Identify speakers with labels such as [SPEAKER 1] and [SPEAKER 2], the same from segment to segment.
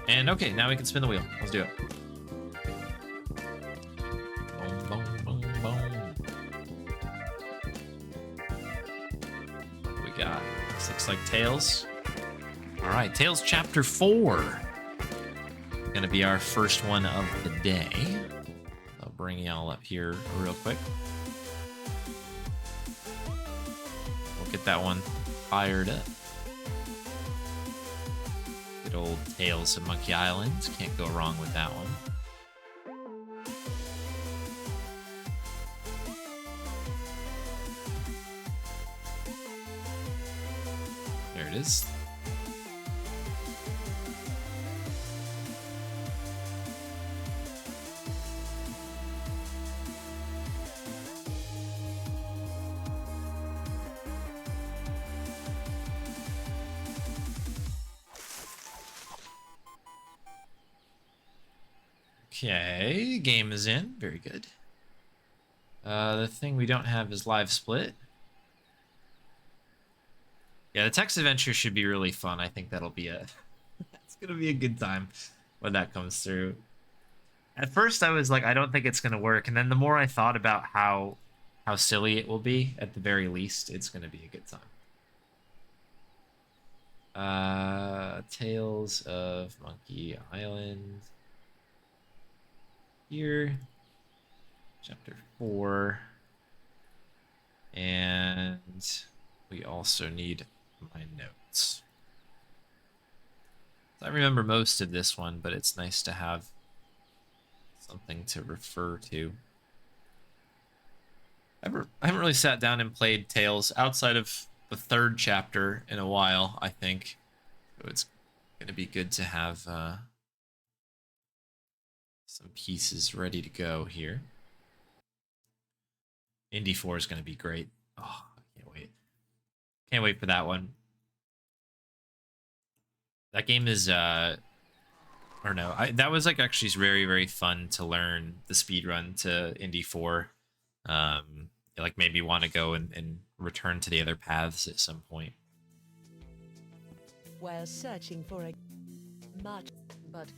[SPEAKER 1] And okay, now we can spin the wheel. Let's do it. Boom, boom, boom, boom. What do we got? This looks like Tales. All right, Tales Chapter 4. Gonna be our first one of the day. I'll bring y'all up here real quick. We'll get that one fired up. Good old Tales of Monkey Island. Can't go wrong with that one. There it is. Okay, game is in. Very good. The thing we don't have is live split. Yeah, the text adventure should be really fun. I think that'll be it's gonna be a good time when that comes through. At first, I was like, I don't think it's gonna work, and then the more I thought about how silly it will be, at the very least, it's gonna be a good time. Tales of Monkey Island. Here, chapter 4, and we also need my notes. I remember most of this one, but it's nice to have something to refer to. I haven't really sat down and played Tales outside of the 3rd chapter in a while, I think. So it's going to be good to have some pieces ready to go here. Indy 4 is going to be great. Oh, I can't wait. Can't wait for that one. That game is, I don't know. That was like actually very, very fun to learn the speed run to Indy 4. Like maybe want to go and return to the other paths at some point.
[SPEAKER 2] While searching for a much, but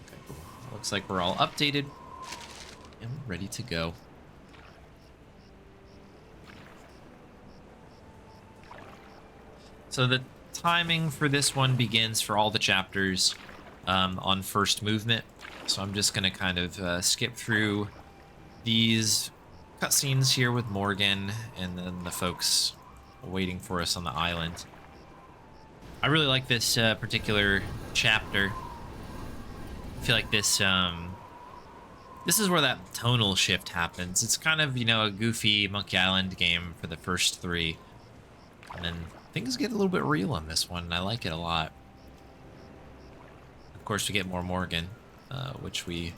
[SPEAKER 1] okay, cool. Looks like we're all updated and ready to go. So the timing for this one begins for all the chapters on first movement. So I'm just going to kind of skip through these cutscenes here with Morgan and then the folks waiting for us on the island. I really like this particular chapter. I feel like this is where that tonal shift happens. It's kind of, you know, a goofy Monkey Island game for the first 3. And then things get a little bit real on this one, and I like it a lot. Of course, we get more Morgan, which we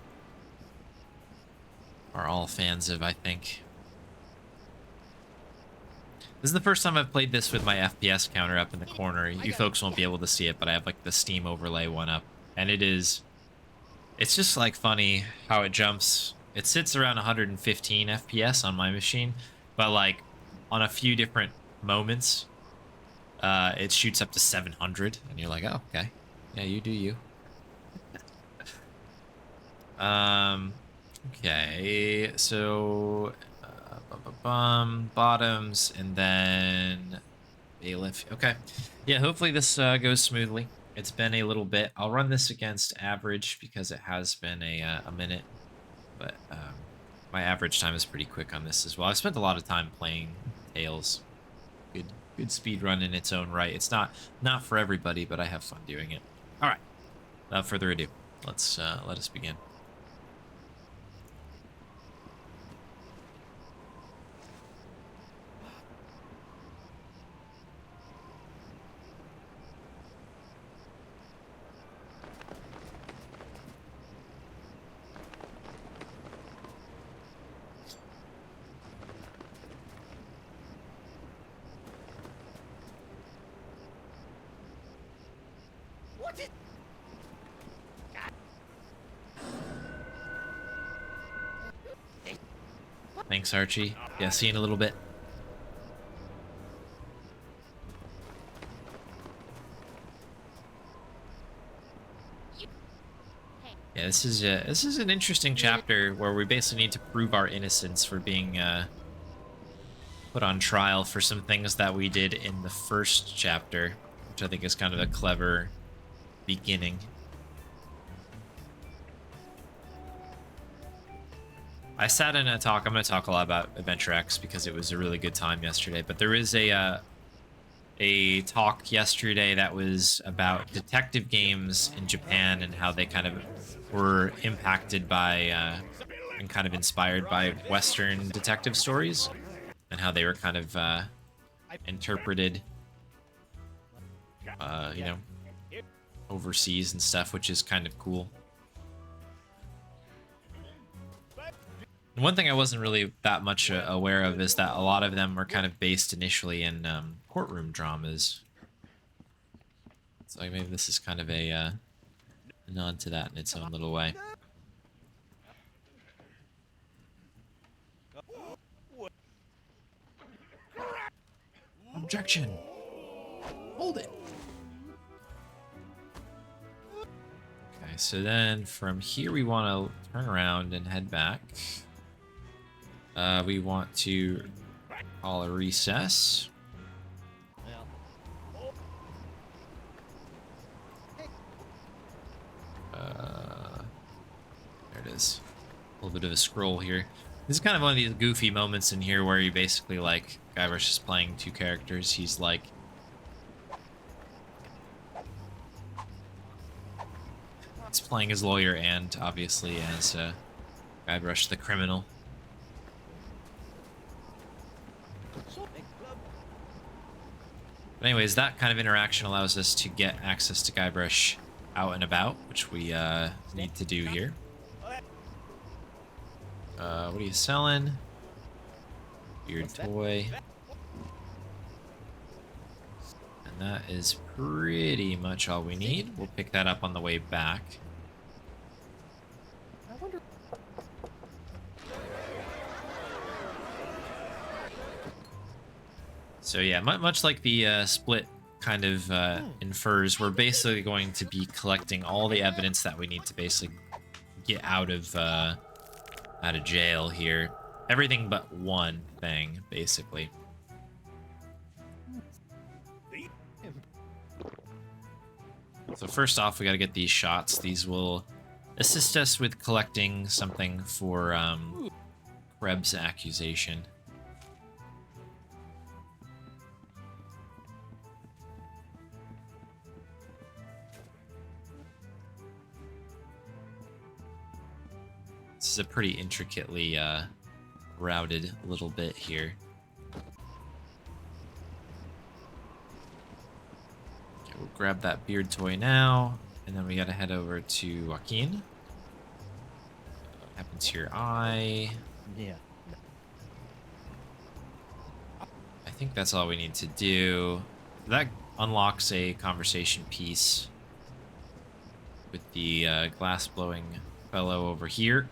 [SPEAKER 1] are all fans of, I think. This is the first time I've played this with my FPS counter up in the corner. You folks won't be able to see it, but I have like the Steam overlay one up. And it's just like funny how it jumps. It sits around 115 FPS on my machine, but like on a few different moments, it shoots up to 700, and you're like, oh, okay. Yeah, you do you. Okay, so bottoms, and then bailiff. Okay, yeah, hopefully this goes smoothly. It's been a little bit. I'll run this against average because it has been a minute, but my average time is pretty quick on this as well. I've spent a lot of time playing Tales. Good speed run in its own right. It's not for everybody, but I have fun doing it. All right, without further ado, let us begin. Thanks, Archie. Yeah, see you in a little bit. Yeah, this is an interesting chapter where we basically need to prove our innocence for being put on trial for some things that we did in the first chapter, which I think is kind of a clever beginning. I sat in a talk. I'm going to talk a lot about Adventure X because it was a really good time yesterday. But there is a talk yesterday that was about detective games in Japan and how they kind of were impacted by and kind of inspired by Western detective stories and how they were kind of interpreted, you know, overseas and stuff, which is kind of cool. And one thing I wasn't really that much aware of is that a lot of them were kind of based initially in courtroom dramas. So maybe this is kind of a nod to that in its own little way. Objection! Hold it! Okay, so then from here we want to turn around and head back. We want to call a recess. There it is. A little bit of a scroll here. This is kind of one of these goofy moments in here where you basically, like, Guybrush is playing two characters. He's like... he's playing his lawyer and, obviously, as Guybrush the criminal. But anyways, that kind of interaction allows us to get access to Guybrush out and about, which we need to do here. What are you selling? Weird toy. And that is pretty much all we need. We'll pick that up on the way back. So yeah, much like the split kind of infers, we're basically going to be collecting all the evidence that we need to basically get out of jail here. Everything but one thing, basically. So first off, we got to get these shots. These will assist us with collecting something for Krebs' accusation. This is a pretty intricately routed little bit here. Okay, we'll grab that beard toy now, and then we gotta head over to Joaquin. What happened to your eye?
[SPEAKER 3] Yeah.
[SPEAKER 1] I think that's all we need to do. That unlocks a conversation piece with the glass-blowing fellow over here.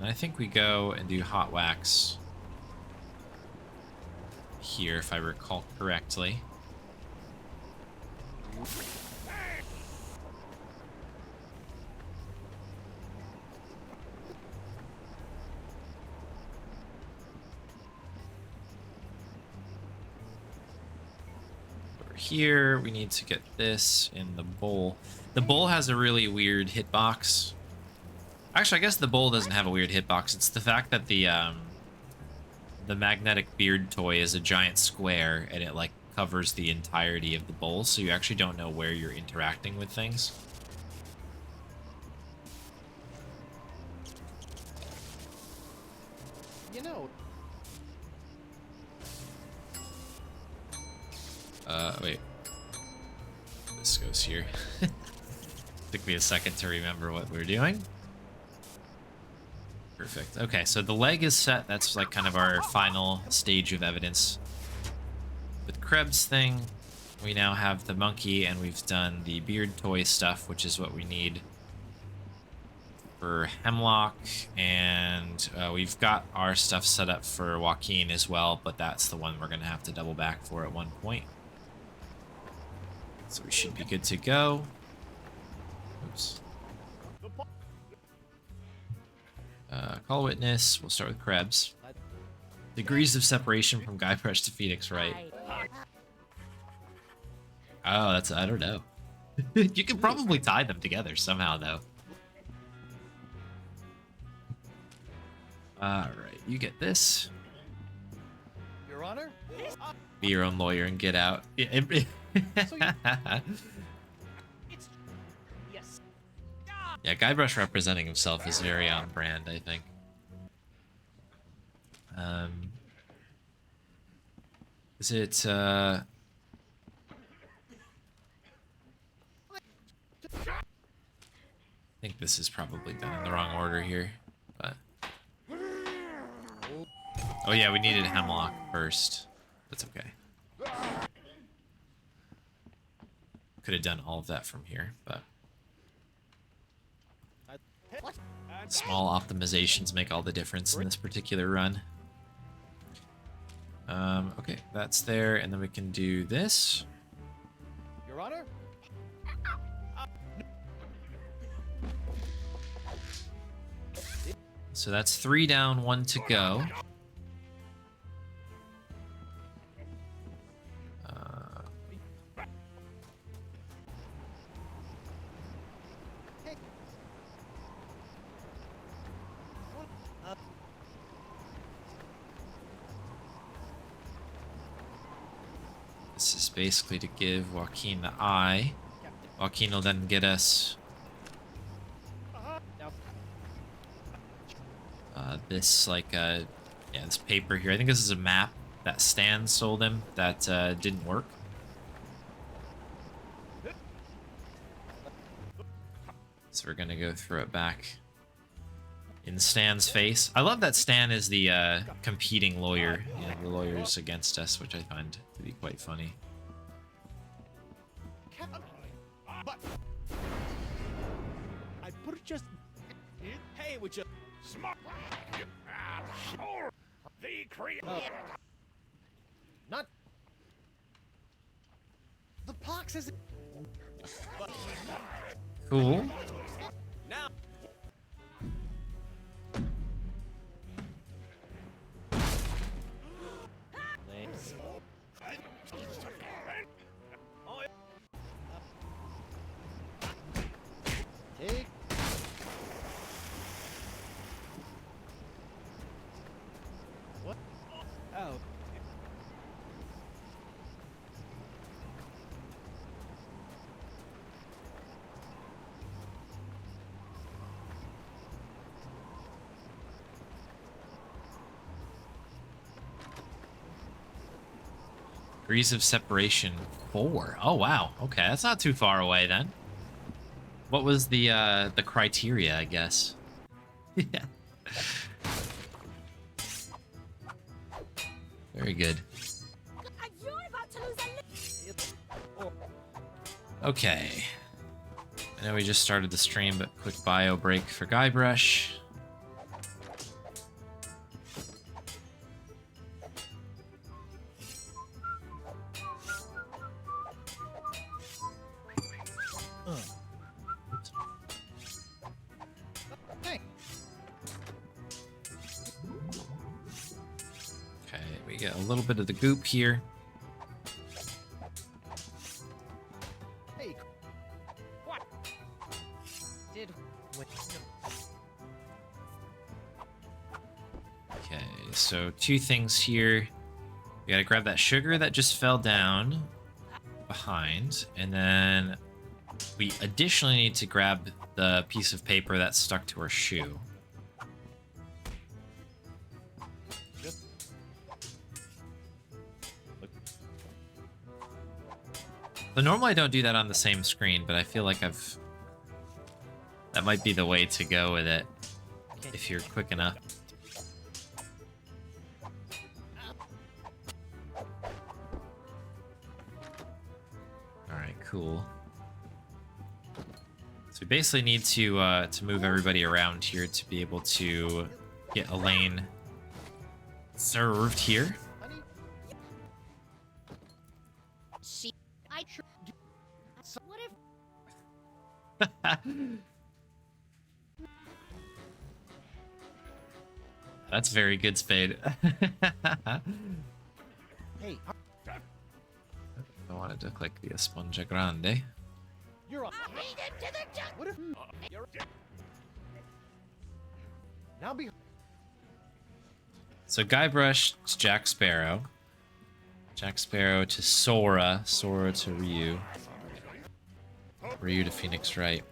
[SPEAKER 1] I think we go and do hot wax here, if I recall correctly. Over here, we need to get this in the bowl. The bowl has a really weird hitbox. Actually, I guess the bowl doesn't have a weird hitbox. It's the fact that the magnetic beard toy is a giant square and it like covers the entirety of the bowl, so you actually don't know where you're interacting with things.
[SPEAKER 3] You know.
[SPEAKER 1] Wait. This goes here. Took me a second to remember what we're doing. Perfect. Okay, so the leg is set. That's like kind of our final stage of evidence. With Krebs' thing, we now have the monkey, and we've done the beard toy stuff, which is what we need for Hemlock, and we've got our stuff set up for Joaquin as well, but that's the one we're going to have to double back for at one point. So we should be good to go. Oops. Call a witness. We'll start with Krebs. Degrees of separation from Guybrush to Phoenix, right? Oh, that's, I don't know. You could probably tie them together somehow, though. Alright, you get this.
[SPEAKER 3] Your Honor?
[SPEAKER 1] Be your own lawyer and get out. Yeah,
[SPEAKER 3] Yes.
[SPEAKER 1] yeah, Guybrush representing himself is very on brand, I think. Is it, I think this is probably done in the wrong order here, but... Oh yeah, we needed Hemlock first. That's okay. Could have done all of that from here, but... Small optimizations make all the difference in this particular run. Okay, that's there, and then we can do this.
[SPEAKER 3] Your Honor?
[SPEAKER 1] So that's 3 down, 1 to go. This is basically to give Joaquin the eye. Joaquin will then get us this, like, yeah, this paper here. I think this is a map that Stan sold him that didn't work. So we're gonna go throw it back in Stan's face. I love that Stan is the competing lawyer. You know, the lawyer's against us, which I find to be quite funny.
[SPEAKER 3] I put it just. Hey, would you? Smart. The creator. Not. The pox is.
[SPEAKER 1] Cool.
[SPEAKER 3] Now. Take. What? Oh.
[SPEAKER 1] Degrees of separation 4. Oh wow. Okay, that's not too far away then. What was the criteria, I guess? Yeah. Very good. Okay. I know we just started the stream, but quick bio break for Guybrush. Okay, we get a little bit of the goop here.
[SPEAKER 3] Hey. What? Did.
[SPEAKER 1] Okay, so 2 things here. We gotta grab that sugar that just fell down behind, and then we additionally need to grab the piece of paper that's stuck to our shoe. So normally I don't do that on the same screen, but I feel like that might be the way to go with it if you're quick enough. cool. So we basically need to move everybody around here to be able to get a lane served here.
[SPEAKER 4] She. I. What if?
[SPEAKER 1] That's very good, Spade.
[SPEAKER 3] Hey,
[SPEAKER 1] I wanted to click the Esponja Grande.
[SPEAKER 3] you're up. What if? You're now be.
[SPEAKER 1] So Guybrush to Jack Sparrow. Jack Sparrow to Sora. Sora to Ryu. Ryu to Phoenix Wright.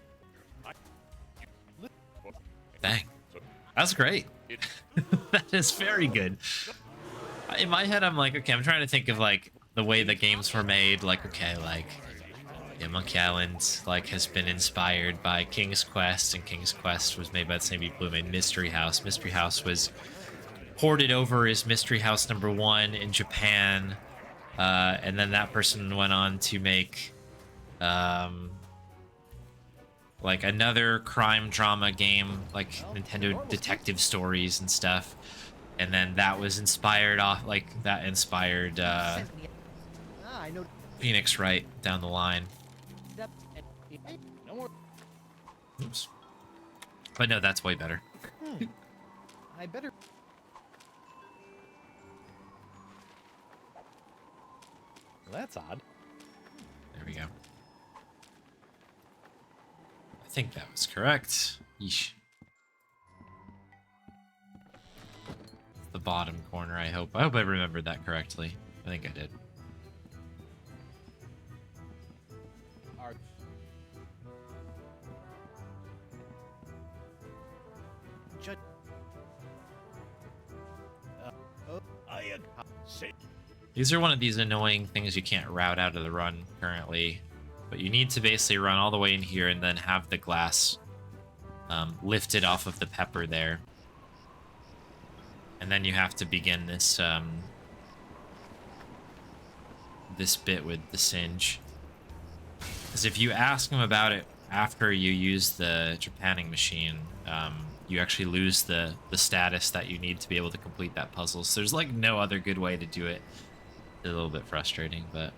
[SPEAKER 1] Dang. That's great. That is very good. In my head, I'm like, okay, I'm trying to think of like the way the games were made. Like, okay, like yeah, Monkey Island like has been inspired by King's Quest, and King's Quest was made by the same people who made Mystery House. Mystery House was ported over as Mystery House #1 in Japan, and then that person went on to make like another crime drama game, like Nintendo Detective Stories and stuff. And then that was inspired off, like that inspired
[SPEAKER 3] I know.
[SPEAKER 1] Phoenix Wright down the line.
[SPEAKER 3] No more.
[SPEAKER 1] Oops. But no, that's way better.
[SPEAKER 3] I better. Well, that's odd.
[SPEAKER 1] There we go. I think that was correct. Yeesh. The bottom corner, I hope. I hope I remembered that correctly. I think I did.
[SPEAKER 3] Our judge.
[SPEAKER 1] These are one of these annoying things you can't route out of the run currently. But you need to basically run all the way in here and then have the glass lifted off of the pepper there. And then you have to begin this this bit with the singe. Because if you ask him about it after you use the trepanning machine, you actually lose the status that you need to be able to complete that puzzle. So there's like no other good way to do it. It's a little bit frustrating, but...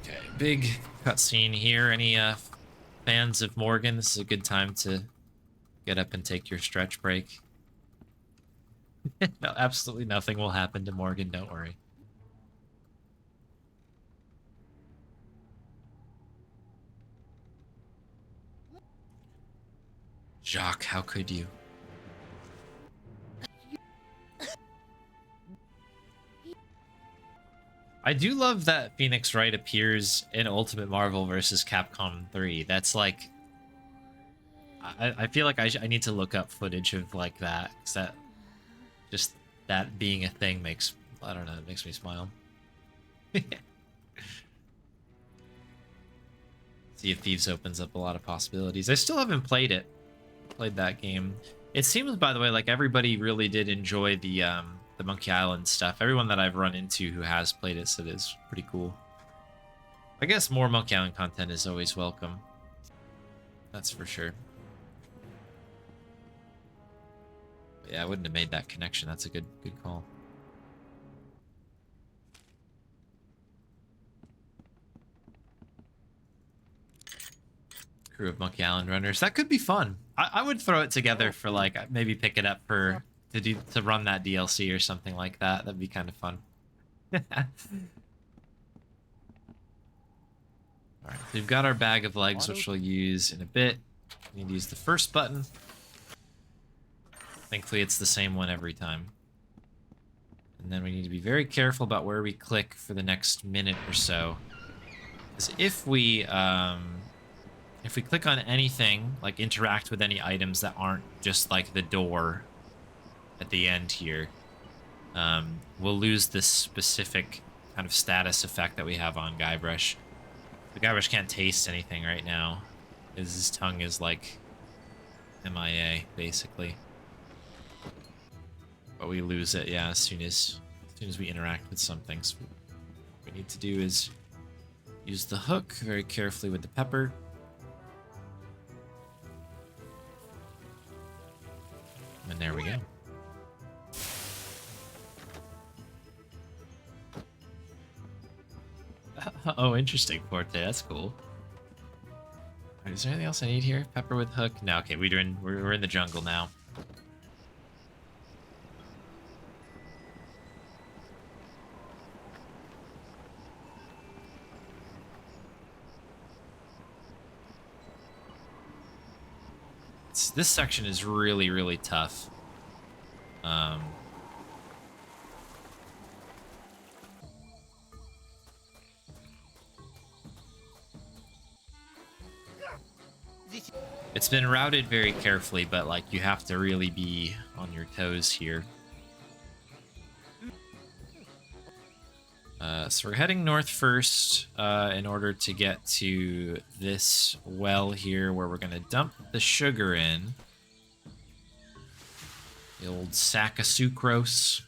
[SPEAKER 1] Okay, big cutscene here. Any fans of Morgan? This is a good time to get up and take your stretch break. No, absolutely nothing will happen to Morgan, don't worry. Jacques, how could you? I do love that Phoenix Wright appears in Ultimate Marvel vs. Capcom 3. That's like... I feel like I need to look up footage of like that, because that... Just that being a thing makes... I don't know, it makes me smile. Sea of Thieves opens up a lot of possibilities. I still haven't played it. Played that game. It seems, by the way, like everybody really did enjoy the Monkey Island stuff. Everyone that I've run into who has played it said it's pretty cool. I guess more Monkey Island content is always welcome. That's for sure. But yeah, I wouldn't have made that connection. That's a good call. Crew of Monkey Island runners. That could be fun. I would throw it together for like maybe pick it up for to run that DLC or something like that. That'd be kind of fun. All right, so we've got our bag of legs, which we'll use in a bit. We need to use the first button. Thankfully, it's the same one every time. And then we need to be very careful about where we click for the next minute or so. Because if we click on anything, like interact with any items that aren't just like the door at the end here, we'll lose this specific kind of status effect that we have on Guybrush. The Guybrush can't taste anything right now, because his tongue is like MIA, basically. But we lose it, yeah, as soon as we interact with something. So what we need to do is use the hook very carefully with the pepper. And there we go. Oh, interesting, Forte. That's cool. Alright, is there anything else I need here? Pepper with hook? No, okay, we're in the jungle now. This section is really, really tough. It's been routed very carefully, but like you have to really be on your toes here. So we're heading north first in order to get to this well here where we're going to dump the sugar in. The old sack of sucrose.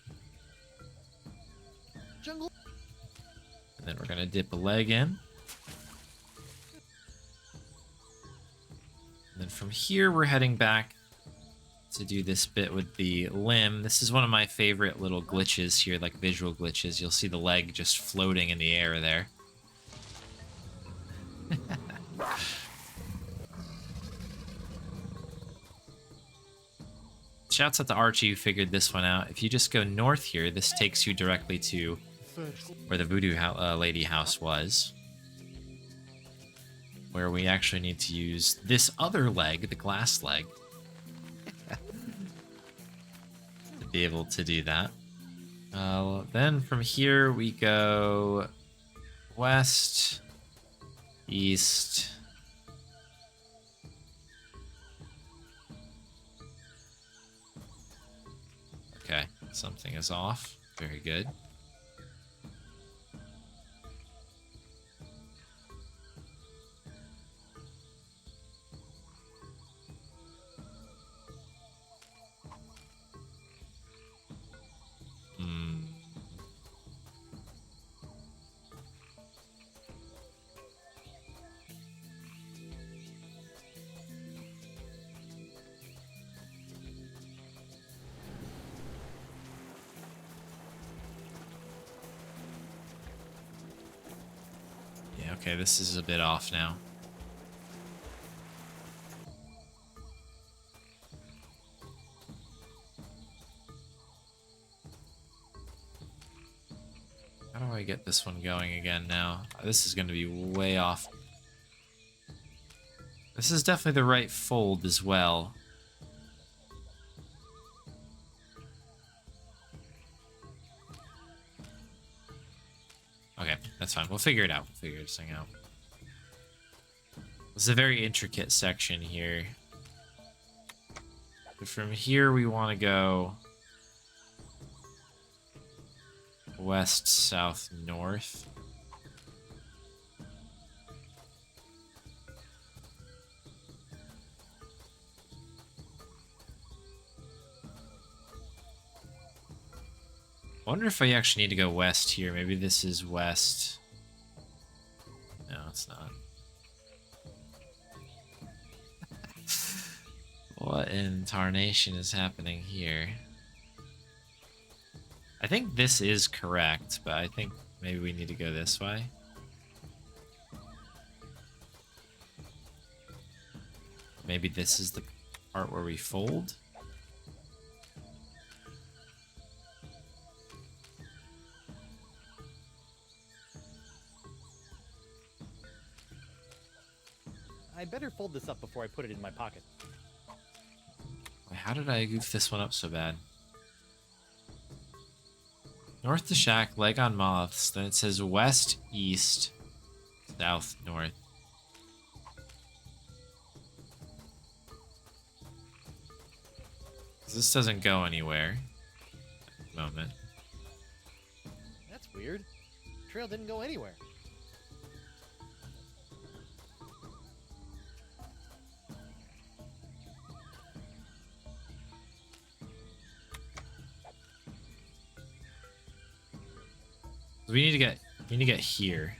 [SPEAKER 3] Jungle.
[SPEAKER 1] And then we're going to dip a leg in. And then from here, we're heading back to do this bit with the limb. This is one of my favorite little glitches here, like visual glitches. You'll see the leg just floating in the air there. Shouts out to Archie who figured this one out. If you just go north here, this takes you directly to where the voodoo lady house was. Where we actually need to use this other leg, the glass leg, to be able to do that. Then from here we go west, east, okay, something is off. Very good. Okay, this is a bit off now. How do I get this one going again now? This is going to be way off. This is definitely the right fold as well. Okay, that's fine. We'll figure it out. We'll figure this thing out. It's a very intricate section here. But from here, we want to go west, south, north. I wonder if I actually need to go west here. Maybe this is west. No, it's not. What in tarnation is happening here? I think this is correct, but I think maybe we need to go this way. Maybe this is the part where we fold.
[SPEAKER 3] I better fold this up before I put it in my pocket.
[SPEAKER 1] Wait, how did I goof this one up so bad? North to shack, leg on moths. Then it says west, east, south, north. This doesn't go anywhere at the moment.
[SPEAKER 3] That's weird. Trail didn't go anywhere.
[SPEAKER 1] We need to get here.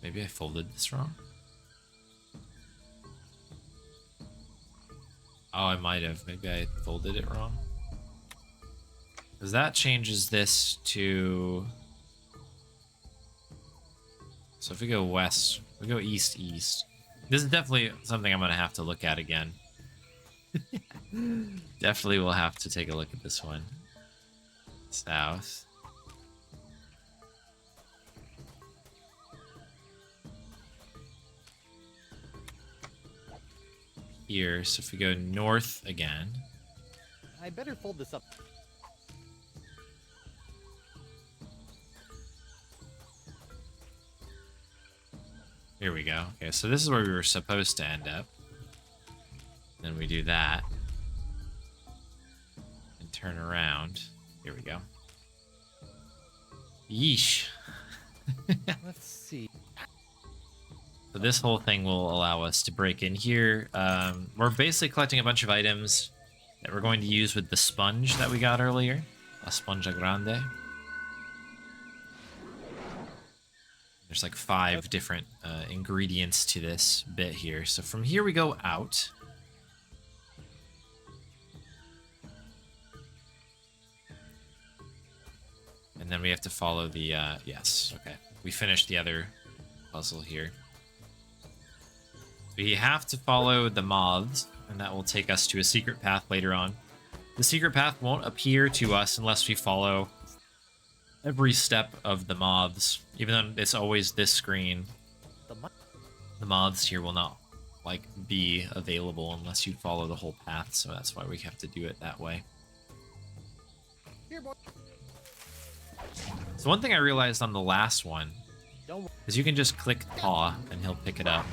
[SPEAKER 1] Maybe I folded this wrong. Oh, I might have. Maybe I folded it wrong. Because that changes this to... So if we go west, we go east. This is definitely something I'm going to have to look at again. Definitely will have to take a look at this one. South. Here, so if we go north again.
[SPEAKER 3] I better fold this up.
[SPEAKER 1] Here we go. Okay, so this is where we were supposed to end up. Then we do that. And turn around. Here we go. Yeesh.
[SPEAKER 3] Let's see.
[SPEAKER 1] So this whole thing will allow us to break in here. We're basically collecting a bunch of items that we're going to use with the sponge that we got earlier. La Sponja Grande. There's like 5 different ingredients to this bit here. So from here we go out. And then we have to follow the, yes, okay. We finished the other puzzle here. We have to follow the moths, and that will take us to a secret path later on. The secret path won't appear to us unless we follow every step of the moths. Even though it's always this screen, the moths here will not like be available unless you follow the whole path, so that's why we have to do it that way.
[SPEAKER 3] Here, boy.
[SPEAKER 1] So one thing I realized on the last one
[SPEAKER 3] Don't
[SPEAKER 1] is you can just click paw and he'll pick it up.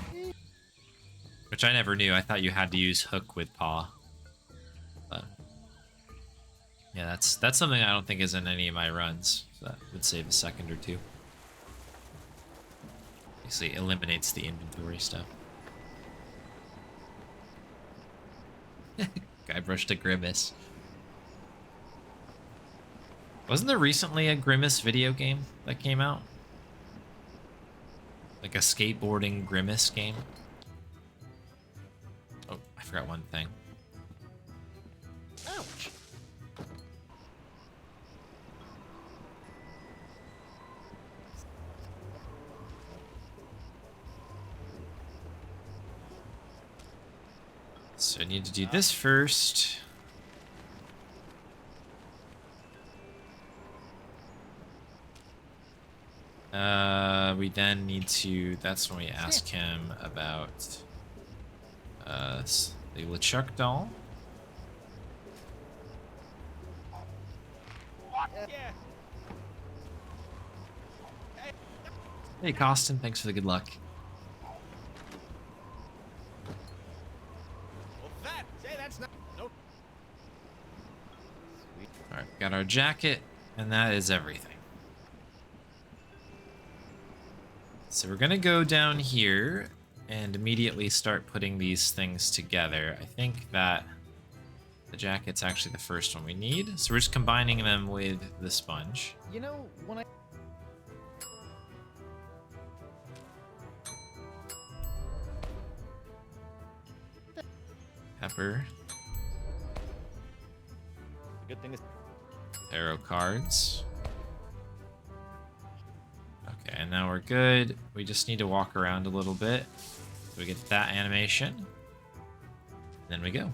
[SPEAKER 1] Which I never knew. I thought you had to use hook with paw. But yeah, that's something I don't think is in any of my runs. So that would save a second or two. Basically eliminates the inventory stuff. Guy brushed a Grimace. Wasn't there recently a Grimace video game that came out? Like a skateboarding Grimace game? Oh, I forgot one thing.
[SPEAKER 3] ouch.
[SPEAKER 1] So I need to do this first. We then need to, that's when we ask him about the LeChuck doll.
[SPEAKER 3] Yeah.
[SPEAKER 1] Hey, Costin, thanks for the good luck.
[SPEAKER 3] Well, that's not. Nope. Sweet.
[SPEAKER 1] All right, got our jacket, and that is everything. So we're gonna go down here and immediately start putting these things together. I think that the jacket's actually the first one we need. So we're just combining them with the sponge.
[SPEAKER 3] You know, when I.
[SPEAKER 1] Pepper,
[SPEAKER 3] The good thing is.
[SPEAKER 1] tarot cards. Okay, and now we're good. We just need to walk around a little bit. So we get that animation. Then we go.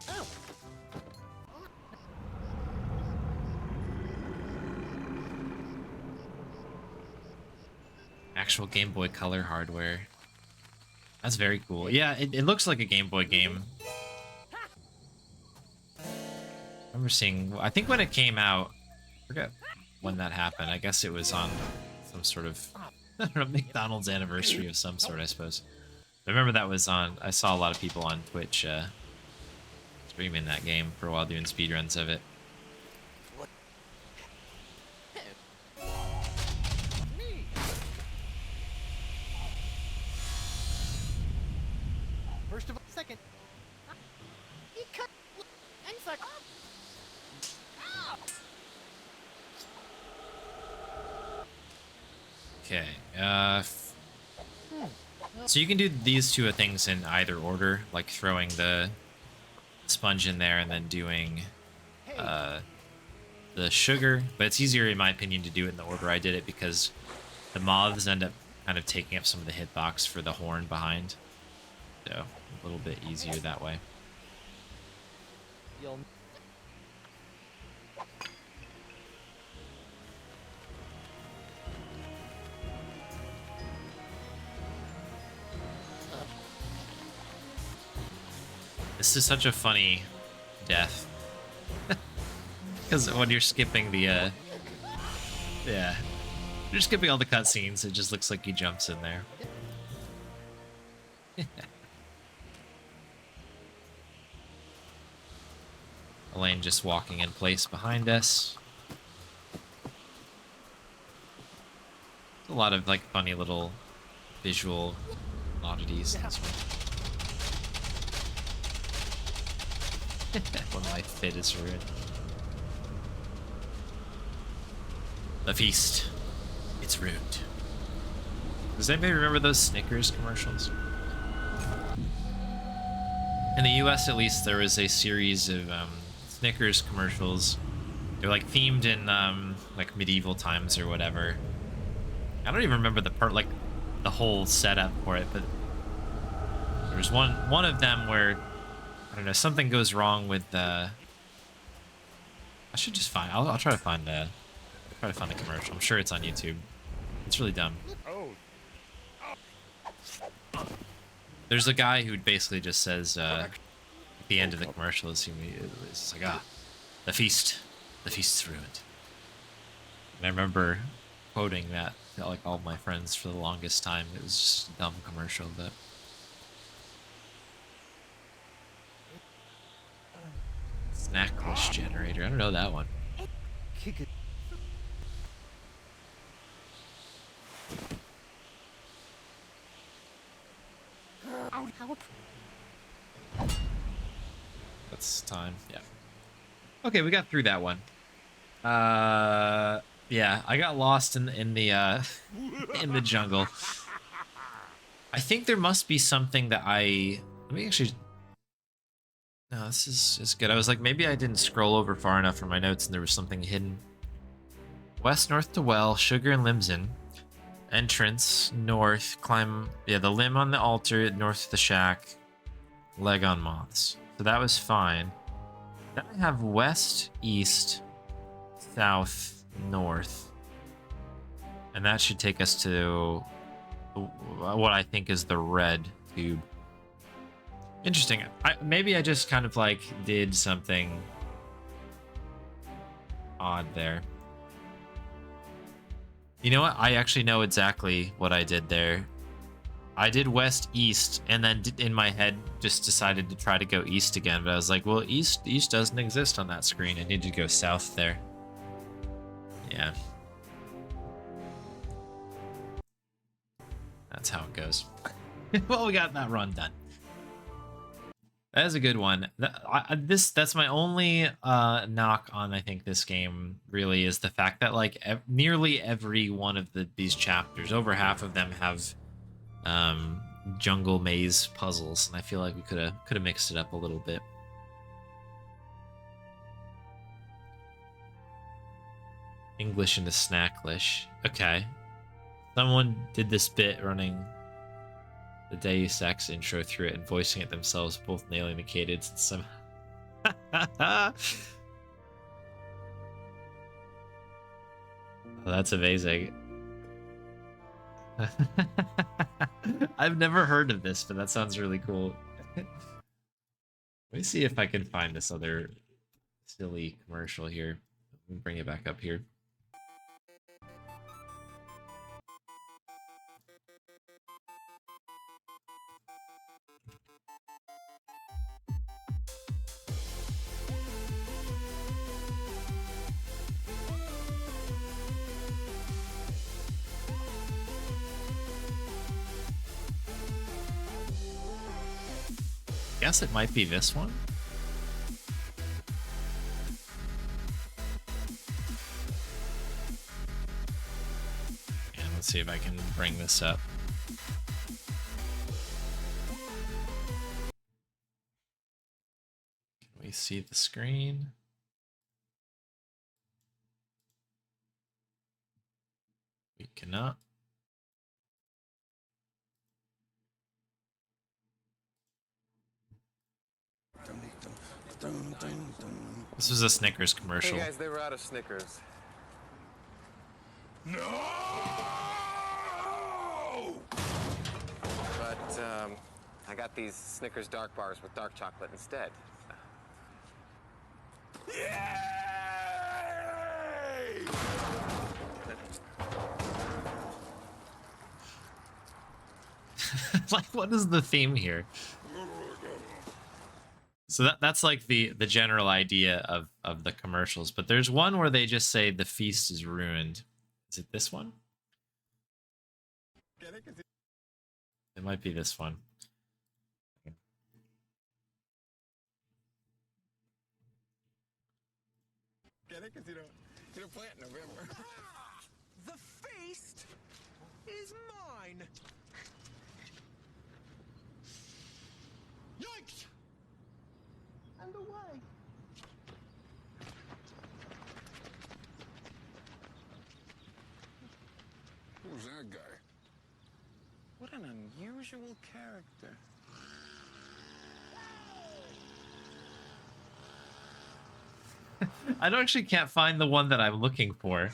[SPEAKER 3] Ow.
[SPEAKER 1] Actual Game Boy Color hardware. That's very cool. Yeah, it looks like a Game Boy game. I remember seeing, I think when it came out, I forget when that happened. I guess it was on some sort of, I don't know, McDonald's anniversary of some sort, I suppose. I remember that was on, I saw a lot of people on Twitch streaming that game for a while, doing speedruns of it.
[SPEAKER 3] Me. First of all, second.
[SPEAKER 4] He cut and fuck up.
[SPEAKER 1] Okay. So you can do these two things in either order, like throwing the sponge in there and then doing the sugar. But it's easier, in my opinion, to do it in the order I did it because the moths end up kind of taking up some of the hitbox for the horn behind. So a little bit easier that way.
[SPEAKER 3] You'll.
[SPEAKER 1] This is such a funny death. Because when you're skipping the, yeah. You're skipping all the cutscenes, it just looks like he jumps in there. Elaine just walking in place behind us. A lot of, like, funny little visual oddities in this one. When my fit is ruined. The feast. It's ruined. Does anybody remember those Snickers commercials? In the US, at least, there was a series of Snickers commercials. They're like themed in like medieval times or whatever. I don't even remember the part, like the whole setup for it, but there was one of them where I don't know, something goes wrong with the. I should just find. I'll try to find the commercial. I'm sure it's on YouTube. It's really dumb.
[SPEAKER 3] Oh.
[SPEAKER 1] There's a guy who basically just says at the end of the commercial, it's like, the feast's ruined. And I remember quoting that to like all my friends for the longest time. It was just a dumb commercial, but. Snacklish generator. I don't know that one.
[SPEAKER 3] Kick it.
[SPEAKER 1] That's time. Yeah. Okay, we got through that one. Yeah, I got lost in the in the jungle. I think there must be something that let me actually. No, this is good. I was like, maybe I didn't scroll over far enough for my notes and there was something hidden. West, north to well, sugar and limson. Entrance, north, climb, yeah, the limb on the altar, north to the shack, leg on moths. So that was fine. Then I have west, east, south, north. And that should take us to what I think is the red tube. Interesting. Maybe I just kind of like did something odd there. You know what? I actually know exactly what I did there. I did west east and then in my head just decided to try to go east again, but I was like, well, east doesn't exist on that screen. I need to go south there. Yeah. That's how it goes. Well, we got that run done. That is a good one. That's my only knock on, I think, this game really is the fact that like nearly every one of these chapters, over half of them have jungle maze puzzles, and I feel like we could have mixed it up a little bit. English into Snacklish. Okay. Someone did this bit running the Deus Ex intro through it and voicing it themselves, both nailing the cadence and some. Oh, that's amazing. I've never heard of this, but that sounds really cool. Let me see if I can find this other silly commercial here. Let me bring it back up here. guess it might be this one. And let's see if I can bring this up. Can we see the screen? We cannot. This was a Snickers commercial.
[SPEAKER 5] Hey guys, they were out of Snickers.
[SPEAKER 3] No!
[SPEAKER 5] But I got these Snickers dark bars with dark chocolate instead.
[SPEAKER 3] Yay!
[SPEAKER 1] Like, what is the theme here? So that's like the general idea of the commercials, but there's one where they just say the feast is ruined. Is it this one? It might be this one.
[SPEAKER 3] Get it? Because you don't play it in November. The feast is mine. Yikes! And away.
[SPEAKER 6] Who's that guy? What an unusual character.
[SPEAKER 1] I don't actually can't find the one that I'm looking for.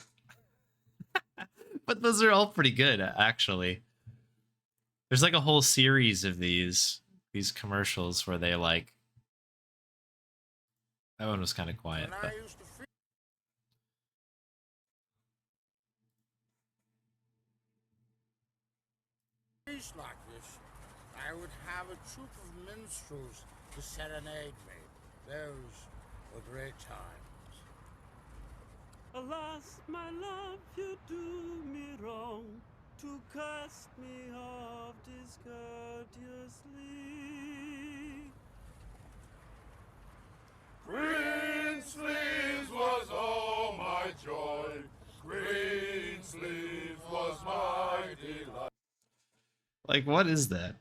[SPEAKER 1] But those are all pretty good, actually. There's like a whole series of these commercials where they like. That one was kind of quiet,
[SPEAKER 6] When
[SPEAKER 1] but
[SPEAKER 6] I used to feast like this, I would have a troupe of minstrels to serenade me. Those were great times.
[SPEAKER 7] Alas, my love, you do me wrong to cast me off discourteously.
[SPEAKER 6] Green sleeves was all my joy. Green sleeves was my delight.
[SPEAKER 1] like, what is that?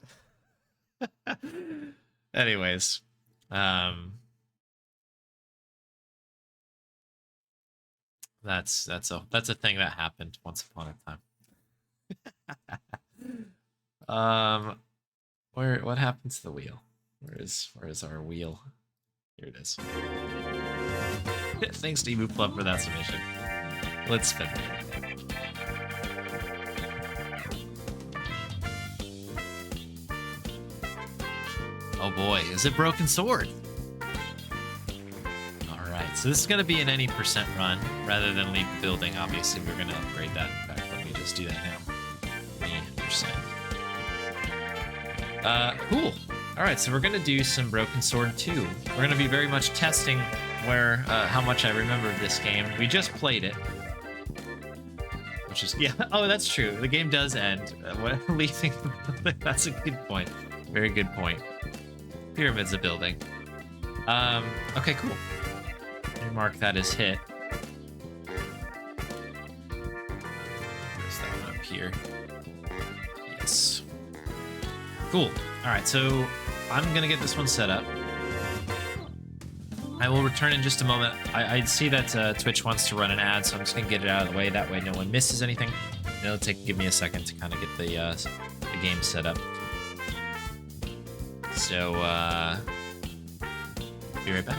[SPEAKER 1] Anyways, that's a thing that happened once upon a time. What happened to the wheel? Where is our wheel? Here it is. Thanks to Emu Club for that submission. Let's spin it. Oh boy, is it Broken Sword? Alright, so this is going to be an any percent run rather than leave the building. Obviously, we're going to upgrade that. In fact, let me just do that now. Any percent. Cool. Alright, so we're going to do some Broken Sword 2. We're going to be very much testing how much I remember of this game. We just played it. Which is, yeah, oh, that's true. The game does end. Leaving the building. That's a good point. Very good point. Pyramid's a building. Okay, cool. Let me mark that as hit. Where's that one up here? Yes. Cool. Alright, so I'm gonna get this one set up. I will return in just a moment. I see that Twitch wants to run an ad, so I'm just gonna get it out of the way. That way no one misses anything. And it'll give me a second to kind of get the game set up. So, be right back.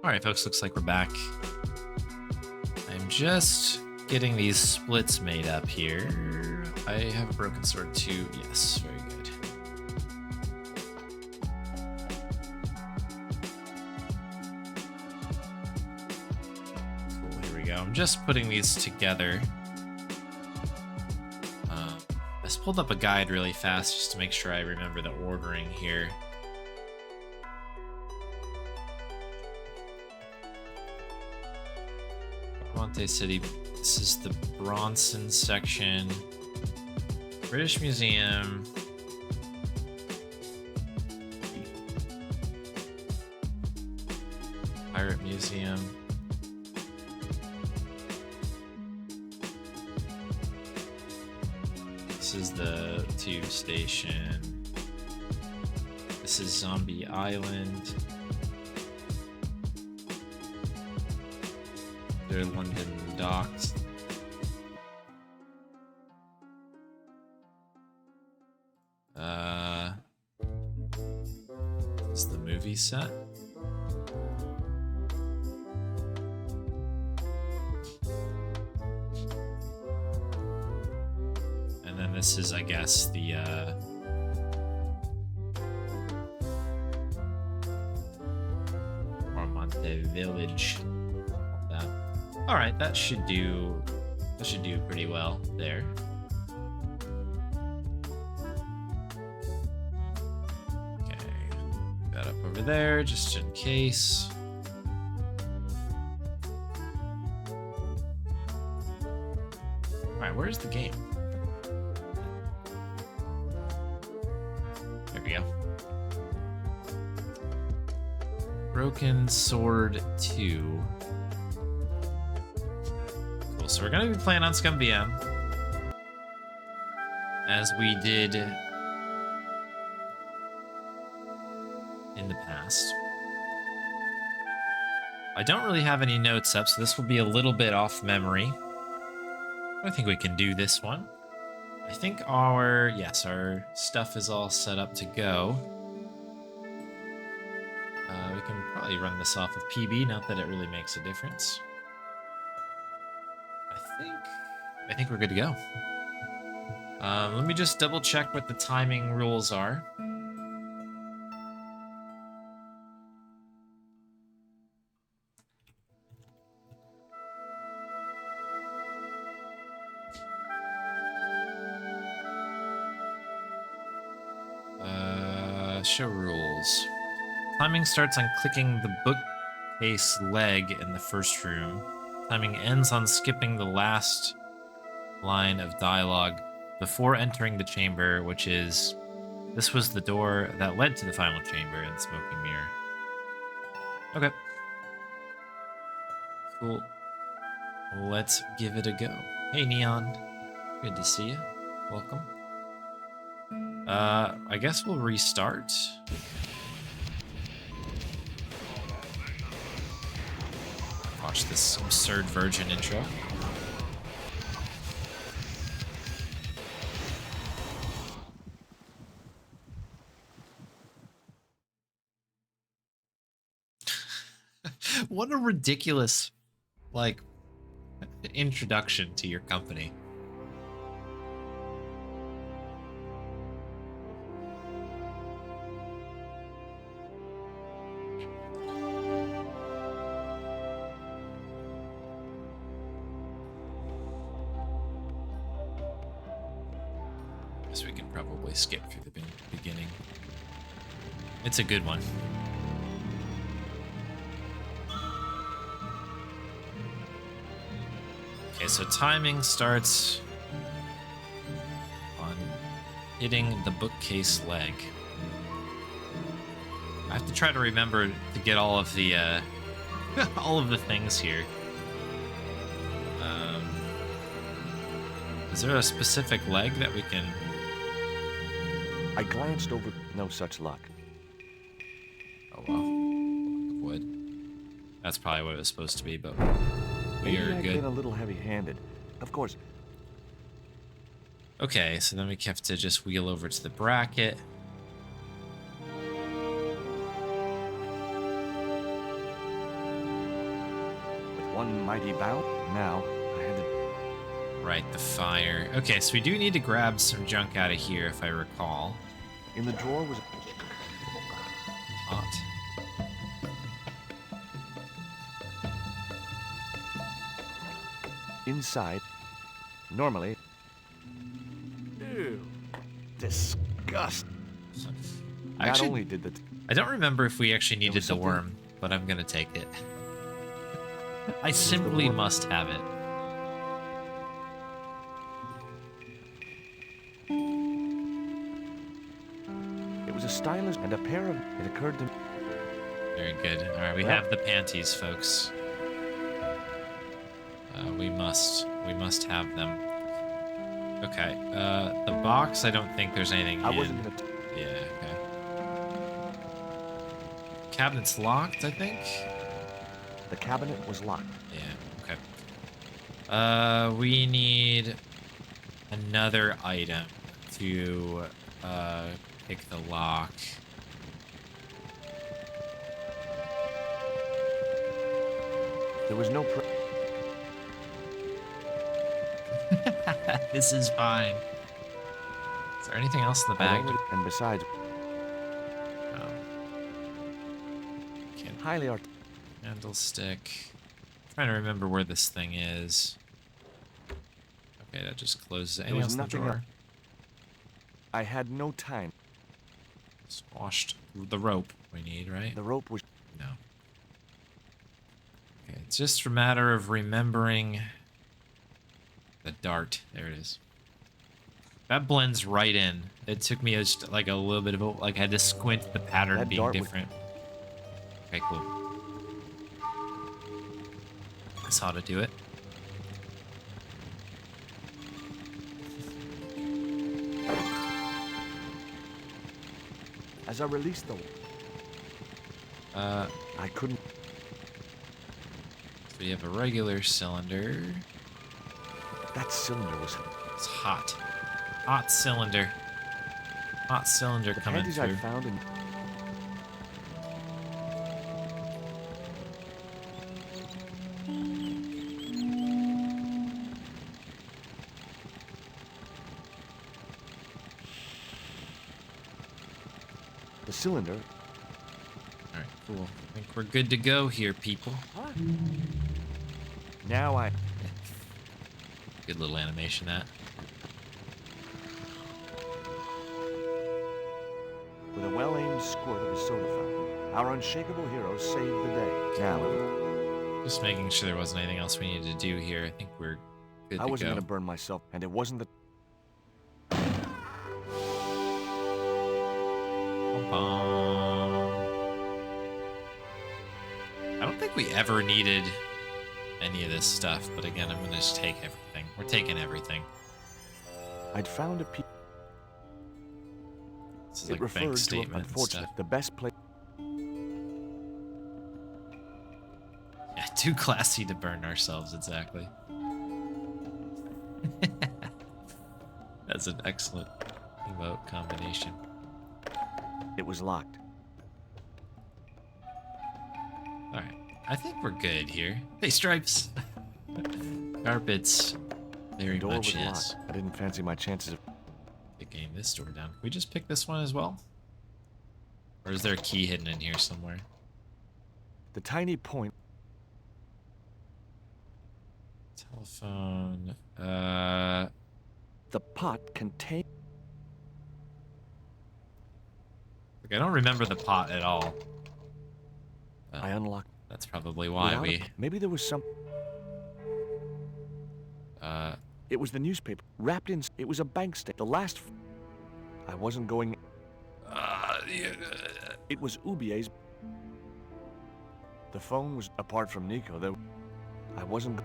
[SPEAKER 1] Alright, folks, looks like we're back. I'm just getting these splits made up here. I have a broken sword too. Yes, very good. Cool, here we go. I'm just putting these together. I just pulled up a guide really fast just to make sure I remember the ordering here. Monte City. This is the Bronson section. British Museum. Pirate Museum. This is the tube station. This is Zombie Island. They're London docks. This is the movie set. And then this is, I guess, the Ormonte Village. That. All right, that should do pretty well there. That up over there, just in case. Alright, where's the game? There we go. Broken Sword 2. Cool, so we're gonna be playing on Scum VM. As we did in the past. I don't really have any notes up, so this will be a little bit off memory. I think we can do this one. I think our stuff is all set up to go. We can probably run this off of PB, not that it really makes a difference. I think we're good to go. Let me just double check what the timing rules are. Show rules. Timing starts on clicking the bookcase leg in the first room. Timing ends on skipping the last line of dialogue before entering the chamber, which is, this was the door that led to the final chamber in the smoking mirror. Okay. Cool. Let's give it a go. Hey, Neon. Good to see you. Welcome. I guess we'll restart. Watch this absurd virgin intro. What a ridiculous, like, introduction to your company. We can probably skip through the beginning. It's a good one. Okay, so timing starts on hitting the bookcase leg. I have to try to remember to get all of the all of the things here. Is there a specific leg that we can?
[SPEAKER 8] I glanced over. No such luck.
[SPEAKER 1] Oh well. Wood. That's probably what it was supposed to be, but we
[SPEAKER 8] Maybe
[SPEAKER 1] are
[SPEAKER 8] I've
[SPEAKER 1] good.
[SPEAKER 8] been a little heavy-handed. Of course.
[SPEAKER 1] Okay, so then we have to just wheel over to the bracket.
[SPEAKER 8] one mighty bound. Now, I had to...
[SPEAKER 1] Right, the fire. Okay, so we do need to grab some junk out of here, if I recall.
[SPEAKER 8] In the drawer was...
[SPEAKER 1] Hot.
[SPEAKER 8] Inside. Normally... Ew. Disgust. Not
[SPEAKER 1] Actually,
[SPEAKER 8] only did the...
[SPEAKER 1] I don't remember if we actually needed
[SPEAKER 8] was
[SPEAKER 1] the
[SPEAKER 8] something-
[SPEAKER 1] worm, but I'm gonna take it. I simply
[SPEAKER 8] worm.
[SPEAKER 1] must have it.
[SPEAKER 8] It was a stylus and a pair of... It occurred to me...
[SPEAKER 1] Very good. All right, we
[SPEAKER 8] Well-
[SPEAKER 1] have the panties, folks. We must have them. Okay. The box. I don't think there's anything
[SPEAKER 8] I
[SPEAKER 1] in.
[SPEAKER 8] wasn't gonna...
[SPEAKER 1] Yeah. Okay. Cabinet's locked, I think.
[SPEAKER 8] The cabinet was locked.
[SPEAKER 1] Yeah. Okay. We need another item to pick the lock.
[SPEAKER 8] There was no...
[SPEAKER 1] This is fine. Is there anything else in the
[SPEAKER 8] I'd
[SPEAKER 1] bag?
[SPEAKER 8] already- And besides,
[SPEAKER 1] Oh. Can't.
[SPEAKER 8] highly art...
[SPEAKER 1] Candlestick. Trying to remember where this thing is. Okay, that just closes. Anything
[SPEAKER 8] was
[SPEAKER 1] else in the
[SPEAKER 8] nothing
[SPEAKER 1] drawer?
[SPEAKER 8] else. I had no time.
[SPEAKER 1] Squashed the rope we need, right?
[SPEAKER 8] The rope was...
[SPEAKER 1] No. Okay, it's just a matter of remembering the dart. There it is. That blends right in. It took me just like a little bit of a, like I had to squint the pattern
[SPEAKER 8] That
[SPEAKER 1] being
[SPEAKER 8] dart was-
[SPEAKER 1] different. Okay, cool. That's how to do it.
[SPEAKER 8] As I released the...
[SPEAKER 1] Uh,
[SPEAKER 8] I couldn't...
[SPEAKER 1] so we have a regular cylinder.
[SPEAKER 8] That cylinder was...
[SPEAKER 1] It's hot. Hot cylinder. Hot cylinder
[SPEAKER 8] The
[SPEAKER 1] coming
[SPEAKER 8] panties
[SPEAKER 1] through.
[SPEAKER 8] I found in... The cylinder...
[SPEAKER 1] Alright, cool. I think we're good to go here, people.
[SPEAKER 8] Now I...
[SPEAKER 1] Good little animation, that.
[SPEAKER 8] With a well-aimed squirt of his soda fountain, our unshakable hero saved the day. Now,
[SPEAKER 1] Just making sure there wasn't anything else we needed to do here. I think we're good
[SPEAKER 8] I
[SPEAKER 1] to
[SPEAKER 8] wasn't
[SPEAKER 1] go.
[SPEAKER 8] going to burn myself, and it wasn't the...
[SPEAKER 1] Bum. I don't think we ever needed any of this stuff, but again, I'm gonna just take everything. We're taking everything.
[SPEAKER 8] I'd found a piece...
[SPEAKER 1] This is
[SPEAKER 8] It
[SPEAKER 1] like
[SPEAKER 8] referred
[SPEAKER 1] bank
[SPEAKER 8] to,
[SPEAKER 1] statement and
[SPEAKER 8] unfortunately,
[SPEAKER 1] stuff.
[SPEAKER 8] the best place...
[SPEAKER 1] Yeah, too classy to burn ourselves, exactly. That's an excellent emote combination.
[SPEAKER 8] It was locked.
[SPEAKER 1] Alright, I think we're good here. Hey, Stripes! Carpets. Very
[SPEAKER 8] The door
[SPEAKER 1] much
[SPEAKER 8] was
[SPEAKER 1] is.
[SPEAKER 8] locked. I didn't fancy my chances of...
[SPEAKER 1] Picking this door down. Can we just pick this one as well? Or is there a key hidden in here somewhere?
[SPEAKER 8] The tiny point...
[SPEAKER 1] Telephone.
[SPEAKER 8] The pot contained...
[SPEAKER 1] Like, I don't remember the pot at all.
[SPEAKER 8] I unlocked...
[SPEAKER 1] That's probably why
[SPEAKER 8] without a
[SPEAKER 1] we.
[SPEAKER 8] p- Maybe there was some...
[SPEAKER 1] Uh,
[SPEAKER 8] It was the newspaper, wrapped in... It was a bank statement. The last... I wasn't going...
[SPEAKER 1] yeah,
[SPEAKER 8] It was Ubier's... The phone was... Apart from Nico, there... I wasn't...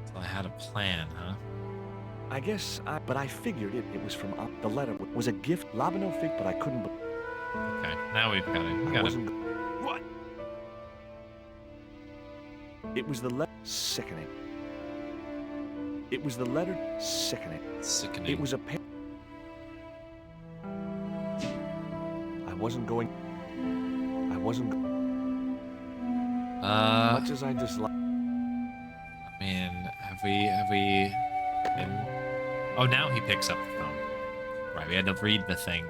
[SPEAKER 1] so I had a plan, huh?
[SPEAKER 8] I guess I... But I figured it was from... the letter was a gift. Labino fig, but I couldn't...
[SPEAKER 1] Okay, now we've got it. We
[SPEAKER 8] I
[SPEAKER 1] got it.
[SPEAKER 8] wasn't... What? It was the letter... Sickening. It was the letter... Sickening.
[SPEAKER 1] Sickening.
[SPEAKER 8] It was a... I wasn't going... I wasn't... Much as I disliked...
[SPEAKER 1] Have we been... Oh, now he picks up the phone. Right, we had to read the thing.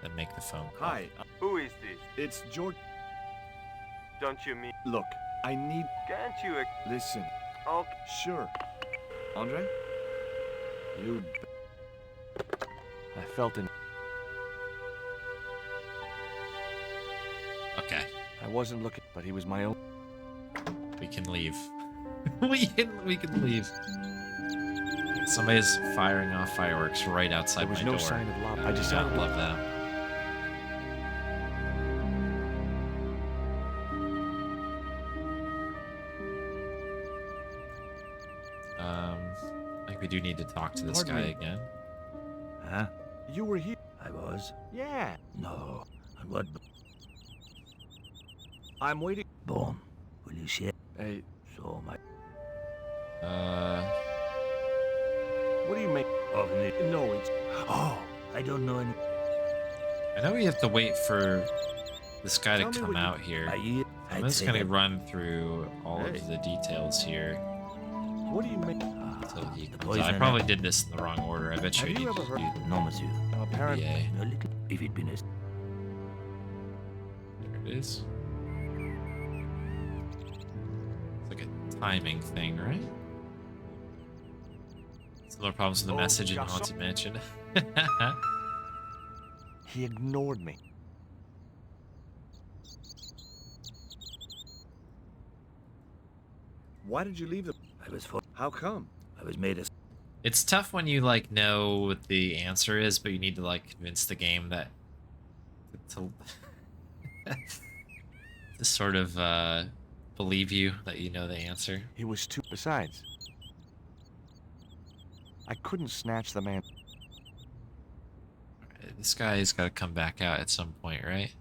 [SPEAKER 1] Then make the phone call.
[SPEAKER 8] Hi,
[SPEAKER 9] Who is this?
[SPEAKER 8] it's George.
[SPEAKER 9] Don't you mean?
[SPEAKER 8] Look, I need...
[SPEAKER 9] Can't you?
[SPEAKER 8] Listen.
[SPEAKER 9] Okay.
[SPEAKER 8] Sure. Andre? You... I felt an...
[SPEAKER 1] Okay,
[SPEAKER 8] I wasn't looking, but he was my own...
[SPEAKER 1] we can leave. we can leave. Somebody's firing off fireworks right outside
[SPEAKER 8] There was
[SPEAKER 1] my
[SPEAKER 8] no
[SPEAKER 1] door.
[SPEAKER 8] sign of love. I
[SPEAKER 1] I
[SPEAKER 8] decided...
[SPEAKER 1] love that. I think we do need to talk to this
[SPEAKER 8] Pardon
[SPEAKER 1] guy
[SPEAKER 8] me.
[SPEAKER 1] again.
[SPEAKER 8] Huh? You were here.
[SPEAKER 10] I was?
[SPEAKER 8] Yeah.
[SPEAKER 10] No. And what?
[SPEAKER 8] I'm waiting.
[SPEAKER 10] Boom. Will you share?
[SPEAKER 8] Hey,
[SPEAKER 10] So my
[SPEAKER 8] what do you make...
[SPEAKER 10] of me.
[SPEAKER 8] No, it's...
[SPEAKER 10] Oh, I don't know any.
[SPEAKER 1] I know we have to wait for this guy
[SPEAKER 8] Tell
[SPEAKER 1] to
[SPEAKER 8] me
[SPEAKER 1] come
[SPEAKER 8] what you-
[SPEAKER 1] out here. I'm
[SPEAKER 10] I'd
[SPEAKER 1] just
[SPEAKER 10] say
[SPEAKER 1] gonna
[SPEAKER 10] that-
[SPEAKER 1] run through all
[SPEAKER 8] Hey.
[SPEAKER 1] of the details here
[SPEAKER 8] What do you make...
[SPEAKER 1] until he
[SPEAKER 10] the
[SPEAKER 1] comes out. I
[SPEAKER 10] poison
[SPEAKER 1] probably did this in the wrong order. I bet you I
[SPEAKER 8] Have you
[SPEAKER 1] need
[SPEAKER 8] ever
[SPEAKER 1] to
[SPEAKER 8] heard-
[SPEAKER 1] do
[SPEAKER 10] No, monsieur.
[SPEAKER 8] Apparently...
[SPEAKER 1] BA.
[SPEAKER 10] A little. If it been a...
[SPEAKER 1] There it is. It's like a timing thing, right? Similar problems with the
[SPEAKER 8] Oh,
[SPEAKER 1] message in
[SPEAKER 8] garçon.
[SPEAKER 1] Haunted Mansion.
[SPEAKER 8] He ignored me. Why did you leave the...
[SPEAKER 10] I was for.
[SPEAKER 8] How come?
[SPEAKER 10] I was made a.
[SPEAKER 1] It's tough when you like know what the answer is, but you need to like convince the game that to to sort of believe you that you know the answer.
[SPEAKER 8] He was too... Besides... I couldn't snatch the man...
[SPEAKER 1] This guy's got to come back out at some point, right?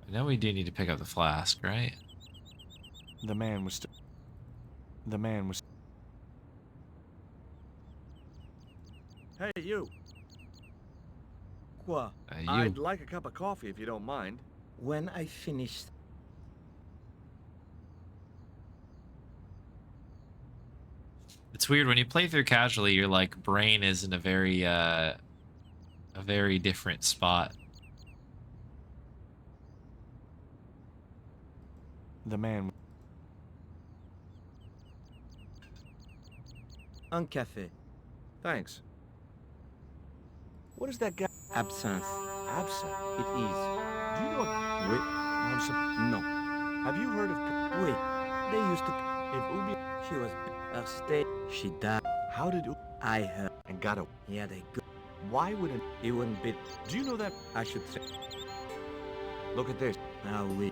[SPEAKER 1] I know we do need to pick up the flask, right?
[SPEAKER 8] The man was... The man was... Hey, you. Quoi?
[SPEAKER 1] You.
[SPEAKER 8] I'd like a cup of coffee if you don't mind.
[SPEAKER 10] When I finished.
[SPEAKER 1] It's weird when you play through casually. Your like brain is in a very different spot.
[SPEAKER 8] The man...
[SPEAKER 10] Un café.
[SPEAKER 8] Thanks. What is that guy...
[SPEAKER 10] Absinthe.
[SPEAKER 8] Absent.
[SPEAKER 10] It is.
[SPEAKER 8] Do you know what...
[SPEAKER 10] Oui.
[SPEAKER 8] I'm
[SPEAKER 10] No.
[SPEAKER 8] Have you heard of...
[SPEAKER 10] Oui. They used to.
[SPEAKER 8] If Ubi...
[SPEAKER 10] She was. Her state. She died.
[SPEAKER 8] How did...
[SPEAKER 10] I heard.
[SPEAKER 8] And got a...
[SPEAKER 10] Yeah, they go.
[SPEAKER 8] Why would an...
[SPEAKER 10] He wouldn't be.
[SPEAKER 8] Do you know that...
[SPEAKER 10] I should say.
[SPEAKER 8] Look at this.
[SPEAKER 10] Ah, oui.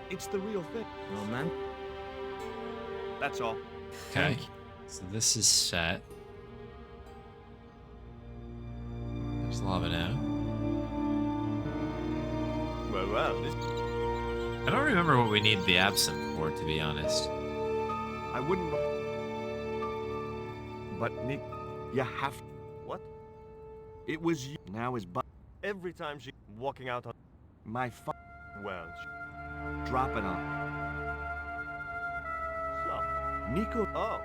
[SPEAKER 8] It's the real thing.
[SPEAKER 10] Roman.
[SPEAKER 8] That's all.
[SPEAKER 1] Okay. So this is set. There's lava now.
[SPEAKER 9] Well, this...
[SPEAKER 1] I don't remember what we need the absinthe for, to be honest.
[SPEAKER 8] I wouldn't... But, Nick, you have...
[SPEAKER 9] What?
[SPEAKER 8] It was you. Now is but...
[SPEAKER 9] Every time she walking out on...
[SPEAKER 8] My
[SPEAKER 9] Well,
[SPEAKER 8] dropping on.
[SPEAKER 9] so...
[SPEAKER 8] Nico...
[SPEAKER 9] Oh.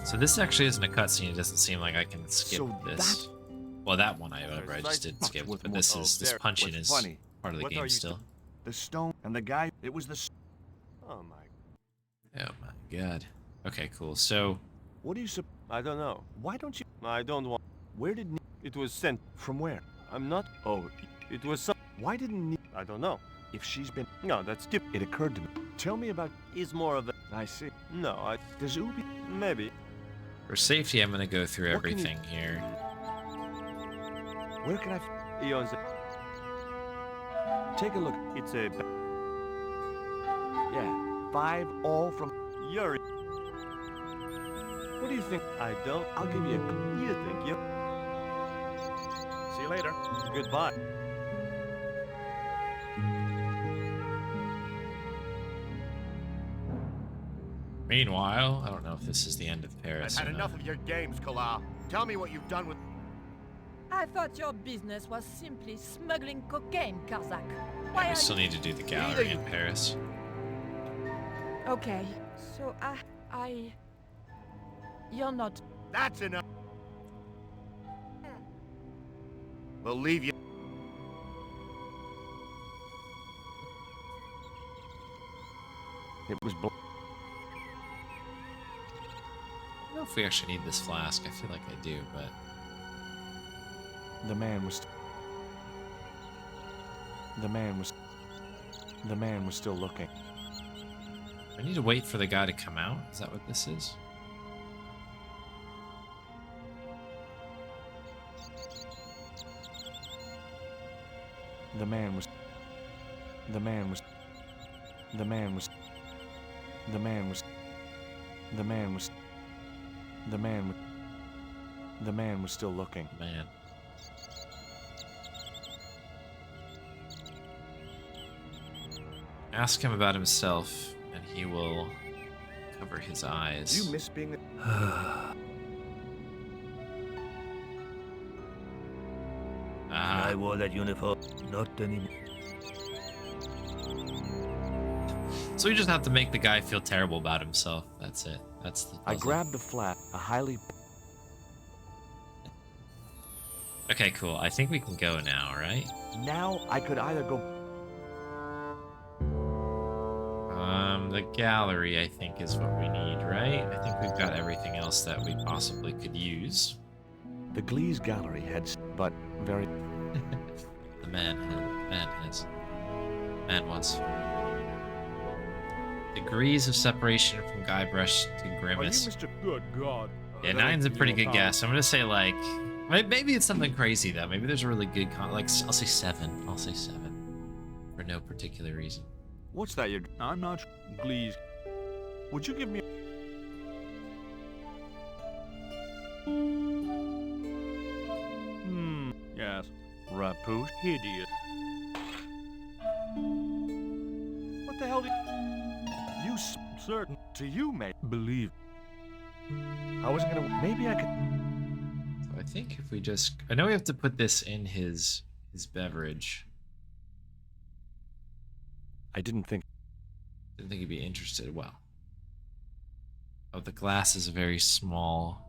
[SPEAKER 1] So this actually isn't a cutscene. It doesn't seem like I can skip
[SPEAKER 8] So
[SPEAKER 1] this. Well, that one I just did
[SPEAKER 8] Much
[SPEAKER 1] skip,
[SPEAKER 8] worth
[SPEAKER 1] but
[SPEAKER 8] more.
[SPEAKER 1] this
[SPEAKER 9] Oh,
[SPEAKER 1] is this
[SPEAKER 9] there-
[SPEAKER 1] punching
[SPEAKER 8] what's
[SPEAKER 1] is
[SPEAKER 8] funny,
[SPEAKER 1] part of the
[SPEAKER 9] what are
[SPEAKER 1] game
[SPEAKER 9] you
[SPEAKER 1] still.
[SPEAKER 8] The stone and the guy... It was the...
[SPEAKER 9] Oh my...
[SPEAKER 1] Oh my god. Okay, cool. So
[SPEAKER 8] What do you...
[SPEAKER 9] I don't know.
[SPEAKER 8] Why don't you...
[SPEAKER 9] I don't want...
[SPEAKER 8] Where did...
[SPEAKER 9] It was sent.
[SPEAKER 8] From where?
[SPEAKER 9] I'm not...
[SPEAKER 8] Oh,
[SPEAKER 9] It was some...
[SPEAKER 8] why didn't...
[SPEAKER 9] I don't know.
[SPEAKER 8] If she's been...
[SPEAKER 9] No, that's skip.
[SPEAKER 8] It occurred to me. Tell me about...
[SPEAKER 9] Is more of a...
[SPEAKER 8] I see.
[SPEAKER 9] No, I...
[SPEAKER 8] Does Ubi...
[SPEAKER 9] Maybe.
[SPEAKER 1] for safety, I'm gonna go through
[SPEAKER 8] What can you-
[SPEAKER 1] everything here.
[SPEAKER 8] Where can I...
[SPEAKER 9] Eon's...
[SPEAKER 8] Take a look.
[SPEAKER 9] It's a...
[SPEAKER 8] Yeah. 5 all from...
[SPEAKER 9] Yuri.
[SPEAKER 8] What do you think?
[SPEAKER 9] I don't...
[SPEAKER 8] I'll give you a...
[SPEAKER 9] You think you...
[SPEAKER 8] See you later.
[SPEAKER 9] Goodbye.
[SPEAKER 1] Meanwhile, I don't know if this is the end of Paris.
[SPEAKER 3] I've had
[SPEAKER 1] or
[SPEAKER 3] enough
[SPEAKER 1] not.
[SPEAKER 3] of your games, Kala. Tell me what you've done with...
[SPEAKER 2] I I thought your business was simply smuggling cocaine, Karzak.
[SPEAKER 1] Yeah,
[SPEAKER 2] Why
[SPEAKER 1] we
[SPEAKER 2] are
[SPEAKER 1] still
[SPEAKER 2] you...
[SPEAKER 1] need to do the gallery in Paris.
[SPEAKER 2] Okay, so You're not...
[SPEAKER 8] That's enough. We'll leave you. It was
[SPEAKER 1] I don't know if we actually need this flask. I feel like I do, but
[SPEAKER 8] the man was still looking.
[SPEAKER 1] I need to wait for the guy to come out. Is that what this is?
[SPEAKER 8] The man was still looking.
[SPEAKER 1] Man. Ask him about himself, and he will cover his eyes.
[SPEAKER 8] You miss being
[SPEAKER 1] Ah,
[SPEAKER 10] I wore that uniform. Not anymore.
[SPEAKER 1] so we just have to make the guy feel terrible about himself. That's it. That's the
[SPEAKER 8] I
[SPEAKER 1] puzzle.
[SPEAKER 8] grabbed the flat, a highly...
[SPEAKER 1] Okay, cool. I think we can go now, right?
[SPEAKER 8] Now I could either go...
[SPEAKER 1] The gallery, I think, is what we need, right? I think we've got everything else that we possibly could use.
[SPEAKER 8] The Glee's gallery had... but very...
[SPEAKER 1] The man wants degrees of separation from Guybrush to Grimace.
[SPEAKER 9] Mr. Good God.
[SPEAKER 1] Yeah, 9's a pretty good guess. I'm gonna say like, maybe it's something crazy though. Maybe there's a really good like I'll say 7. I'll say 7 for no particular reason.
[SPEAKER 9] What's that you're... I'm not Glee's. Would you give me... Yes.
[SPEAKER 8] Rapoosh?
[SPEAKER 9] Hideous.
[SPEAKER 8] What the hell did... You
[SPEAKER 9] Certain.
[SPEAKER 8] to you, mate.
[SPEAKER 9] Believe.
[SPEAKER 8] I wasn't gonna... Maybe I could...
[SPEAKER 1] So I think if we just, I know we have to put this in his beverage.
[SPEAKER 8] I didn't think...
[SPEAKER 1] Didn't think he'd be interested. Well, oh, the glass is very small.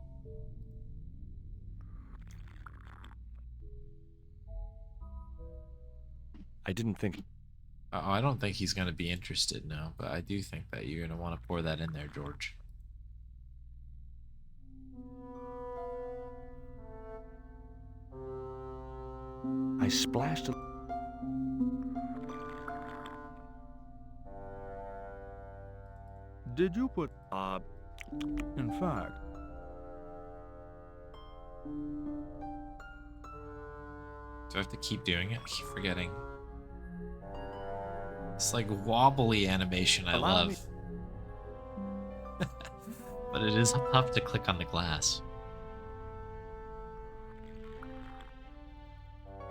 [SPEAKER 8] I didn't think...
[SPEAKER 1] Oh, I don't think he's going to be interested now, but I do think that you're going to want to pour that in there, George.
[SPEAKER 8] I splashed a...
[SPEAKER 9] Did you put... in fact...
[SPEAKER 1] Do I have to keep doing it? I keep forgetting. It's like wobbly animation I
[SPEAKER 8] Allow
[SPEAKER 1] love. But it is tough to click on the glass.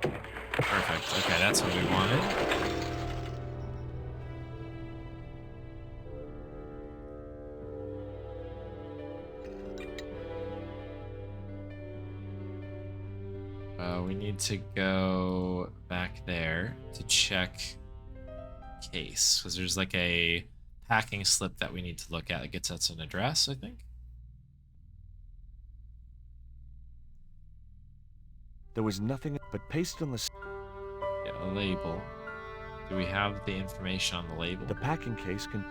[SPEAKER 1] Perfect. Okay, that's what we wanted. We need to go back there to check case, because there's like a packing slip that we need to look at. It gets us an address, I think.
[SPEAKER 8] There was nothing but pasted on the...
[SPEAKER 1] Yeah, a label. Do we have the information on the label?
[SPEAKER 8] The packing case can...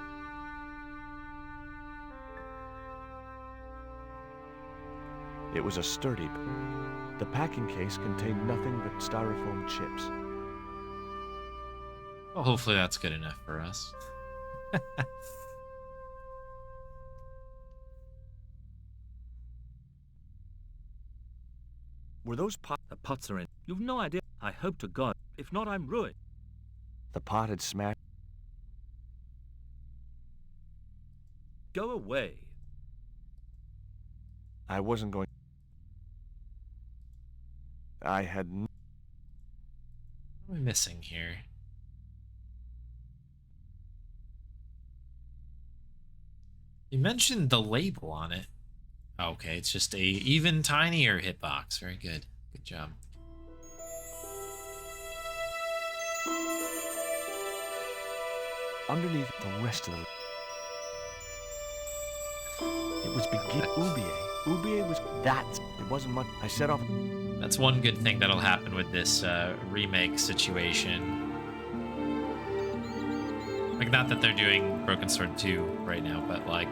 [SPEAKER 8] It was a sturdy... The packing case contained nothing but styrofoam chips.
[SPEAKER 1] Well, hopefully that's good enough for us.
[SPEAKER 8] Were those pot...
[SPEAKER 10] The pots are in. You've no idea. I hope to God. If not, I'm ruined.
[SPEAKER 8] The pot had smashed...
[SPEAKER 10] Go away.
[SPEAKER 8] I wasn't going... I had...
[SPEAKER 1] What am I missing here? You mentioned the label on it. Okay, it's just a even tinier hitbox. Very good. Good job.
[SPEAKER 8] underneath the rest of the... It was begin Ubier. Ubier was that. It wasn't much. I set off.
[SPEAKER 1] That's one good thing that'll happen with this remake situation. Like, not that they're doing Broken Sword 2 right now, but like,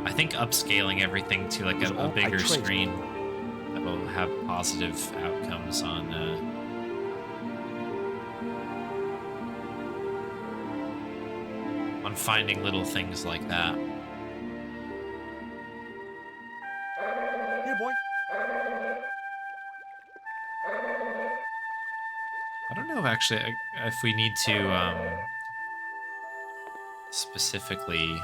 [SPEAKER 1] I think upscaling everything to like a bigger screen that will have positive outcomes on finding little things like that.
[SPEAKER 8] Here, boy.
[SPEAKER 1] I don't know if actually if we need to specifically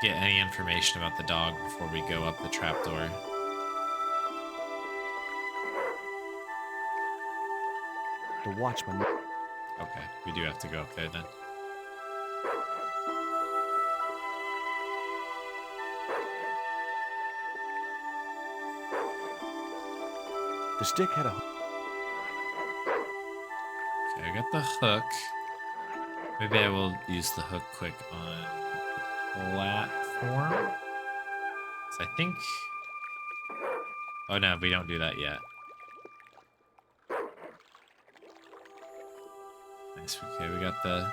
[SPEAKER 1] get any information about the dog before we go up the trapdoor.
[SPEAKER 8] The watchman.
[SPEAKER 1] Okay, we do have to go up there then.
[SPEAKER 8] The stick had a...
[SPEAKER 1] Okay, I got the hook. Maybe I will use the hook quick on platform. So I think... Oh no, we don't do that yet. Nice, okay, we got the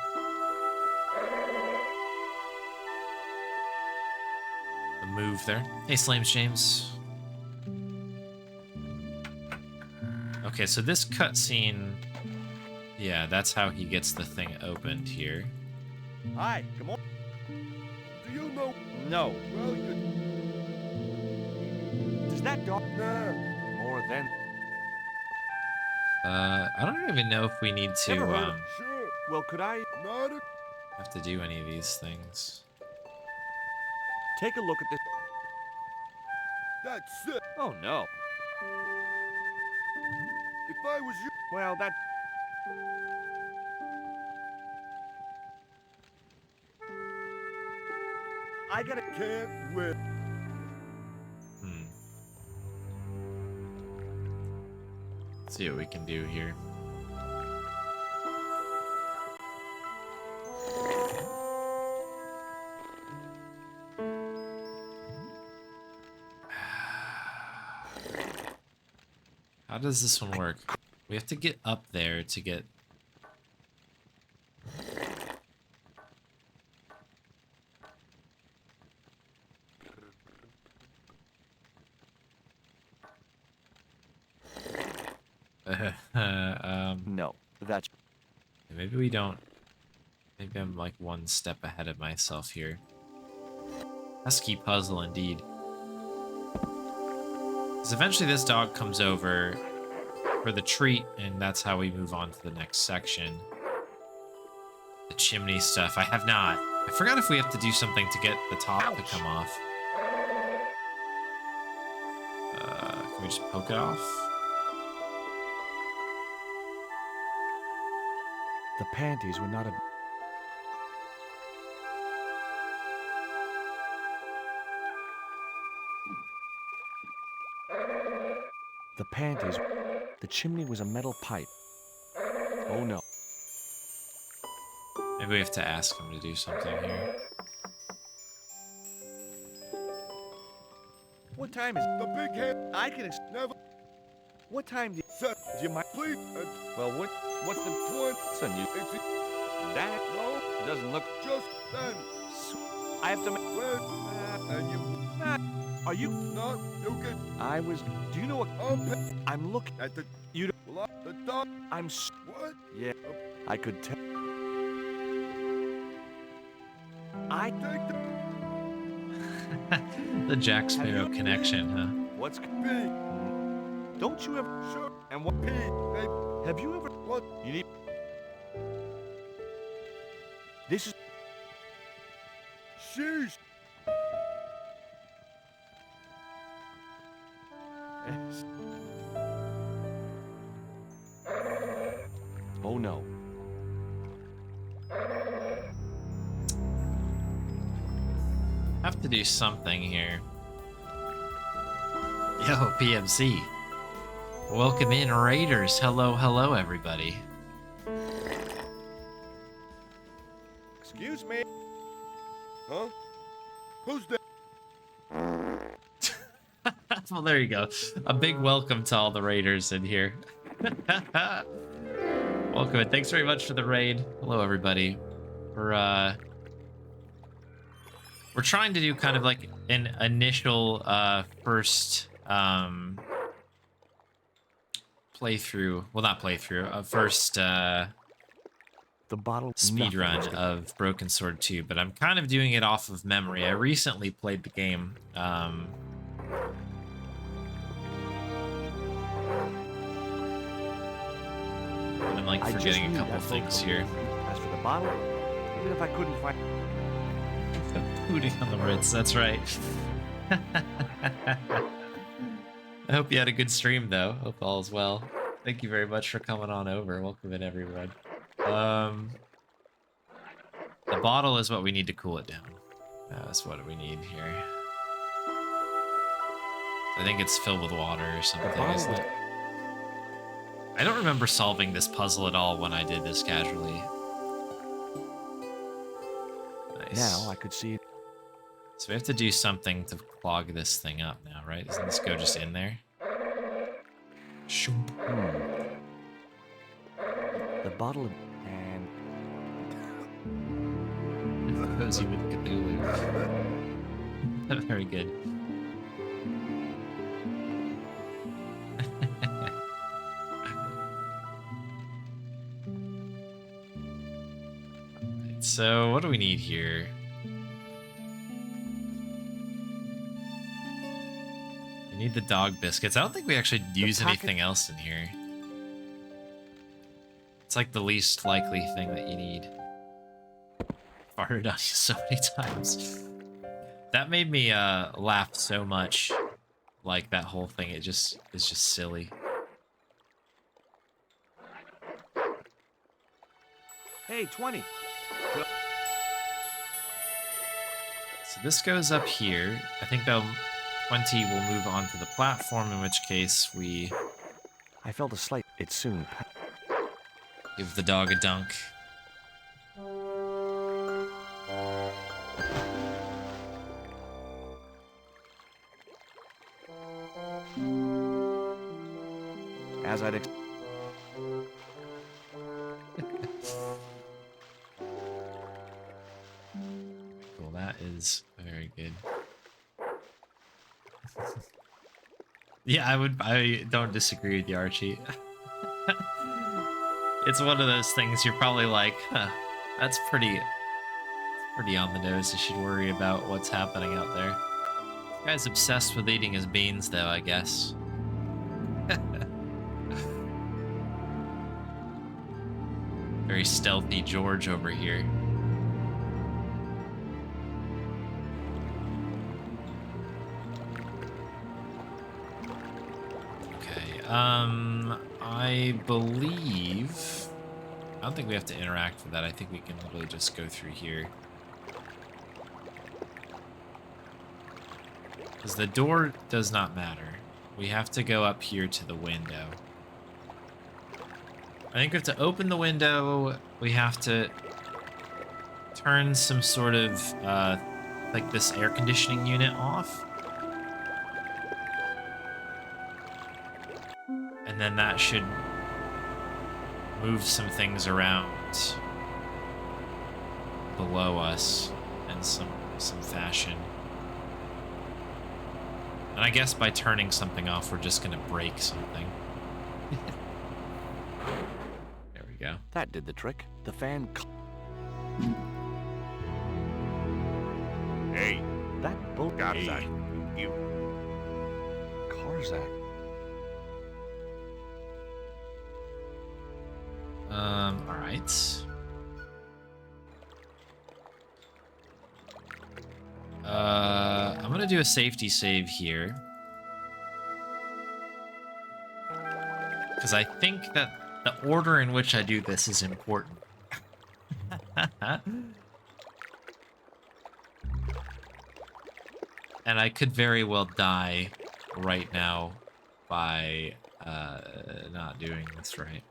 [SPEAKER 1] move there. Hey, Slames James. Okay, so this cutscene, yeah, that's how he gets the thing opened here.
[SPEAKER 8] Hi, come on.
[SPEAKER 6] Do you know?
[SPEAKER 8] No.
[SPEAKER 6] Well, you...
[SPEAKER 8] Does that dog...
[SPEAKER 6] No.
[SPEAKER 8] More than...
[SPEAKER 1] I don't even know if we need to
[SPEAKER 6] Sure.
[SPEAKER 8] Well, could I...
[SPEAKER 6] Not a...
[SPEAKER 1] have to do any of these things.
[SPEAKER 8] Take a look at this...
[SPEAKER 6] That's it.
[SPEAKER 8] Oh, no.
[SPEAKER 6] If I was you...
[SPEAKER 8] Well, that... I gotta...
[SPEAKER 6] Can't win.
[SPEAKER 1] Let's see what we can do here. How does this one work? We have to get up there to get...
[SPEAKER 8] No, that's...
[SPEAKER 1] Maybe we don't... Maybe I'm like one step ahead of myself here. Pesky puzzle indeed. Because eventually this dog comes over for the treat, and that's how we move on to the next section. The chimney stuff. I have not. I forgot if we have to do something to get the top to come off. Can we just poke it off?
[SPEAKER 8] The panties were not a... The panties... The chimney was a metal pipe. Oh no.
[SPEAKER 1] Maybe we have to ask him to do something here.
[SPEAKER 8] What time is...
[SPEAKER 6] The big head.
[SPEAKER 8] I can...
[SPEAKER 6] Never.
[SPEAKER 8] What time do you...
[SPEAKER 6] Set.
[SPEAKER 8] Do you mind...
[SPEAKER 6] Please.
[SPEAKER 8] Well, what's the...
[SPEAKER 6] One.
[SPEAKER 8] It's unusual. That
[SPEAKER 6] No.
[SPEAKER 8] doesn't look...
[SPEAKER 6] Just then.
[SPEAKER 8] I have to...
[SPEAKER 6] When. And you.
[SPEAKER 8] Are you...
[SPEAKER 6] Not. You can.
[SPEAKER 8] I was... Do you know what... I'm looking...
[SPEAKER 6] At the...
[SPEAKER 8] You don't...
[SPEAKER 6] The dog.
[SPEAKER 8] I'm...
[SPEAKER 6] What?
[SPEAKER 8] Yeah. I could tell... I...
[SPEAKER 6] Take the...
[SPEAKER 1] The Jack Sparrow connection, huh?
[SPEAKER 8] What's...
[SPEAKER 6] B.
[SPEAKER 8] Don't you ever...
[SPEAKER 6] Sure.
[SPEAKER 8] And what...
[SPEAKER 6] P. Hey.
[SPEAKER 8] Have you ever...
[SPEAKER 6] What?
[SPEAKER 8] You need... This is...
[SPEAKER 6] Sheesh.
[SPEAKER 8] Oh no.
[SPEAKER 1] Have to do something here. Yo, PMC. Welcome in, Raiders. Hello, hello, everybody.
[SPEAKER 3] Excuse me? Huh? Who's there?
[SPEAKER 1] Well, there you go. A big welcome to all the raiders in here. Welcome and thanks very much for the raid. Hello, everybody. We're trying to do kind of like an initial first playthrough. Well, not playthrough. First
[SPEAKER 8] The bottle.
[SPEAKER 1] speed
[SPEAKER 8] nothing
[SPEAKER 1] run
[SPEAKER 8] was to-
[SPEAKER 1] of Broken Sword 2, but I'm kind of doing it off of memory. I recently played the game. And I'm like
[SPEAKER 8] I just
[SPEAKER 1] forgetting a
[SPEAKER 8] knew
[SPEAKER 1] couple
[SPEAKER 8] that
[SPEAKER 1] things
[SPEAKER 8] vocal.
[SPEAKER 1] here.
[SPEAKER 8] As for the bottle, even if I couldn't find.
[SPEAKER 1] Hooting on the Ritz, that's right. I hope you had a good stream, though. Hope all is well. Thank you very much for coming on over. Welcome in, everyone. The bottle is what we need to cool it down. That's what we need here. I think it's filled with water or something, isn't it? I don't remember solving this puzzle at all when I did this casually. Nice.
[SPEAKER 8] Now I could see.
[SPEAKER 1] So we have to do something to clog this thing up now, right? Doesn't this go just in there? Shoomp.
[SPEAKER 8] The bottle and
[SPEAKER 1] Cozy with Cthulhu. Very good. Alright, so what do we need here? We need the dog biscuits. I don't think we actually use anything else in here. It's like the least likely thing that you need. Farted on you so many times. That made me laugh so much. Like that whole thing, it just is just silly.
[SPEAKER 8] hey, 20.
[SPEAKER 1] So this goes up here. I think that 20 will move on to the platform, in which case we
[SPEAKER 8] I felt a slight. It soon.
[SPEAKER 1] give the dog a dunk.
[SPEAKER 8] As I'd.
[SPEAKER 1] Cool, that is very good. Yeah, I don't disagree with you, Archie. It's one of those things you're probably like, huh, that's pretty on the nose. You should worry about what's happening out there. This guy's obsessed with eating his beans, though, I guess. Very stealthy George over here. Okay, I believe... I don't think we have to interact with that. I think we can literally just go through here. Because the door does not matter. We have to go up here to the window. I think we have to open the window. We have to turn some sort of, like this air conditioning unit off. And then that should move some things around below us in some fashion. And I guess by turning something off, we're just gonna break something. There we go.
[SPEAKER 8] That did the trick. The fan.
[SPEAKER 3] Hey,
[SPEAKER 8] That bull.
[SPEAKER 3] Karzak. You.
[SPEAKER 8] Karzak.
[SPEAKER 1] All right. I'm gonna do a safety save here. Because I think that the order in which I do this is important. And I could very well die right now by not doing this right.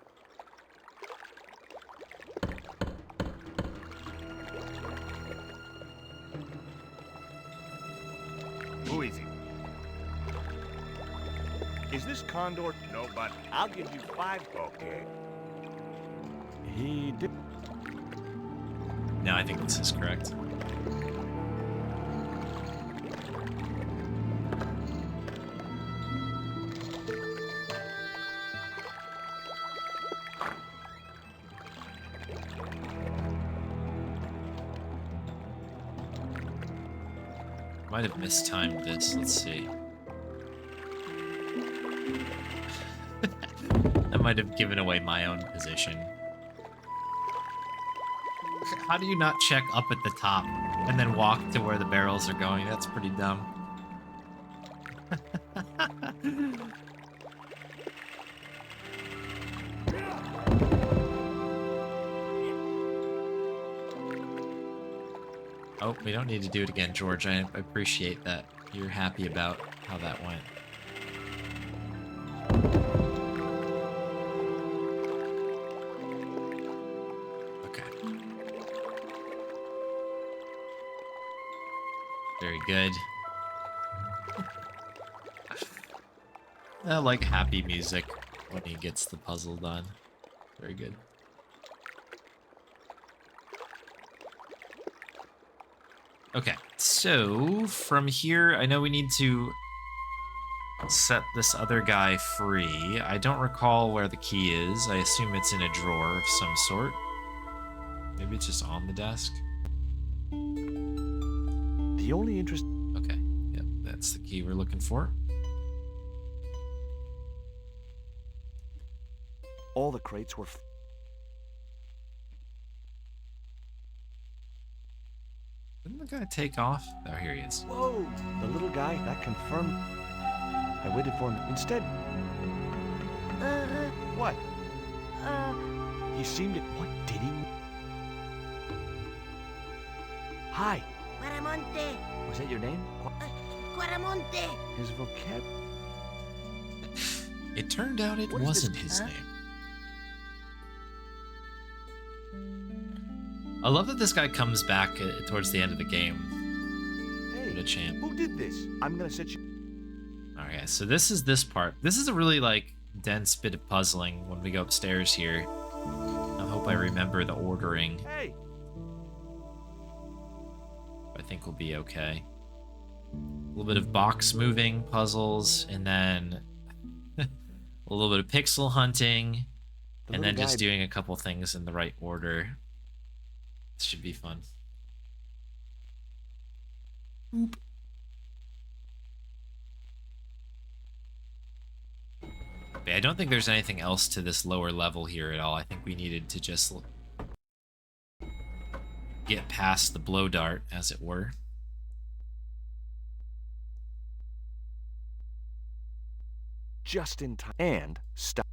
[SPEAKER 8] this condor?
[SPEAKER 9] No, but I'll give you 5. Okay.
[SPEAKER 8] He did.
[SPEAKER 1] No, I think this is correct. Might have mistimed this. Let's see. I might have given away my own position. How do you not check up at the top and then walk to where the barrels are going? That's pretty dumb. Oh, we don't need to do it again, George. I appreciate that you're happy about how that went. Okay. Very good. I like happy music when he gets the puzzle done. Very good. Okay, so from here, I know we need to set this other guy free. I don't recall where the key is. I assume it's in a drawer of some sort. Maybe it's just on the desk.
[SPEAKER 8] The only interest.
[SPEAKER 1] Okay, yep, that's the key we're looking for.
[SPEAKER 8] All the crates were.
[SPEAKER 1] Didn't the guy take off? Oh, here he is.
[SPEAKER 8] Whoa! The little guy, that confirmed. I waited for him. Instead. What? He seemed to. What did he? Hi.
[SPEAKER 4] Quaramonte.
[SPEAKER 8] Was that your name?
[SPEAKER 4] Quaramonte.
[SPEAKER 8] His vocab.
[SPEAKER 1] It turned out it
[SPEAKER 8] What is
[SPEAKER 1] wasn't
[SPEAKER 8] this,
[SPEAKER 1] his
[SPEAKER 8] huh?
[SPEAKER 1] name. I love that this guy comes back towards the end of the game.
[SPEAKER 8] Hey,
[SPEAKER 1] What a champ.
[SPEAKER 8] who did this? I'm gonna set you.
[SPEAKER 1] Alright, so this is this part. This is a really, like, dense bit of puzzling when we go upstairs here. I hope I remember the ordering.
[SPEAKER 8] Hey.
[SPEAKER 1] I think we'll be okay. A little bit of box moving puzzles, and then a little bit of pixel hunting,
[SPEAKER 8] The
[SPEAKER 1] and then
[SPEAKER 8] little
[SPEAKER 1] just
[SPEAKER 8] guy-
[SPEAKER 1] doing a couple things in the right order. This should be fun. Boop. Okay, I don't think there's anything else to this lower level here at all. I think we needed to just get past the blow dart, as it were.
[SPEAKER 8] Just in time. And stop.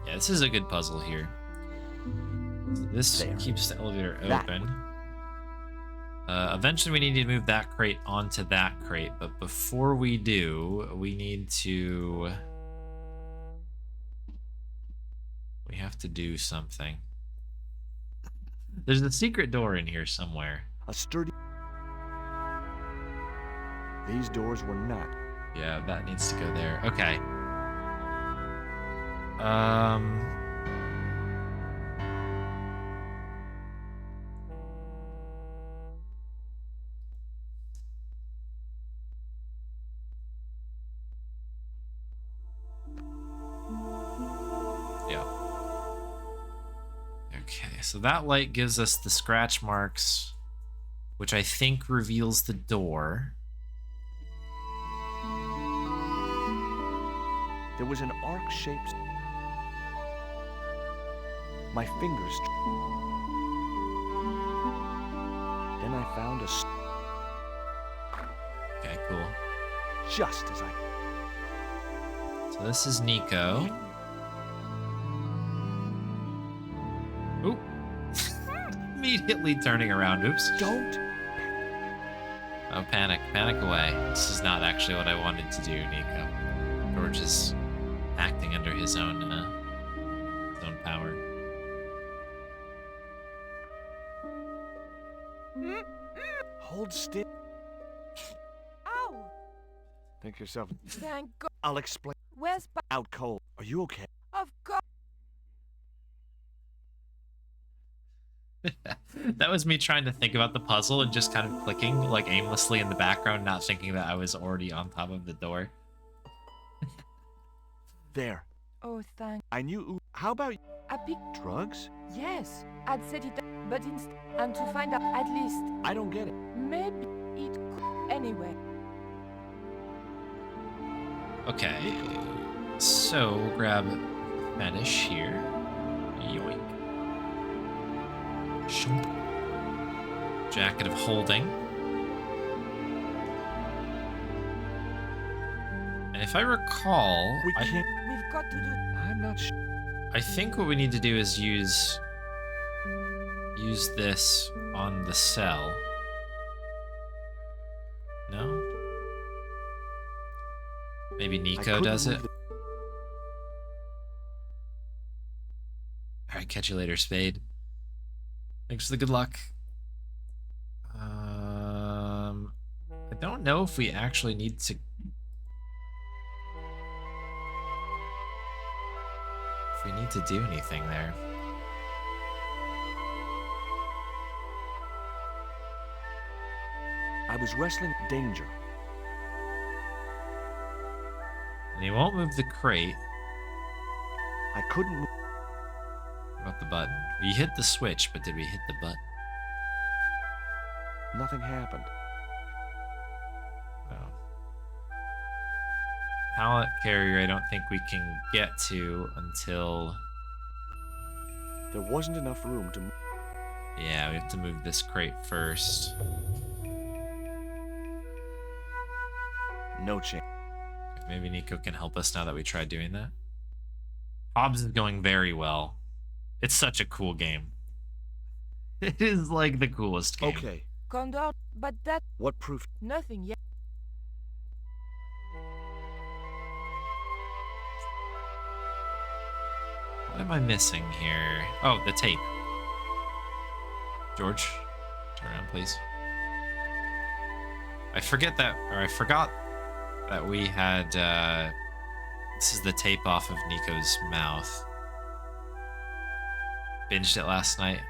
[SPEAKER 1] Yeah, this is a good puzzle here. So this
[SPEAKER 8] There.
[SPEAKER 1] keeps the elevator
[SPEAKER 8] That.
[SPEAKER 1] open. Eventually we need to move that crate onto that crate, but before we do, we need to... We have to do something. There's a secret door in here somewhere.
[SPEAKER 8] A sturdy. These doors were not.
[SPEAKER 1] Yeah, that needs to go there. Okay. Yeah. Okay, so that light gives us the scratch marks, which I think reveals the door.
[SPEAKER 8] There was an arc-shaped. My fingers. Then I found a.
[SPEAKER 1] Okay, cool.
[SPEAKER 8] Just as I.
[SPEAKER 1] So this is Nico. Oop. Immediately turning around. Oops.
[SPEAKER 8] Don't.
[SPEAKER 1] Oh, panic. Panic away. This is not actually what I wanted to do, Nico. George is acting under his own power.
[SPEAKER 8] Hold still.
[SPEAKER 2] Ow!
[SPEAKER 8] Think yourself.
[SPEAKER 2] Thank God.
[SPEAKER 8] I'll explain.
[SPEAKER 2] Where's
[SPEAKER 8] Out cold. Are you okay?
[SPEAKER 2] Of course.
[SPEAKER 1] That was me trying to think about the puzzle and just kind of clicking like aimlessly in the background, not thinking that I was already on top of the door.
[SPEAKER 8] There.
[SPEAKER 2] Oh, thank.
[SPEAKER 8] I knew. How about
[SPEAKER 2] I picked.
[SPEAKER 8] drugs?
[SPEAKER 2] Yes, I'd set it up, but instead, and to find out at least,
[SPEAKER 8] I don't get it.
[SPEAKER 2] maybe it could. Anyway,
[SPEAKER 1] Okay, so we'll grab Fetish here. Yoink. Shoop. Jacket of Holding. And if I recall,
[SPEAKER 8] We can't.
[SPEAKER 2] we've got to do.
[SPEAKER 8] I'm not sure.
[SPEAKER 1] I think what we need to do is use this on the cell. No? Maybe Nico does it. Alright, catch you later, Spade. Thanks for the good luck. I don't know if we actually need to... If we need to do anything there.
[SPEAKER 8] I was wrestling danger.
[SPEAKER 1] And he won't move the crate.
[SPEAKER 8] I couldn't move.
[SPEAKER 1] What about the button? We hit the switch, but did we hit the button?
[SPEAKER 8] Nothing happened.
[SPEAKER 1] No. Pallet carrier, I don't think we can get to until...
[SPEAKER 8] There wasn't enough room to move.
[SPEAKER 1] Yeah, we have to move this crate first.
[SPEAKER 8] No chance.
[SPEAKER 1] Maybe Nico can help us now that we tried doing that. Hobbs is going very well. It's such a cool game. It is like the coolest game.
[SPEAKER 8] Okay.
[SPEAKER 2] Condor, but that
[SPEAKER 8] What proof?
[SPEAKER 2] nothing yet.
[SPEAKER 1] What am I missing here? Oh, the tape. George, turn around, please. I forgot that we had, this is the tape off of Nico's mouth. Binged it last night.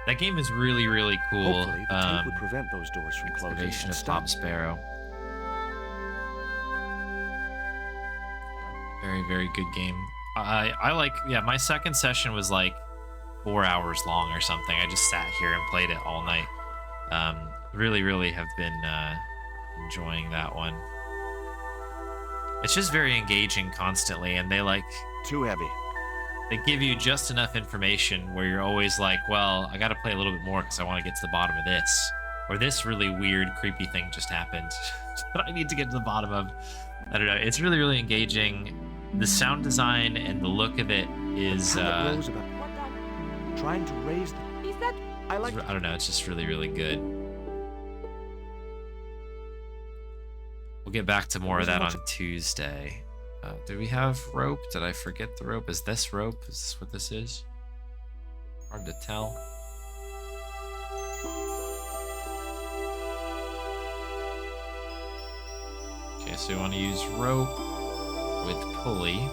[SPEAKER 1] That game is really, really cool.
[SPEAKER 8] Hopefully, the tape would prevent those doors from closing.
[SPEAKER 1] Excavation
[SPEAKER 8] and
[SPEAKER 1] of
[SPEAKER 8] stop-
[SPEAKER 1] Bob Sparrow. Very, very good game. I like, yeah, my second session was like 4 hours long or something. I just sat here and played it all night. Really, really have been enjoying that one. It's just very engaging constantly, and they like...
[SPEAKER 8] Too heavy.
[SPEAKER 1] They give you just enough information where you're always like, well, I gotta play a little bit more because I want to get to the bottom of this. Or this really weird, creepy thing just happened that I need to get to the bottom of. I don't know. It's really, really engaging. The sound design and the look of it is,
[SPEAKER 8] Pallet rose about
[SPEAKER 2] What the?
[SPEAKER 8] trying to raise the...
[SPEAKER 2] Is that?
[SPEAKER 8] I like...
[SPEAKER 1] I don't know. It's just really, really good. We'll get back to more of that on Tuesday. Do we have rope? Did I forget the rope? Is this rope? Is this what this is? Hard to tell. Okay, so we want to use rope with pulley.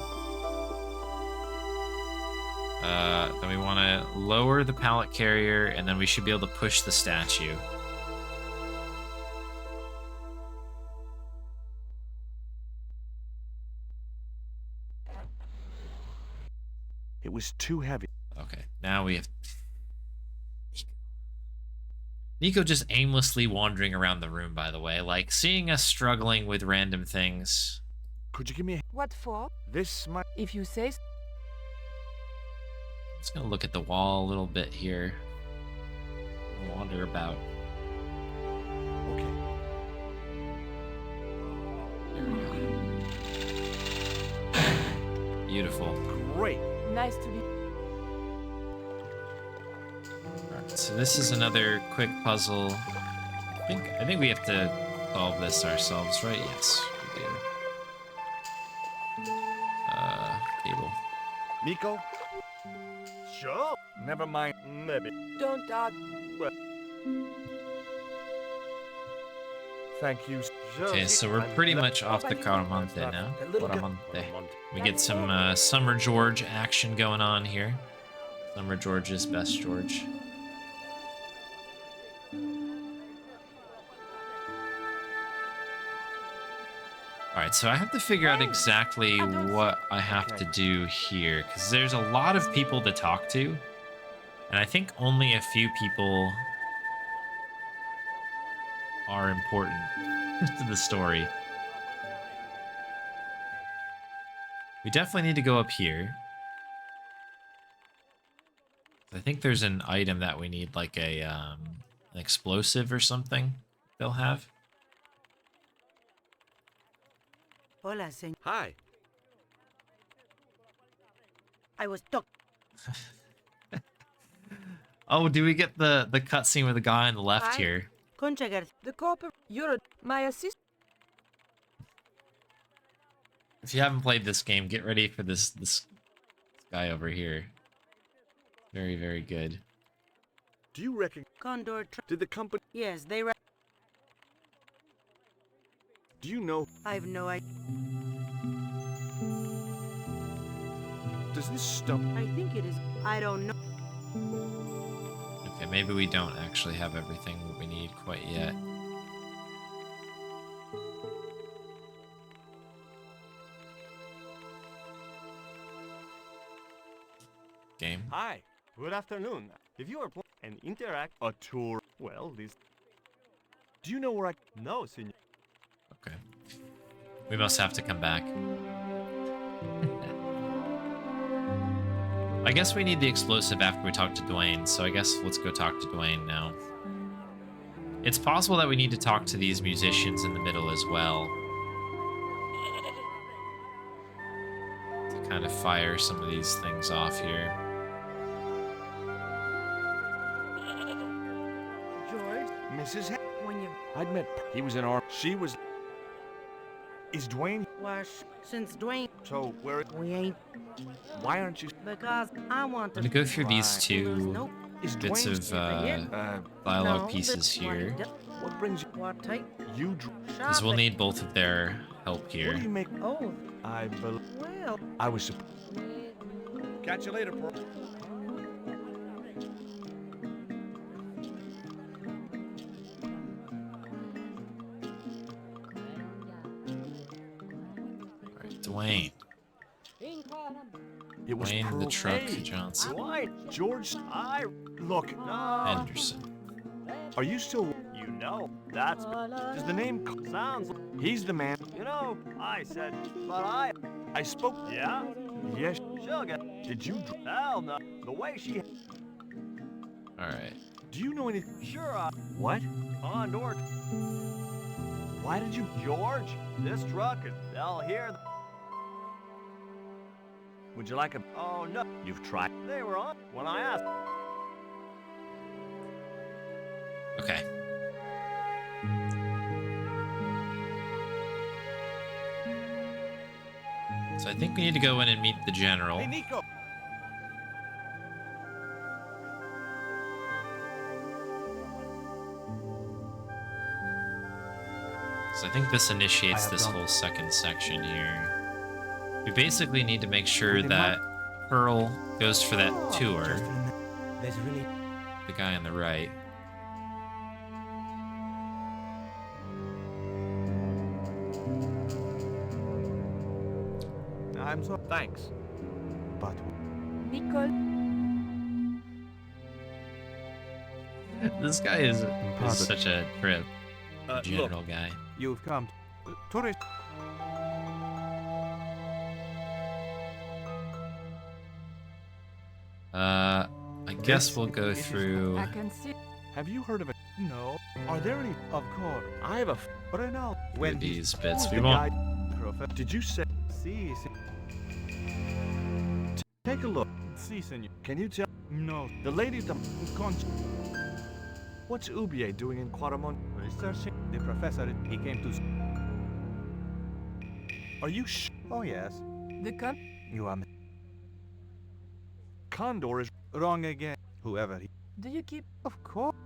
[SPEAKER 1] Then we want to lower the pallet carrier, and then we should be able to push the statue.
[SPEAKER 8] It was too heavy.
[SPEAKER 1] Okay, now we have... Nico just aimlessly wandering around the room, by the way. Like, seeing us struggling with random things.
[SPEAKER 8] Could you give me a...
[SPEAKER 2] What for?
[SPEAKER 8] This might...
[SPEAKER 2] If you say.
[SPEAKER 1] Just gonna look at the wall a little bit here. Wander about.
[SPEAKER 8] Okay.
[SPEAKER 1] There we go. Beautiful.
[SPEAKER 8] Great.
[SPEAKER 2] Nice to be.
[SPEAKER 1] Alright, so this is another quick puzzle. I think we have to solve this ourselves, right? Yes, we do. Cable.
[SPEAKER 8] Nico? Sure. Never mind. Maybe.
[SPEAKER 2] Don't argue.
[SPEAKER 8] Thank you.
[SPEAKER 1] Okay, so we're pretty much off the Caramonte now. Caramonte. We get some Summer George action going on here. Summer George's best George. Alright, so I have to figure out exactly what I have to do here, because there's a lot of people to talk to, and I think only a few people are important to the story. We definitely need to go up here. I think there's an item that we need, like a an explosive or something they'll have.
[SPEAKER 4] Hola, señor.
[SPEAKER 7] Hi.
[SPEAKER 4] I was talking.
[SPEAKER 1] Oh, do we get the cutscene with the guy on the left
[SPEAKER 4] Hi.
[SPEAKER 1] here?
[SPEAKER 4] Concha Garcia.
[SPEAKER 2] The copper. You're my assistant.
[SPEAKER 1] If you haven't played this game, get ready for this guy over here. Very, very good.
[SPEAKER 9] Do you reckon?
[SPEAKER 4] Condor.
[SPEAKER 9] Did the company?
[SPEAKER 4] Yes, they.
[SPEAKER 9] Do you know?
[SPEAKER 4] I've no idea.
[SPEAKER 8] Does this stuff?
[SPEAKER 4] I think it is. I don't know.
[SPEAKER 1] Okay, maybe we don't actually have everything we need quite yet. Game.
[SPEAKER 11] Hi. Good afternoon. If you are an interact
[SPEAKER 8] A tour.
[SPEAKER 11] well, this
[SPEAKER 8] Do you know where I?
[SPEAKER 11] no, senor.
[SPEAKER 1] Okay. We must have to come back. I guess we need the explosive after we talk to Dwayne, so I guess let's go talk to Dwayne now. It's possible that we need to talk to these musicians in the middle as well. To kind of fire some of these things off here.
[SPEAKER 4] George,
[SPEAKER 8] Mrs.
[SPEAKER 4] when you
[SPEAKER 8] I'd met. He was in our. She was. Is Dwayne?
[SPEAKER 4] wash since Dwayne,
[SPEAKER 8] So where?
[SPEAKER 4] we ain't
[SPEAKER 8] Why aren't you?
[SPEAKER 4] because I want
[SPEAKER 1] I'm
[SPEAKER 4] to.
[SPEAKER 1] gonna go through these
[SPEAKER 8] Right.
[SPEAKER 1] two
[SPEAKER 4] Nope.
[SPEAKER 8] Is
[SPEAKER 1] bits
[SPEAKER 8] Dwayne's?
[SPEAKER 1] of dialogue
[SPEAKER 4] No,
[SPEAKER 1] pieces
[SPEAKER 4] but what
[SPEAKER 1] here.
[SPEAKER 4] he does-
[SPEAKER 8] What brings you?
[SPEAKER 4] What type?
[SPEAKER 8] You.
[SPEAKER 1] Because we'll need both of their help
[SPEAKER 8] What do
[SPEAKER 1] here.
[SPEAKER 8] you make?
[SPEAKER 4] Oh,
[SPEAKER 8] I believe.
[SPEAKER 4] well.
[SPEAKER 8] I was. Catch you later, bro.
[SPEAKER 1] Alright, Dwayne.
[SPEAKER 8] It was
[SPEAKER 1] Dwayne the
[SPEAKER 8] Pearl.
[SPEAKER 1] Truck
[SPEAKER 8] Hey,
[SPEAKER 1] Johnson.
[SPEAKER 8] Why, George? I look.
[SPEAKER 1] Henderson.
[SPEAKER 8] Are you still?
[SPEAKER 11] You know, that's
[SPEAKER 8] Does the name?
[SPEAKER 11] sounds.
[SPEAKER 8] He's the man.
[SPEAKER 11] You know, I said, but
[SPEAKER 8] I spoke.
[SPEAKER 11] yeah,
[SPEAKER 8] Yes.
[SPEAKER 11] sugar.
[SPEAKER 8] Did you?
[SPEAKER 11] Hell no. The way she
[SPEAKER 1] Alright.
[SPEAKER 8] Do you know anything?
[SPEAKER 11] sure
[SPEAKER 8] What?
[SPEAKER 11] Condor
[SPEAKER 8] Why did you?
[SPEAKER 11] George. This truck is. They'll hear.
[SPEAKER 8] Would you like a?
[SPEAKER 11] Oh no.
[SPEAKER 8] You've tried.
[SPEAKER 11] They were on when I asked.
[SPEAKER 1] Okay. So I think we need to go in and meet the general.
[SPEAKER 11] Hey, Nico.
[SPEAKER 1] So I think this initiates
[SPEAKER 8] I have
[SPEAKER 1] this
[SPEAKER 8] done-
[SPEAKER 1] whole second section here. We basically need to make sure
[SPEAKER 8] Pretty
[SPEAKER 1] that Pearl goes for that tour.
[SPEAKER 11] There's really.
[SPEAKER 1] The guy on the right.
[SPEAKER 11] I'm so. Thanks.
[SPEAKER 8] But
[SPEAKER 2] Nicole.
[SPEAKER 1] This guy is
[SPEAKER 8] Pardon.
[SPEAKER 1] such a trip.
[SPEAKER 11] Look,
[SPEAKER 1] General guy.
[SPEAKER 11] you've come. Tourist.
[SPEAKER 1] I guess we'll go through.
[SPEAKER 2] I can see.
[SPEAKER 8] have you heard of it?
[SPEAKER 11] No.
[SPEAKER 8] Are there any?
[SPEAKER 11] Of course.
[SPEAKER 8] I have a.
[SPEAKER 11] Renault.
[SPEAKER 1] When these bits.
[SPEAKER 8] Who's
[SPEAKER 1] We
[SPEAKER 8] the
[SPEAKER 1] won't.
[SPEAKER 8] guy? Did you say?
[SPEAKER 11] See,
[SPEAKER 8] Take a look.
[SPEAKER 11] see, senor.
[SPEAKER 8] Can you tell?
[SPEAKER 11] No.
[SPEAKER 8] The lady at the. What's Ubier doing in Quaramon?
[SPEAKER 11] Researching the professor. He came to.
[SPEAKER 8] Are you
[SPEAKER 11] Oh yes.
[SPEAKER 2] The con.
[SPEAKER 11] You are
[SPEAKER 8] Condor is.
[SPEAKER 11] wrong again. Whoever he.
[SPEAKER 2] Do you keep?
[SPEAKER 11] Of course.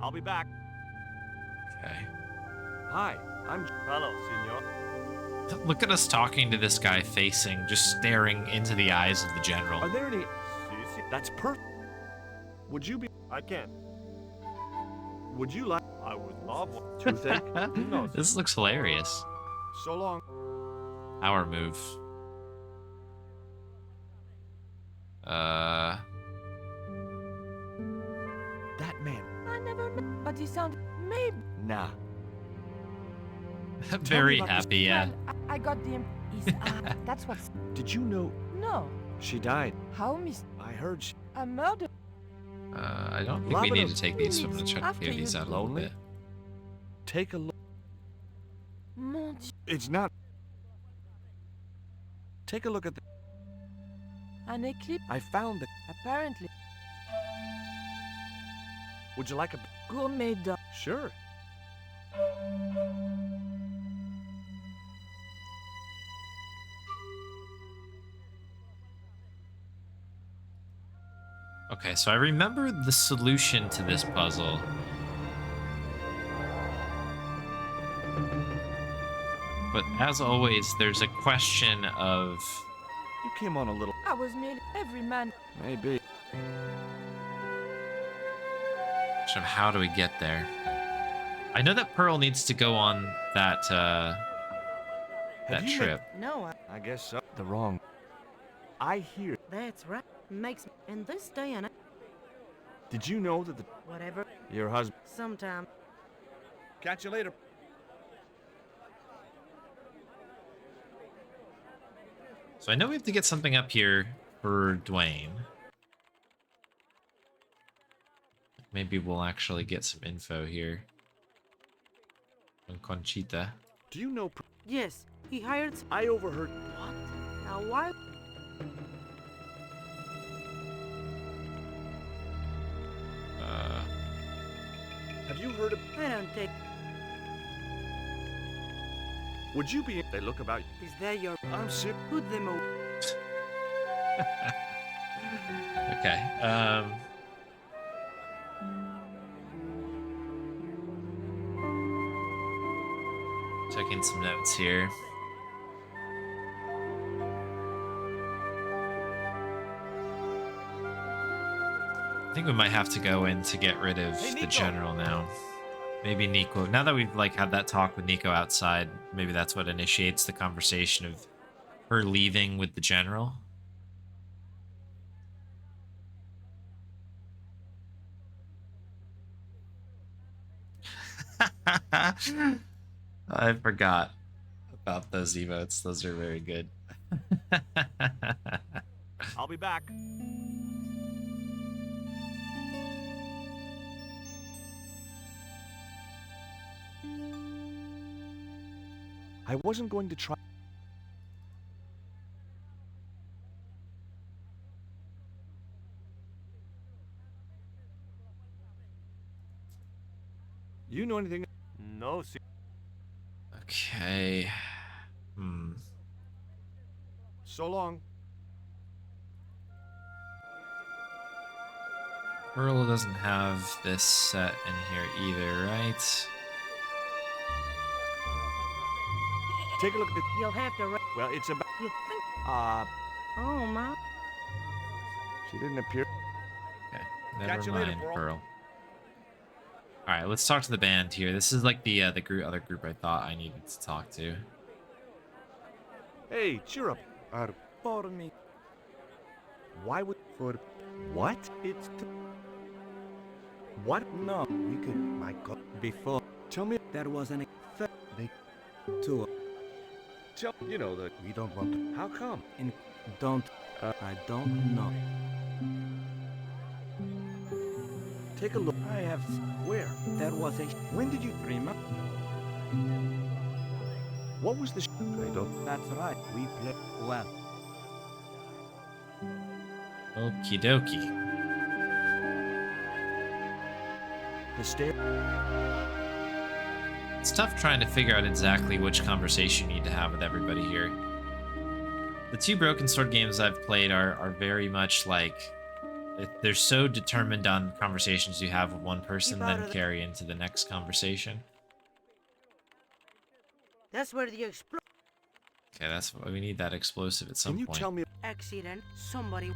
[SPEAKER 11] I'll be back.
[SPEAKER 1] Okay.
[SPEAKER 8] Hi, I'm...
[SPEAKER 11] Hello, senor.
[SPEAKER 1] Look at us talking to this guy facing, just staring into the eyes of the general.
[SPEAKER 8] Are there any...
[SPEAKER 11] Si, si.
[SPEAKER 8] That's perfect. Would you be...
[SPEAKER 11] I can't.
[SPEAKER 8] Would you like...
[SPEAKER 11] I would love one.
[SPEAKER 8] Toothache? No.
[SPEAKER 1] This looks hilarious.
[SPEAKER 8] So long.
[SPEAKER 1] Power move.
[SPEAKER 8] That man.
[SPEAKER 2] I never met, but he sounded maybe.
[SPEAKER 8] Nah.
[SPEAKER 1] Very
[SPEAKER 8] about this
[SPEAKER 1] happy, yeah.
[SPEAKER 2] Well, I got the. He's, that's what's.
[SPEAKER 8] Did you know
[SPEAKER 2] No.
[SPEAKER 8] she died?
[SPEAKER 2] How miss
[SPEAKER 8] I heard she...
[SPEAKER 2] a murder?
[SPEAKER 1] I don't think we need to take these. So I'm gonna try to
[SPEAKER 2] After
[SPEAKER 1] clear these
[SPEAKER 2] you-
[SPEAKER 1] out a little
[SPEAKER 8] Lonely?
[SPEAKER 1] bit.
[SPEAKER 8] Take a look.
[SPEAKER 2] Mon Dieu.
[SPEAKER 8] It's not... Take a look at the...
[SPEAKER 2] An eclipse,
[SPEAKER 8] I found the...
[SPEAKER 2] apparently.
[SPEAKER 8] Would you like a...
[SPEAKER 2] Gourmet dog.
[SPEAKER 8] Sure.
[SPEAKER 1] Okay, so I remember the solution to this puzzle. But as always, there's a question of...
[SPEAKER 8] You came on a little...
[SPEAKER 2] I was merely every man.
[SPEAKER 8] Maybe.
[SPEAKER 1] of how do we get there? I know that Pearl needs to go on that
[SPEAKER 8] you
[SPEAKER 1] trip.
[SPEAKER 4] No,
[SPEAKER 8] I guess so. The wrong... I hear...
[SPEAKER 4] that's right. Makes in this day and
[SPEAKER 8] Did you know that the...
[SPEAKER 4] whatever.
[SPEAKER 8] Your husband...
[SPEAKER 4] Sometime.
[SPEAKER 8] Catch you later.
[SPEAKER 1] So I know we have to get something up here for Dwayne. Maybe we'll actually get some info here on Conchita.
[SPEAKER 8] Do you know...
[SPEAKER 4] Yes, he hired.
[SPEAKER 8] I overheard...
[SPEAKER 4] What? Now why?
[SPEAKER 8] Have you heard of...
[SPEAKER 4] I don't take.
[SPEAKER 8] Would you be... They look about...
[SPEAKER 4] Is that your?
[SPEAKER 8] I'm sick.
[SPEAKER 4] Put them away.
[SPEAKER 1] Okay. Checking some notes here. I think we might have to go in to get rid of the general now. Maybe Nico. Now that we've like had that talk with Nico outside, maybe that's what initiates the conversation of her leaving with the general. I forgot about those emotes. Those are very good.
[SPEAKER 11] I'll be back.
[SPEAKER 8] I wasn't going to try... You know anything?
[SPEAKER 11] No, see.
[SPEAKER 1] Okay.
[SPEAKER 8] So long.
[SPEAKER 1] Pearl doesn't have this set in here either, right?
[SPEAKER 8] Take a look at the...
[SPEAKER 4] You'll have to.
[SPEAKER 8] Well, it's about...
[SPEAKER 4] You think?
[SPEAKER 8] Oh,
[SPEAKER 4] my.
[SPEAKER 8] she didn't appear...
[SPEAKER 1] Okay,
[SPEAKER 8] Catch
[SPEAKER 1] never
[SPEAKER 8] you
[SPEAKER 1] mind,
[SPEAKER 8] later, Pearl.
[SPEAKER 1] Pearl. All right, let's talk to the band here. This is like the other group I thought I needed to talk to.
[SPEAKER 8] Hey, cheer up.
[SPEAKER 6] For me.
[SPEAKER 8] Why would... For... What?
[SPEAKER 6] It's
[SPEAKER 8] What?
[SPEAKER 6] no. We could. My God. Before
[SPEAKER 8] Tell me...
[SPEAKER 6] there was an
[SPEAKER 8] They...
[SPEAKER 6] tour.
[SPEAKER 8] Tell... You know that...
[SPEAKER 6] We don't want to.
[SPEAKER 8] How come?
[SPEAKER 6] In don't. I don't know.
[SPEAKER 8] Take a look.
[SPEAKER 6] I have.
[SPEAKER 8] Where?
[SPEAKER 6] There was a.
[SPEAKER 8] When did you...
[SPEAKER 6] 3 months.
[SPEAKER 8] What was the... I don't...
[SPEAKER 6] That's right. We play well.
[SPEAKER 1] Okie dokie.
[SPEAKER 8] The stair...
[SPEAKER 1] It's tough trying to figure out exactly which conversation you need to have with everybody here. The two Broken Sword games I've played are very much like... They're so determined on conversations you have with one person, then carry into the next conversation.
[SPEAKER 4] That's where the
[SPEAKER 1] Okay, that's why we need that explosive at some
[SPEAKER 8] Can you
[SPEAKER 1] point.
[SPEAKER 8] tell me,
[SPEAKER 4] accident. Somebody.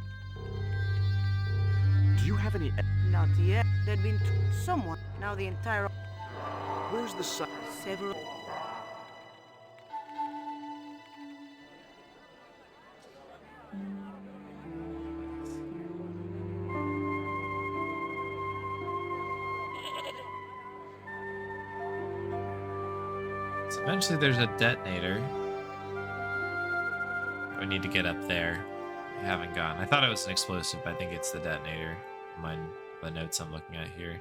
[SPEAKER 8] do you have any...
[SPEAKER 4] Not yet. There'd been someone. Now the entire.
[SPEAKER 8] Where's the sun?
[SPEAKER 4] Several.
[SPEAKER 1] So eventually there's a detonator. We need to get up there. We haven't gotten. I thought it was an explosive, but I think it's the detonator. Mine, the notes I'm looking at here.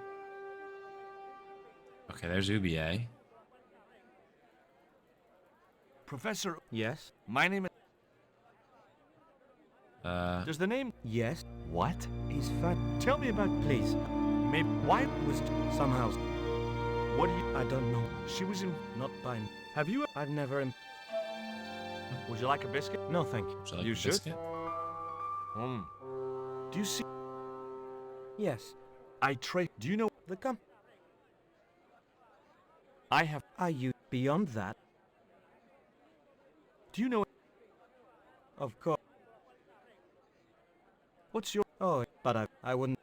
[SPEAKER 1] Okay, there's UBA.
[SPEAKER 8] Professor,
[SPEAKER 9] Yes?
[SPEAKER 8] my name is...
[SPEAKER 9] Does the name...
[SPEAKER 8] Yes? What?
[SPEAKER 9] He's fine.
[SPEAKER 8] Tell me about...
[SPEAKER 9] Please.
[SPEAKER 8] Maybe... Why was...
[SPEAKER 9] Somehow.
[SPEAKER 8] What do you...
[SPEAKER 9] I don't know.
[SPEAKER 8] She was in...
[SPEAKER 9] Not by...
[SPEAKER 8] Have you...
[SPEAKER 9] I've never...
[SPEAKER 8] Would you like a biscuit?
[SPEAKER 9] No, thank you.
[SPEAKER 1] Would you like
[SPEAKER 8] You
[SPEAKER 1] a
[SPEAKER 8] should.
[SPEAKER 1] biscuit?
[SPEAKER 8] Do you see...
[SPEAKER 9] Yes.
[SPEAKER 8] I trade... Do you know...
[SPEAKER 9] The com...
[SPEAKER 8] I have...
[SPEAKER 9] Are you beyond that?
[SPEAKER 8] Do you know...
[SPEAKER 9] Of course.
[SPEAKER 8] What's your...
[SPEAKER 9] Oh, but I wouldn't...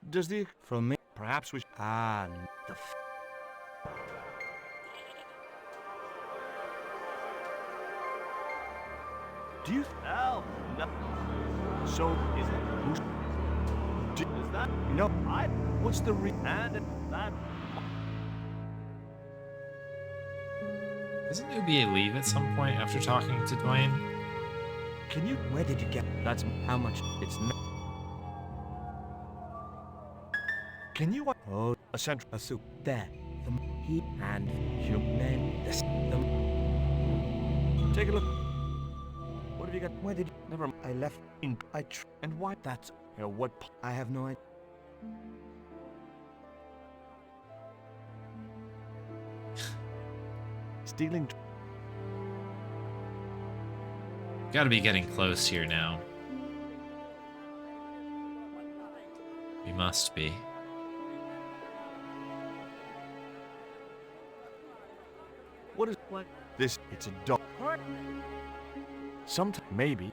[SPEAKER 8] Does the...
[SPEAKER 9] From me?
[SPEAKER 8] Perhaps we...
[SPEAKER 9] Ah, the
[SPEAKER 8] Do you...
[SPEAKER 11] Help! No.
[SPEAKER 8] So...
[SPEAKER 11] Is it?
[SPEAKER 8] Who's...
[SPEAKER 11] Is that?
[SPEAKER 8] No.
[SPEAKER 11] I.
[SPEAKER 8] What's the re...
[SPEAKER 11] And that.
[SPEAKER 1] Doesn't UBA leave at some point after talking to Dwayne?
[SPEAKER 8] Can you...
[SPEAKER 9] Where did you get... That's how much... It's not...
[SPEAKER 8] Can you...
[SPEAKER 9] Oh,
[SPEAKER 8] A central...
[SPEAKER 9] a soup. There. The... He... And... Human... This... The...
[SPEAKER 8] Take a look. What have you got?
[SPEAKER 9] Where did you...
[SPEAKER 8] Never mind.
[SPEAKER 9] I left...
[SPEAKER 8] In...
[SPEAKER 9] I...
[SPEAKER 8] And why?
[SPEAKER 9] That's...
[SPEAKER 8] What...
[SPEAKER 9] I have no idea.
[SPEAKER 8] Stealing...
[SPEAKER 1] Gotta be getting close here now. We must be.
[SPEAKER 8] What is... What? This... It's a dog. Sometime... Maybe.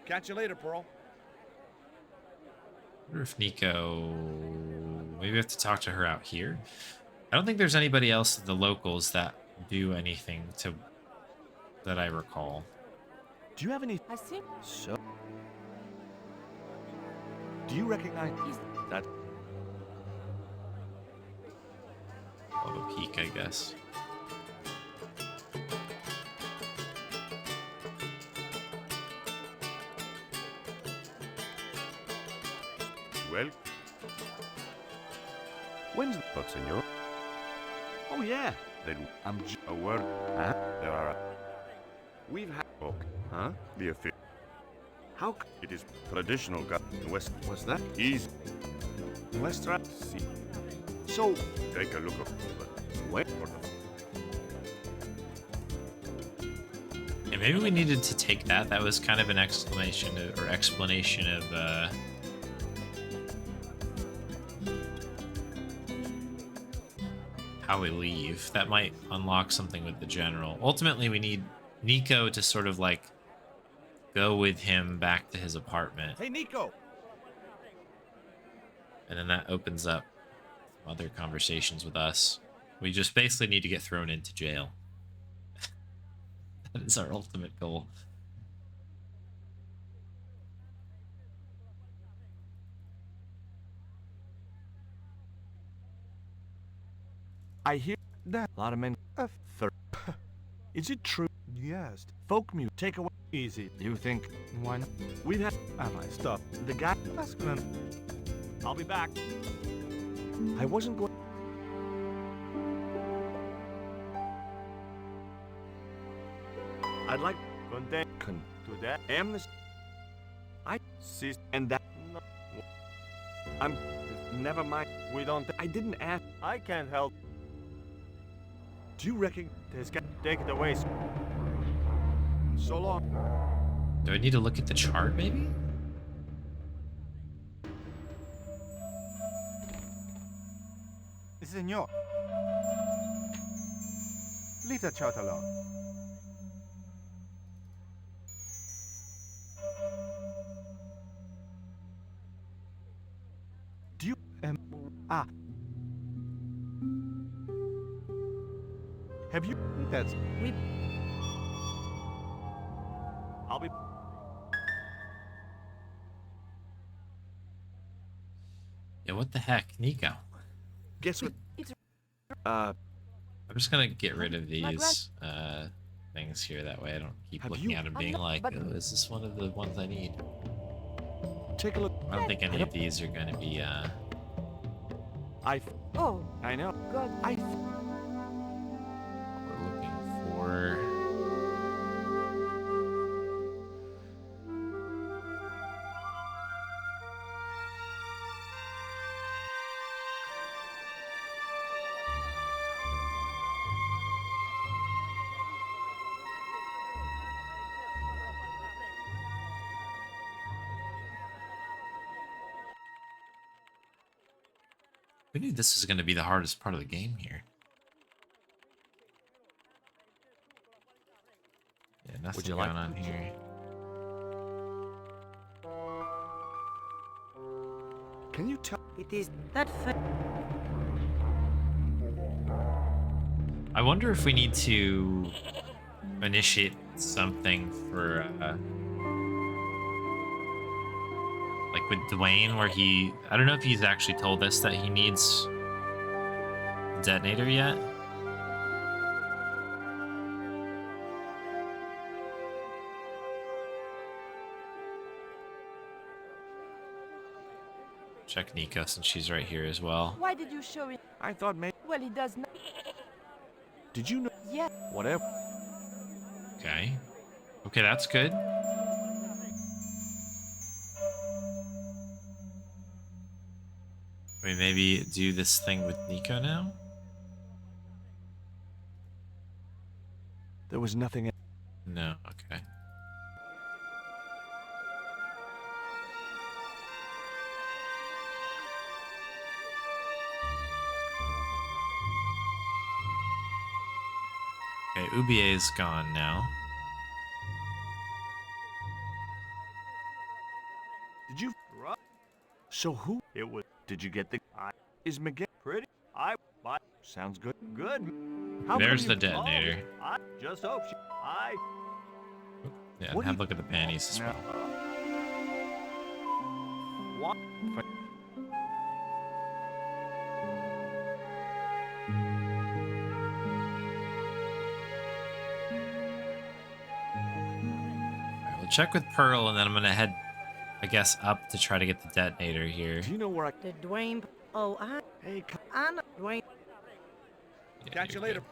[SPEAKER 8] Catch you later, Pearl.
[SPEAKER 1] I wonder if Nico... Maybe we have to talk to her out here. I don't think there's anybody else of the locals that do anything to... that I recall.
[SPEAKER 8] Do you have any...
[SPEAKER 2] I think
[SPEAKER 9] So...
[SPEAKER 8] Do you recognize...
[SPEAKER 2] he's
[SPEAKER 8] That...
[SPEAKER 1] I'll go peek, I guess.
[SPEAKER 11] Well.
[SPEAKER 8] When's the...
[SPEAKER 11] But, senor.
[SPEAKER 8] Oh, yeah.
[SPEAKER 11] Then
[SPEAKER 8] I'm...
[SPEAKER 11] a word.
[SPEAKER 8] Huh?
[SPEAKER 11] There are. We've had. Okay.
[SPEAKER 8] Huh?
[SPEAKER 11] The official.
[SPEAKER 8] How...
[SPEAKER 11] It is traditional gun in West.
[SPEAKER 8] Was that?
[SPEAKER 11] Easy.
[SPEAKER 8] Let's try...
[SPEAKER 11] See.
[SPEAKER 8] So...
[SPEAKER 11] Take a look at.
[SPEAKER 8] Wait.
[SPEAKER 1] Yeah, maybe we needed to take that. That was kind of an exclamation or explanation of how we leave. That might unlock something with the general. Ultimately, we need Nico to sort of like go with him back to his apartment,
[SPEAKER 8] Hey, Nico!
[SPEAKER 1] and then that opens up some other conversations with us. We just basically need to get thrown into jail. That is our ultimate goal.
[SPEAKER 8] I hear that a lot of men... Is it true?
[SPEAKER 9] Yes.
[SPEAKER 8] Folk music. Take away... Easy. You think...
[SPEAKER 9] Why not?
[SPEAKER 8] We've had...
[SPEAKER 9] Am I stop?
[SPEAKER 8] The guy...
[SPEAKER 9] That's gonna...
[SPEAKER 11] I'll be back.
[SPEAKER 8] I wasn't going... I'd like... Con...
[SPEAKER 11] To that.
[SPEAKER 8] Amnesty... I...
[SPEAKER 11] Sis.
[SPEAKER 8] And that...
[SPEAKER 11] No.
[SPEAKER 8] I'm... Never mind.
[SPEAKER 11] We don't.
[SPEAKER 8] I didn't ask...
[SPEAKER 11] I can't help.
[SPEAKER 8] Do you reckon...
[SPEAKER 11] This guy. Take it away.
[SPEAKER 8] So long.
[SPEAKER 1] Do I need to look at the chart, maybe?
[SPEAKER 9] Senor.
[SPEAKER 8] Leave that child alone. Do you have you that's
[SPEAKER 11] I'll be.
[SPEAKER 1] Yeah, what the heck, Nico?
[SPEAKER 8] guess what
[SPEAKER 1] I'm just gonna get rid of these things here. That way I don't keep
[SPEAKER 8] Have
[SPEAKER 1] looking
[SPEAKER 8] you-
[SPEAKER 1] at them being like, oh, is this one of the ones I need?
[SPEAKER 8] take a look.
[SPEAKER 1] I don't think any of these are gonna be
[SPEAKER 2] Oh,
[SPEAKER 11] I know.
[SPEAKER 2] God.
[SPEAKER 1] what we're looking for. We knew this was going to be the hardest part of the game here. Yeah, nothing
[SPEAKER 11] you
[SPEAKER 1] going
[SPEAKER 11] like-
[SPEAKER 1] on here.
[SPEAKER 8] Can you tell?
[SPEAKER 2] It is that
[SPEAKER 1] I wonder if we need to initiate something for, like with Dwayne, where I don't know if he's actually told us that he needs a detonator yet. Check Nico since she's right here as well.
[SPEAKER 2] Why did you show it?
[SPEAKER 8] I thought maybe.
[SPEAKER 2] Well, it does not.
[SPEAKER 8] Did you know?
[SPEAKER 2] Yes.
[SPEAKER 8] Whatever.
[SPEAKER 1] Okay. Okay, that's good. We maybe do this thing with Nico now?
[SPEAKER 8] There was nothing.
[SPEAKER 1] No, okay. Okay, Ubier is gone now.
[SPEAKER 8] Did you? So who?
[SPEAKER 11] It was.
[SPEAKER 8] Did you get the? Is Miguel
[SPEAKER 11] Pretty. I. But
[SPEAKER 8] sounds good?
[SPEAKER 11] good.
[SPEAKER 8] How come
[SPEAKER 1] There's
[SPEAKER 8] you-
[SPEAKER 1] the detonator.
[SPEAKER 11] I just hope she. I.
[SPEAKER 1] Yeah, and
[SPEAKER 8] What do
[SPEAKER 1] have a
[SPEAKER 8] you-
[SPEAKER 1] look at the panties as
[SPEAKER 8] No.
[SPEAKER 1] well.
[SPEAKER 11] What?
[SPEAKER 1] Alright, we'll check with Pearl, and then I'm gonna head, I guess, up to try to get the detonator here.
[SPEAKER 8] Do you know where I?
[SPEAKER 2] The Dwayne. Oh,
[SPEAKER 8] Hey,
[SPEAKER 2] Anna Dwayne.
[SPEAKER 1] Yeah,
[SPEAKER 8] catch you
[SPEAKER 1] you're
[SPEAKER 8] later.
[SPEAKER 1] good.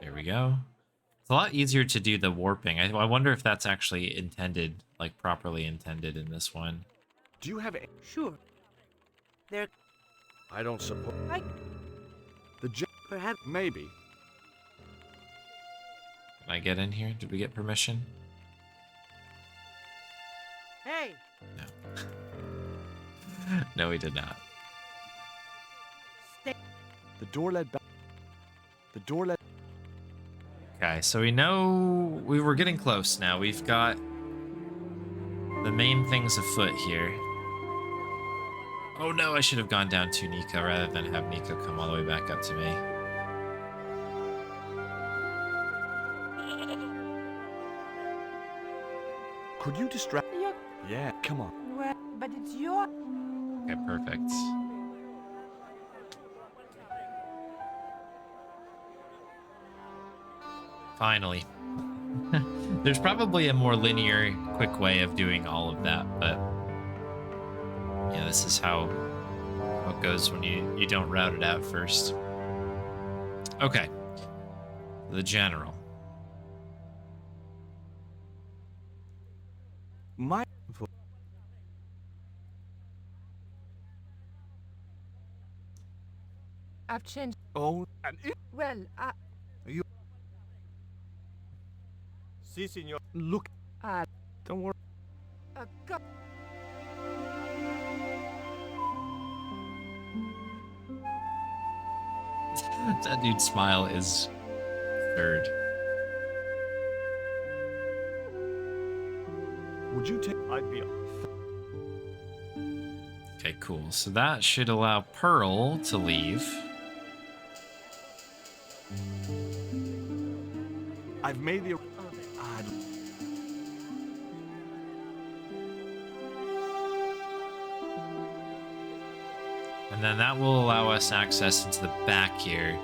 [SPEAKER 1] There we go. It's a lot easier to do the warping. I wonder if that's actually intended, like properly intended in this one.
[SPEAKER 8] Do you have?
[SPEAKER 2] Sure. There.
[SPEAKER 8] I don't suppose.
[SPEAKER 2] I
[SPEAKER 8] The
[SPEAKER 2] perhaps.
[SPEAKER 8] maybe.
[SPEAKER 1] Can I get in here? Did we get permission?
[SPEAKER 2] Hey.
[SPEAKER 1] No. No, we did not.
[SPEAKER 2] Stay.
[SPEAKER 8] The door led back. The door led.
[SPEAKER 1] Okay, so we know we were getting close now. We've got the main things afoot here. Oh no, I should have gone down to Nico rather than have Nico come all the way back up to me.
[SPEAKER 8] Could you distract?
[SPEAKER 2] You.
[SPEAKER 8] Yeah, come on.
[SPEAKER 2] Well, but it's your.
[SPEAKER 1] Okay, perfect. Finally. There's probably a more linear, quick way of doing all of that, but yeah, this is how it goes when you don't route it out first. Okay. The general.
[SPEAKER 8] My.
[SPEAKER 2] I've changed.
[SPEAKER 8] Oh, and it.
[SPEAKER 2] Well,
[SPEAKER 11] Si, senor.
[SPEAKER 8] Look.
[SPEAKER 2] I.
[SPEAKER 8] Don't worry.
[SPEAKER 2] A cup.
[SPEAKER 1] That dude's smile is third.
[SPEAKER 8] Would you take...
[SPEAKER 11] I'd be...
[SPEAKER 1] Okay, cool. So that should allow Pearl to leave.
[SPEAKER 8] I've made the...
[SPEAKER 1] And then that will allow us access into the back here.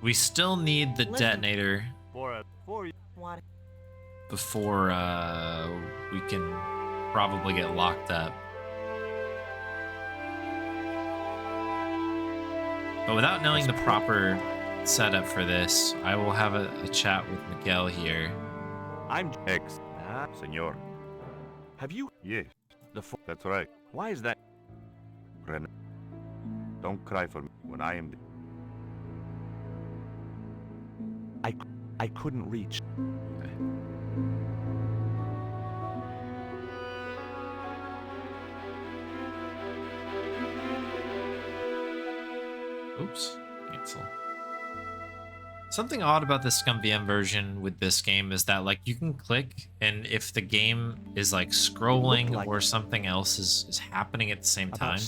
[SPEAKER 1] We still need the detonator
[SPEAKER 11] For
[SPEAKER 1] before we can probably get locked up. But without knowing the proper setup for this, I will have a chat with Miguel here.
[SPEAKER 8] I'm X.
[SPEAKER 11] Senor.
[SPEAKER 8] Have you...
[SPEAKER 11] Yes,
[SPEAKER 8] The...
[SPEAKER 11] that's right.
[SPEAKER 8] Why is that...
[SPEAKER 11] Ren, don't cry for me when I am...
[SPEAKER 8] I couldn't reach...
[SPEAKER 1] Oops, cancel. Something odd about the ScummVM version with this game is that like you can click, and if the game is like scrolling or something else is happening at the same time,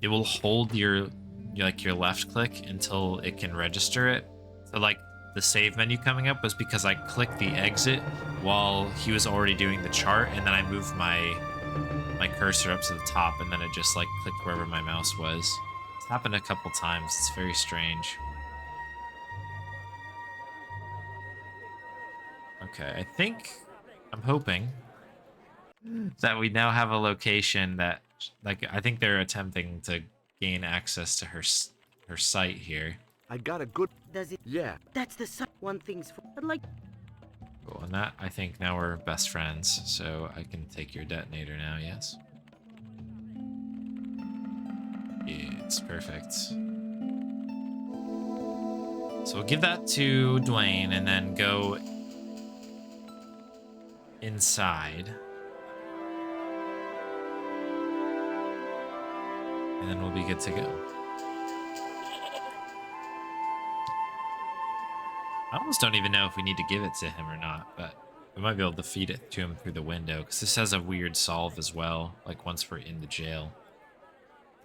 [SPEAKER 1] it will hold your left click until it can register it. So like the save menu coming up was because I clicked the exit while he was already doing the chart, and then I moved my cursor up to the top, and then it just like clicked wherever my mouse was. It's happened a couple times. It's very strange. Okay, I'm hoping that we now have a location that, like, I think they're attempting to gain access to her site here.
[SPEAKER 8] I got a good...
[SPEAKER 4] Does it?
[SPEAKER 8] Yeah.
[SPEAKER 4] That's the one thing's for. But like.
[SPEAKER 1] Cool, and that, I think now we're best friends, so I can take your detonator now, yes? It's perfect. So we'll give that to Dwayne and then go inside. And then we'll be good to go. I almost don't even know if we need to give it to him or not, but we might be able to feed it to him through the window, because this has a weird solve as well, like once we're in the jail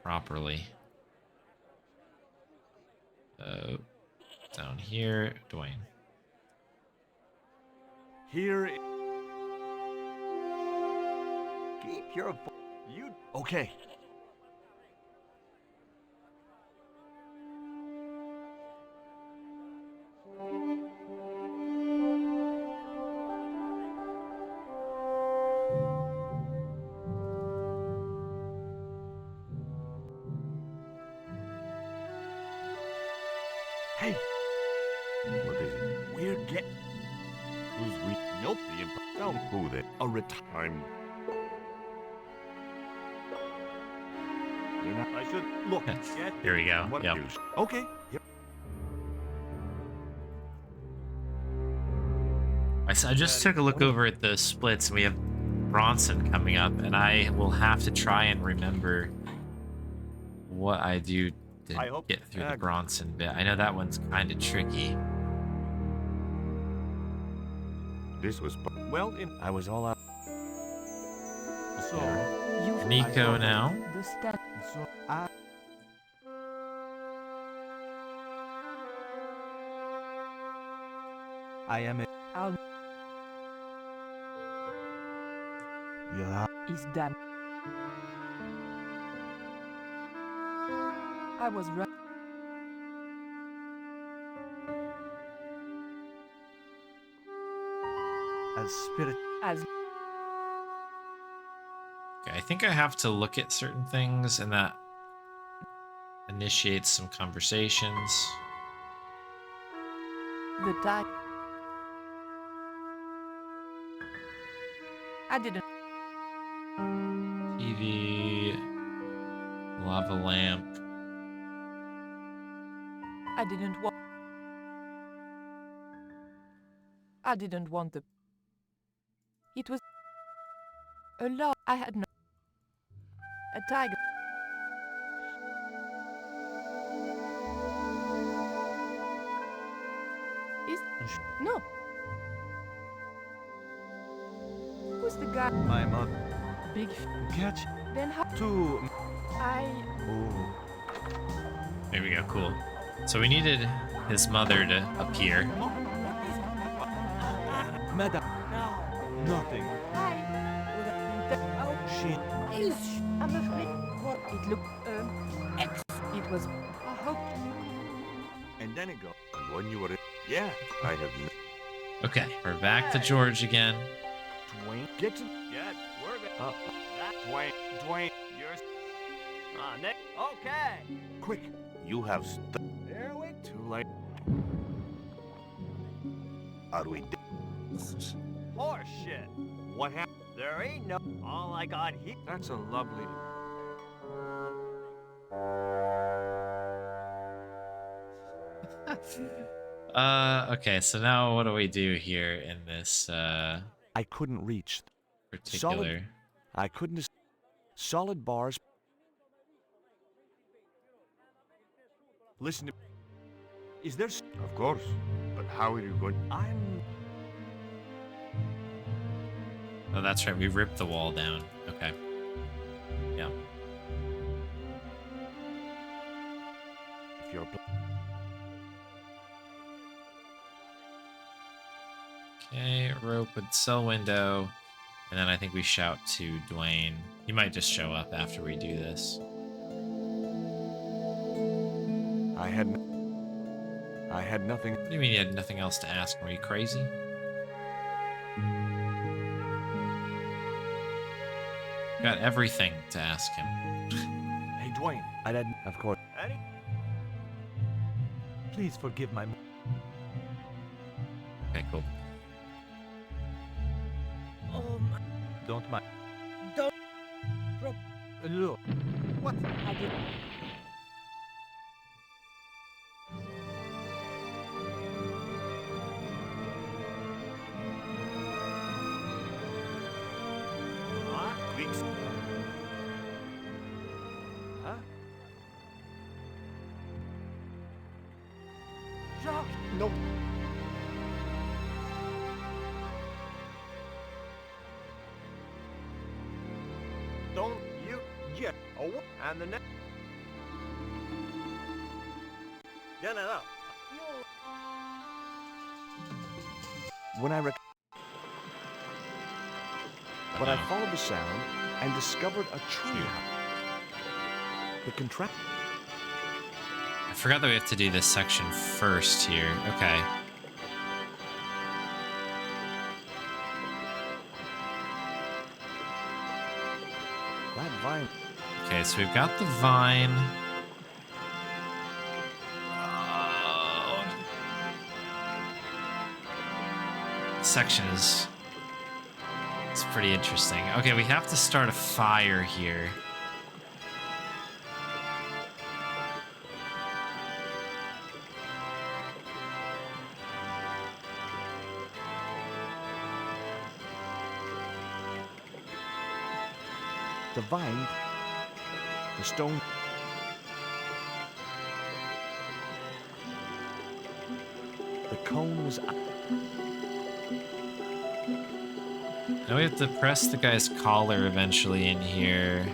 [SPEAKER 1] properly. Down here, Dwayne.
[SPEAKER 8] Here... Keep your... You... Okay. Hey!
[SPEAKER 11] What is it?
[SPEAKER 8] We're get...
[SPEAKER 11] Who's we? Nope, the imp... Tell me who they...
[SPEAKER 8] A
[SPEAKER 11] I'm...
[SPEAKER 8] You're not...
[SPEAKER 11] I should... Look, get...
[SPEAKER 1] Here we go.
[SPEAKER 11] What
[SPEAKER 1] Yep.
[SPEAKER 11] you...
[SPEAKER 8] Okay. Yep.
[SPEAKER 1] I just took a look over at the splits, and we have Bronson coming up, and I will have to try and remember what I do to get through the Bronson bit. I know that one's kind of tricky.
[SPEAKER 11] This was...
[SPEAKER 8] Well, I was all out.
[SPEAKER 1] So, Nico now.
[SPEAKER 8] So I am a... Yeah.
[SPEAKER 2] Is damn. I was right.
[SPEAKER 8] As spirit...
[SPEAKER 2] As
[SPEAKER 1] Okay, I think I have to look at certain things, and that initiates some conversations.
[SPEAKER 2] the time. I didn't.
[SPEAKER 1] TV, lava lamp.
[SPEAKER 2] I didn't want. I didn't want the. It was a lot. I had no. A tiger.
[SPEAKER 4] No. Who's the guy?
[SPEAKER 8] My mother.
[SPEAKER 4] Big.
[SPEAKER 8] Catch.
[SPEAKER 4] Then how?
[SPEAKER 8] To.
[SPEAKER 4] I.
[SPEAKER 8] Oh.
[SPEAKER 1] There we go. Cool. So we needed his mother to appear.
[SPEAKER 8] Madam. Nothing.
[SPEAKER 4] I. Oh,
[SPEAKER 8] She.
[SPEAKER 4] I'm afraid. What? It looked. X. It was. I hope.
[SPEAKER 8] And then it goes. When you were. Yeah. I have.
[SPEAKER 1] Okay, we're back to George again.
[SPEAKER 8] Dwayne. Get to.
[SPEAKER 11] Yeah, we're good. That Dwayne, you're. Nick. Okay.
[SPEAKER 8] Quick. You have.
[SPEAKER 11] There we
[SPEAKER 8] Too late. Are we?
[SPEAKER 11] Horse shit. What happened? There ain't no. All I got here.
[SPEAKER 8] That's a lovely.
[SPEAKER 1] Okay, so now what do we do here in this
[SPEAKER 8] I couldn't reach.
[SPEAKER 1] particular?
[SPEAKER 8] I couldn't. Solid bars. Listen to. Is there? Of course. But how are you going? I'm.
[SPEAKER 1] Oh, that's right. We ripped the wall down. Okay. Yeah.
[SPEAKER 8] If you're.
[SPEAKER 1] Okay, rope with cell window. And then I think we shout to Dwayne. He might just show up after we do this.
[SPEAKER 8] I had nothing.
[SPEAKER 1] What do you mean you had nothing else to ask? Were you crazy? Got everything to ask him.
[SPEAKER 8] Hey, Dwayne. I had. Of course.
[SPEAKER 11] Eddie?
[SPEAKER 9] Please forgive my.
[SPEAKER 1] Okay, cool.
[SPEAKER 9] Don't mind.
[SPEAKER 4] Don't. Drop.
[SPEAKER 9] Look.
[SPEAKER 4] What? I did.
[SPEAKER 11] Weeks. Huh?
[SPEAKER 4] Jacques.
[SPEAKER 11] No. Don't you get away. And the next. No.
[SPEAKER 8] When I followed the sound and discovered a tree. The contract.
[SPEAKER 1] I forgot that we have to do this section first here. Okay.
[SPEAKER 8] That vine.
[SPEAKER 1] Okay, so we've got the vine. Section is. It's pretty interesting. Okay, we have to start a fire here.
[SPEAKER 8] The vine. The stone. The cone was.
[SPEAKER 1] Now we have to press the guy's collar eventually in here.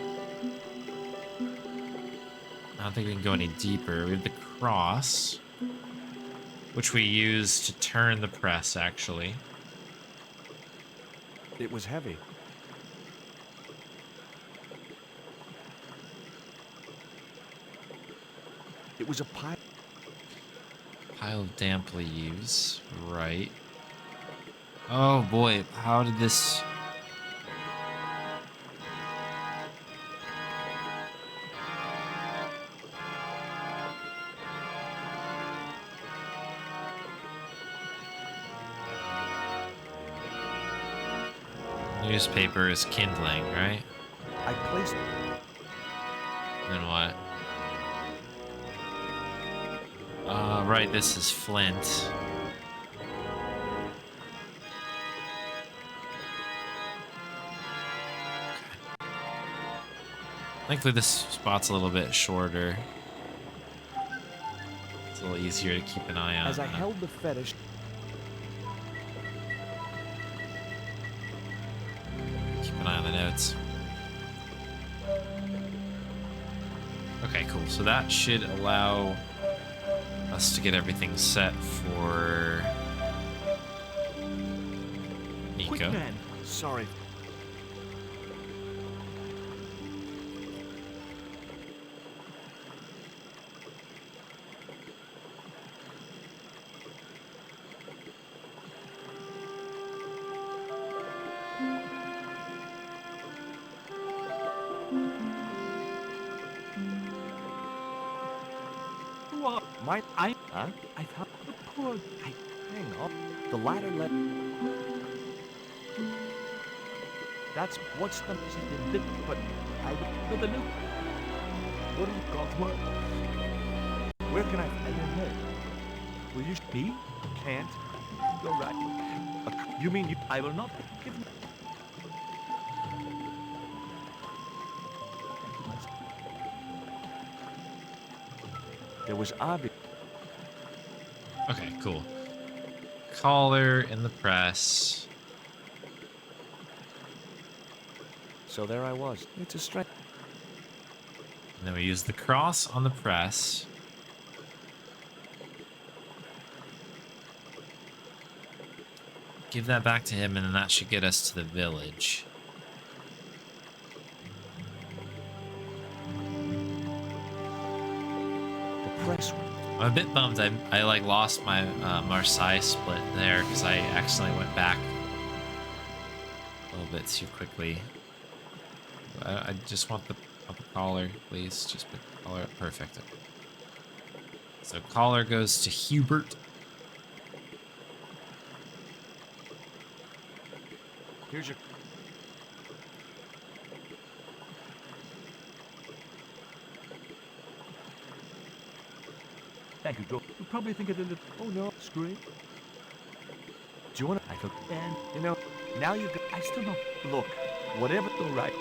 [SPEAKER 1] I don't think we can go any deeper. We have the cross, which we use to turn the press, actually.
[SPEAKER 8] It was heavy. It was a pile.
[SPEAKER 1] Pile of damp leaves. Right. Oh boy, how did this... Newspaper is kindling, right?
[SPEAKER 8] I placed.
[SPEAKER 1] Then what? Right, this is flint. Thankfully, this spot's a little bit shorter. It's a little easier to keep an eye on.
[SPEAKER 8] As I held the fetish,
[SPEAKER 1] Okay, cool. So that should allow us to get everything set for
[SPEAKER 10] Quick,
[SPEAKER 1] Nico.
[SPEAKER 10] man.
[SPEAKER 8] Sorry.
[SPEAKER 10] What?
[SPEAKER 8] My...
[SPEAKER 10] I
[SPEAKER 8] Huh?
[SPEAKER 10] thought the poor.
[SPEAKER 8] Hang on. The ladder led... That's... What's the...
[SPEAKER 10] But
[SPEAKER 8] But... I...
[SPEAKER 10] but the loop.
[SPEAKER 8] What do you got? Where can I... Will you...
[SPEAKER 10] Me?
[SPEAKER 8] Can't.
[SPEAKER 10] You're right.
[SPEAKER 8] You mean you...
[SPEAKER 10] I will not give.
[SPEAKER 8] There was obvious...
[SPEAKER 1] Okay, cool. Collar in the press.
[SPEAKER 8] So there I was. It's a strength.
[SPEAKER 1] And then we use the cross on the press. Give that back to him, and then that should get us to the village.
[SPEAKER 8] The press...
[SPEAKER 1] I'm a bit bummed. I like lost my Marseille split there because I accidentally went back a little bit too quickly. I just want the collar, please. Just put the collar up. Perfect. Okay. So collar goes to Hubert.
[SPEAKER 8] Here's your...
[SPEAKER 10] Thank you, Joe. You probably think it a little.
[SPEAKER 8] Oh no, screw it. Do you want to...
[SPEAKER 10] I look and
[SPEAKER 8] You know, now you got...
[SPEAKER 10] I still don't.
[SPEAKER 8] Look, whatever...
[SPEAKER 10] All right.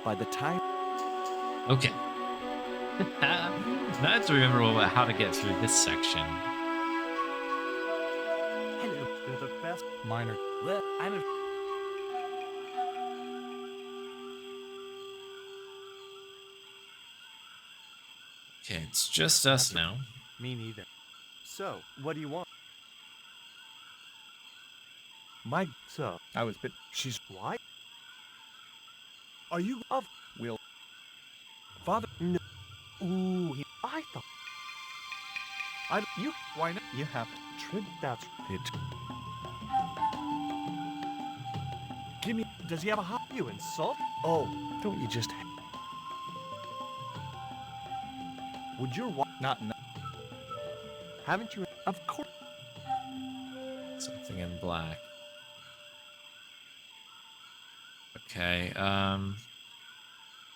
[SPEAKER 8] By the time...
[SPEAKER 1] Okay. Now I have to remember how to get through this section.
[SPEAKER 10] Hello. They're the best. Minor. Well, I'm a.
[SPEAKER 1] Okay, it's just us now.
[SPEAKER 8] Me neither. So, what do you want? My...
[SPEAKER 10] So I was bit.
[SPEAKER 8] She's... What? Are you... Of... Will... Father... No.
[SPEAKER 10] Ooh, I thought. You. Why not? You have
[SPEAKER 8] Trip, that's it. Give me...
[SPEAKER 10] Does he have a hot? You insult?
[SPEAKER 8] Oh, don't you just... Would your wife...
[SPEAKER 10] Not enough.
[SPEAKER 8] Haven't you...
[SPEAKER 10] Of course.
[SPEAKER 1] Something in black. Okay,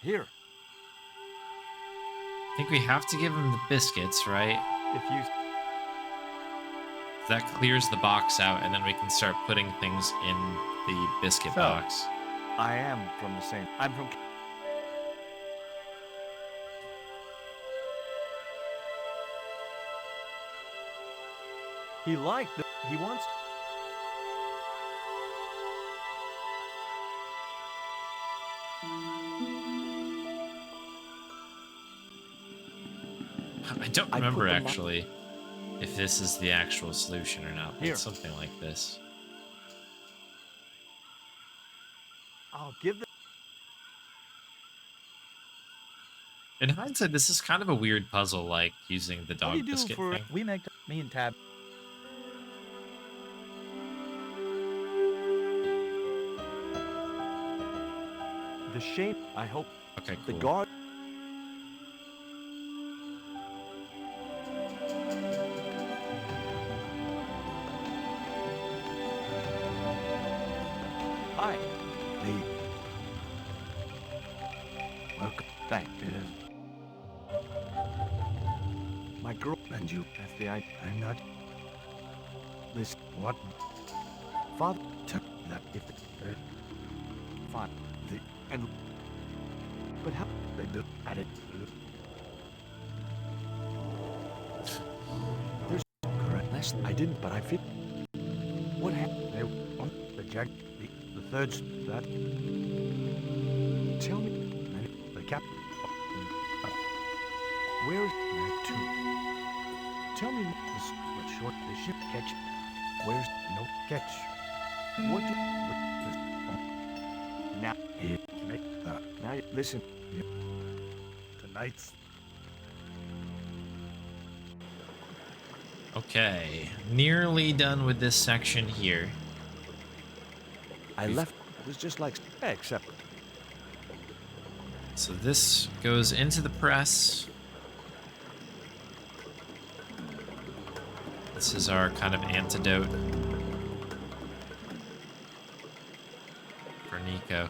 [SPEAKER 8] Here.
[SPEAKER 1] I think we have to give him the biscuits, right?
[SPEAKER 10] If you.
[SPEAKER 1] That clears the box out, and then we can start putting things in the biscuit
[SPEAKER 10] So-
[SPEAKER 1] box.
[SPEAKER 8] I am from the same... I'm from... He liked the... He wants...
[SPEAKER 1] I don't
[SPEAKER 8] I
[SPEAKER 1] remember
[SPEAKER 8] put the mo-
[SPEAKER 1] actually if this is the actual solution or not, but
[SPEAKER 8] Here.
[SPEAKER 1] it's something like this.
[SPEAKER 8] I'll give the...
[SPEAKER 1] In hindsight, this is kind of a weird puzzle, like using the
[SPEAKER 10] What do
[SPEAKER 1] dog
[SPEAKER 10] you do
[SPEAKER 1] biscuit
[SPEAKER 10] for?
[SPEAKER 1] thing.
[SPEAKER 10] We make me and Tab.
[SPEAKER 8] The shape... I hope...
[SPEAKER 1] Okay,
[SPEAKER 8] The
[SPEAKER 1] cool.
[SPEAKER 8] guard... Hi. Hey. Welcome. Thank you. My girl and you. That's the idea. I'm not... This... What? Father... Took that if the... Fine. The... And... But how... They do... At it... There's... Correct. Less... I didn't, but I fit... What happened? They... On... The jack... The third... That... Tell me... Cap. Where's that too? Tell me what short the ship catch. Where's no catch? What do now it make now listen. Tonight's
[SPEAKER 1] Okay, nearly done with this section here.
[SPEAKER 8] I left it was just like except
[SPEAKER 1] So this goes into the press. This is our kind of antidote for Nico.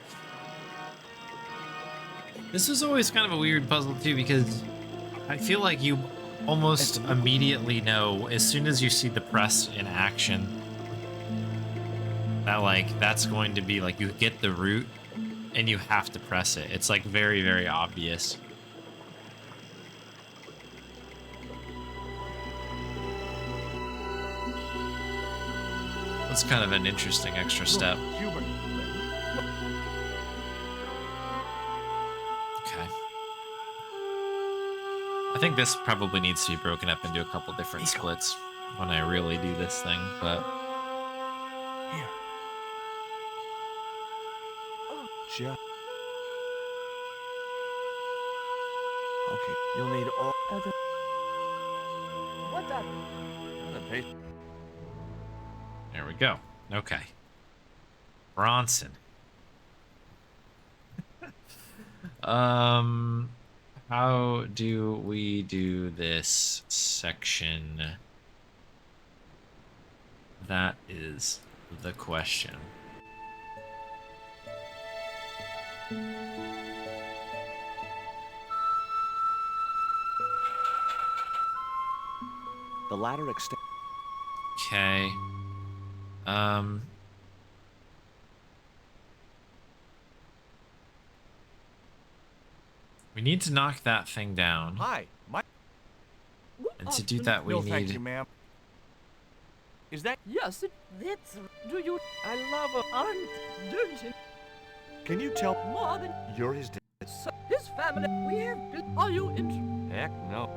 [SPEAKER 1] This was always kind of a weird puzzle too, because I feel like you almost immediately know as soon as you see the press in action that like that's going to be like you get the route and you have to press it. It's like very, very obvious. That's kind of an interesting extra step. I think this probably needs to be broken up into a couple different splits when I really do this thing, but...
[SPEAKER 8] Here. Yeah. Okay, you'll need all other...
[SPEAKER 4] What that?
[SPEAKER 1] There we go. Okay. Bronson. How do we do this section? That is the question.
[SPEAKER 8] The ladder extends.
[SPEAKER 1] Okay. We need to knock that thing down.
[SPEAKER 8] Hi, my.
[SPEAKER 1] And to do that, we
[SPEAKER 8] no,
[SPEAKER 1] need.
[SPEAKER 8] thank you, ma'am. Is that?
[SPEAKER 4] Yes, that's. Do you?
[SPEAKER 8] I love a.
[SPEAKER 4] Aren't, don't you?
[SPEAKER 8] Can you tell?
[SPEAKER 4] More than
[SPEAKER 8] You're his dad.
[SPEAKER 4] his family. We have. Are you in?
[SPEAKER 8] Heck no.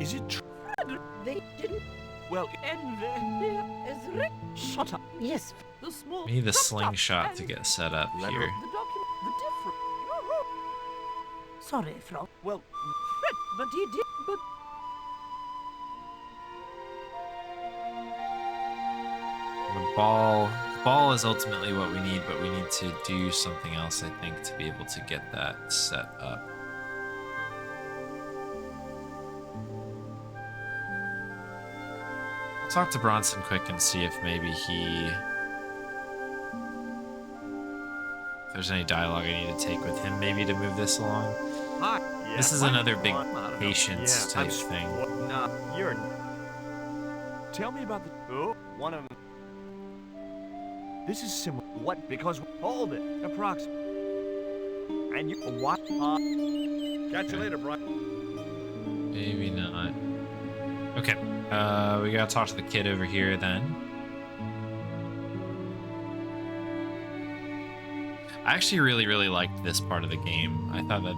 [SPEAKER 8] Is it true?
[SPEAKER 4] They didn't.
[SPEAKER 8] Well,
[SPEAKER 4] And here is Rick. Shut up. Yes. The small.
[SPEAKER 1] We need the
[SPEAKER 4] chopped up
[SPEAKER 1] slingshot to
[SPEAKER 4] and
[SPEAKER 1] get set up
[SPEAKER 8] Let
[SPEAKER 1] here.
[SPEAKER 8] her-
[SPEAKER 4] The document. The different. Sorry, Frau.
[SPEAKER 8] well,
[SPEAKER 4] Fred, but he did. But
[SPEAKER 1] The ball is ultimately what we need, but we need to do something else, I think, to be able to get that set up. I'll talk to Bronson quick and see if maybe if there's any dialogue I need to take with him, maybe to move this along.
[SPEAKER 11] Hi.
[SPEAKER 1] This is another big patience type thing.
[SPEAKER 11] Nah, you're.
[SPEAKER 8] tell me about the.
[SPEAKER 11] Oh, one of them.
[SPEAKER 8] This is similar.
[SPEAKER 11] What? Because hold it.
[SPEAKER 8] Approximately.
[SPEAKER 11] And you. What? Catch you later, Brian.
[SPEAKER 1] Maybe not. Okay, we gotta talk to the kid over here then. I actually really liked this part of the game. I thought that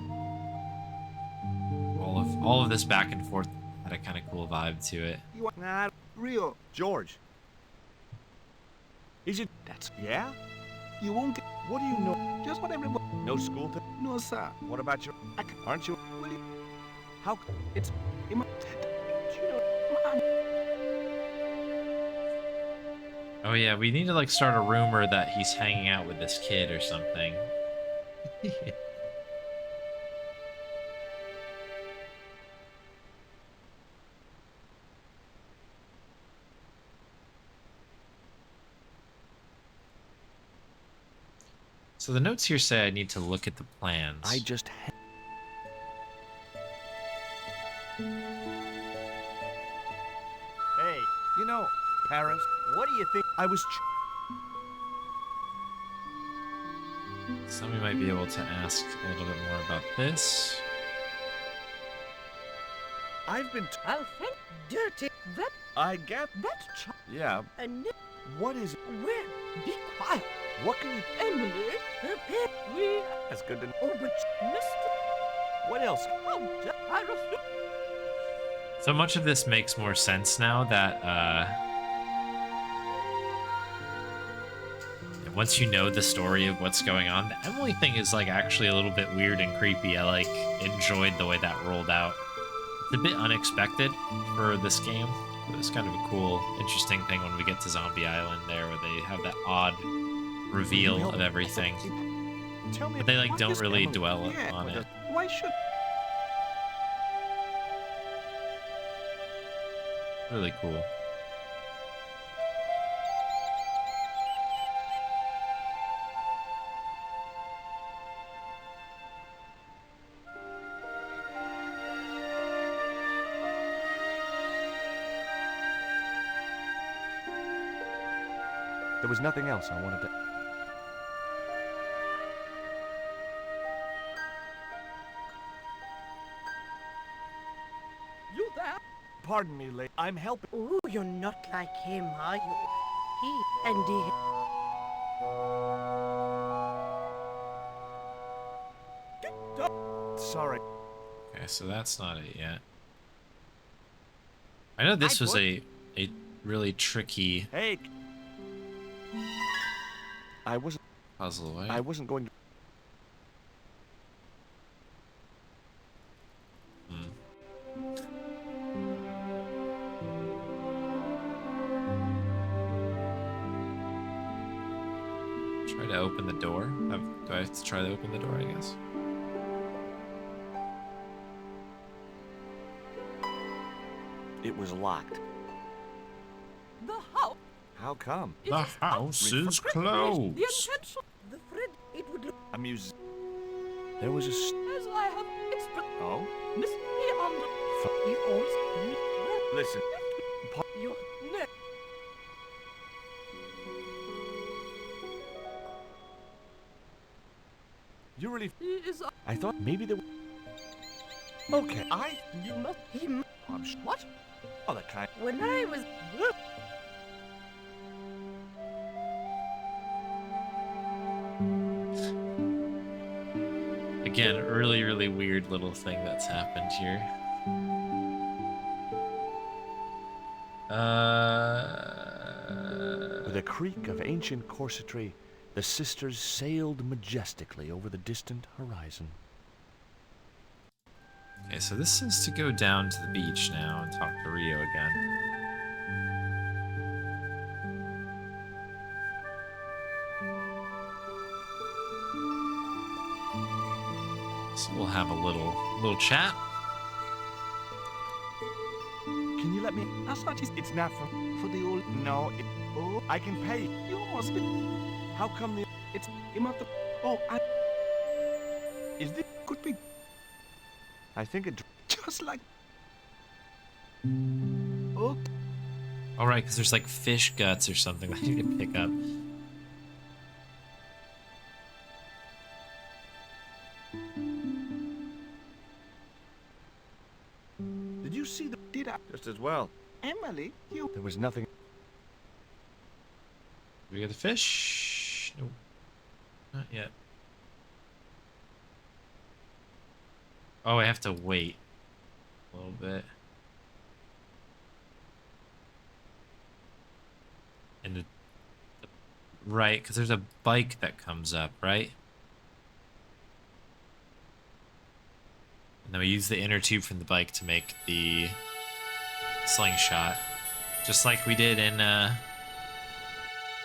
[SPEAKER 1] all of this back and forth had a kind of cool vibe to it.
[SPEAKER 8] You are not real, George. Is it? That's yeah. You won't get. What do you know? Just what everyone. No school to. No, sir. What about your? Aren't you? Will you? How? It's.
[SPEAKER 1] Oh yeah, we need to like start a rumor that he's hanging out with this kid or something. So the notes here say I need to look at the plans.
[SPEAKER 8] I just.
[SPEAKER 11] Hey,
[SPEAKER 8] You know, Paris.
[SPEAKER 11] what do you think?
[SPEAKER 8] I was.
[SPEAKER 1] So we might be able to ask a little bit more about this.
[SPEAKER 8] I've been.
[SPEAKER 4] I'll think dirty. That
[SPEAKER 8] I get.
[SPEAKER 4] that child.
[SPEAKER 8] Yeah.
[SPEAKER 4] And
[SPEAKER 8] What is?
[SPEAKER 4] where? Be quiet.
[SPEAKER 8] What can you?
[SPEAKER 4] Emily, her pet. We.
[SPEAKER 8] That's good to know.
[SPEAKER 4] Oh, but Mr.
[SPEAKER 8] What else?
[SPEAKER 4] I refuse.
[SPEAKER 1] So much of this makes more sense now that once you know the story of what's going on. The Emily thing is like actually a little bit weird and creepy. I like enjoyed the way that rolled out. It's a bit unexpected for this game. It was kind of a cool, interesting thing when we get to Zombie Island there, where they have that odd reveal of everything.
[SPEAKER 8] Tell me,
[SPEAKER 1] But they like
[SPEAKER 8] what
[SPEAKER 1] don't
[SPEAKER 8] is
[SPEAKER 1] really
[SPEAKER 8] Emily?
[SPEAKER 1] dwell
[SPEAKER 8] Yeah,
[SPEAKER 1] on
[SPEAKER 8] but,
[SPEAKER 1] it.
[SPEAKER 8] Why should?
[SPEAKER 1] Really cool.
[SPEAKER 8] There was nothing else I wanted to.
[SPEAKER 4] You there?
[SPEAKER 8] Pardon me, lady. I'm helping.
[SPEAKER 4] Oh, you're not like him, are you? He and he.
[SPEAKER 8] Sorry.
[SPEAKER 1] Okay, so that's not it yet. I know this was a really tricky
[SPEAKER 8] Hey. I wasn't.
[SPEAKER 1] puzzle, right?
[SPEAKER 8] I wasn't going to.
[SPEAKER 1] Try to open the door. Do I have to try to open the door, I guess?
[SPEAKER 8] It was locked.
[SPEAKER 4] The house.
[SPEAKER 8] How come?
[SPEAKER 1] The house is
[SPEAKER 4] The
[SPEAKER 1] closed.
[SPEAKER 4] intention. The friend. It would look
[SPEAKER 8] Amuse. There was a.
[SPEAKER 4] as I have expressed.
[SPEAKER 8] Oh.
[SPEAKER 4] Miss me under. He also.
[SPEAKER 8] Listen.
[SPEAKER 4] Your neck.
[SPEAKER 8] You really.
[SPEAKER 4] He is.
[SPEAKER 8] I thought maybe there. Okay.
[SPEAKER 4] You must. He. Must.
[SPEAKER 8] I'm.
[SPEAKER 4] What?
[SPEAKER 8] Oh, that kind.
[SPEAKER 4] When I was.
[SPEAKER 1] Again, really, really weird little thing that's happened here.
[SPEAKER 8] With a creak of ancient corsetry, the sisters sailed majestically over the distant horizon.
[SPEAKER 1] Okay, so this is to go down to the beach now and talk to Rio again. So we'll have a little chat.
[SPEAKER 8] Can you let me? That's not just. It's not for the old. No. Oh, I can pay. You must be. How come the? It's. You must. Oh, I. Is this could be? I think it just like. Oh.
[SPEAKER 1] All right, because there's like fish guts or something that I need to pick up.
[SPEAKER 8] Did you see the? Did I? Just as well. Emily, you. There was nothing.
[SPEAKER 1] Do we get the fish? Nope. Not yet. Oh, I have to wait a little bit. And right, because there's a bike that comes up, right? And then we use the inner tube from the bike to make the slingshot. Just like we did in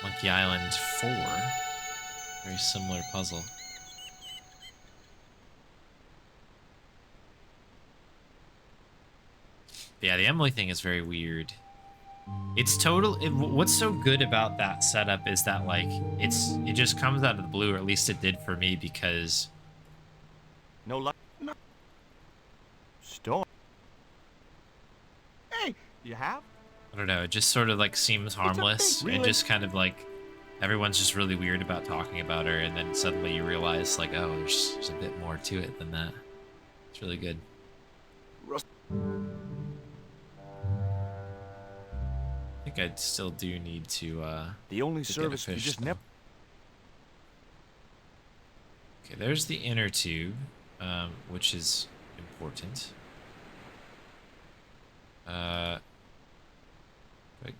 [SPEAKER 1] Monkey Island 4. Very similar puzzle. Yeah, the Emily thing is very weird. It's what's so good about that setup is that like it just comes out of the blue, or at least it did for me, because
[SPEAKER 8] No luck. No. Storm. Hey, you have?
[SPEAKER 1] I don't know, it just sort of like seems harmless
[SPEAKER 8] really?
[SPEAKER 1] and just kind of like everyone's just really weird about talking about her, and then suddenly you realize like, oh, there's a bit more to it than that. It's really good. I think I still do need to
[SPEAKER 8] The only
[SPEAKER 1] to get a
[SPEAKER 8] service you
[SPEAKER 1] fish,
[SPEAKER 8] just
[SPEAKER 1] though.
[SPEAKER 8] never.
[SPEAKER 1] Okay, there's the inner tube, which is important. Wait,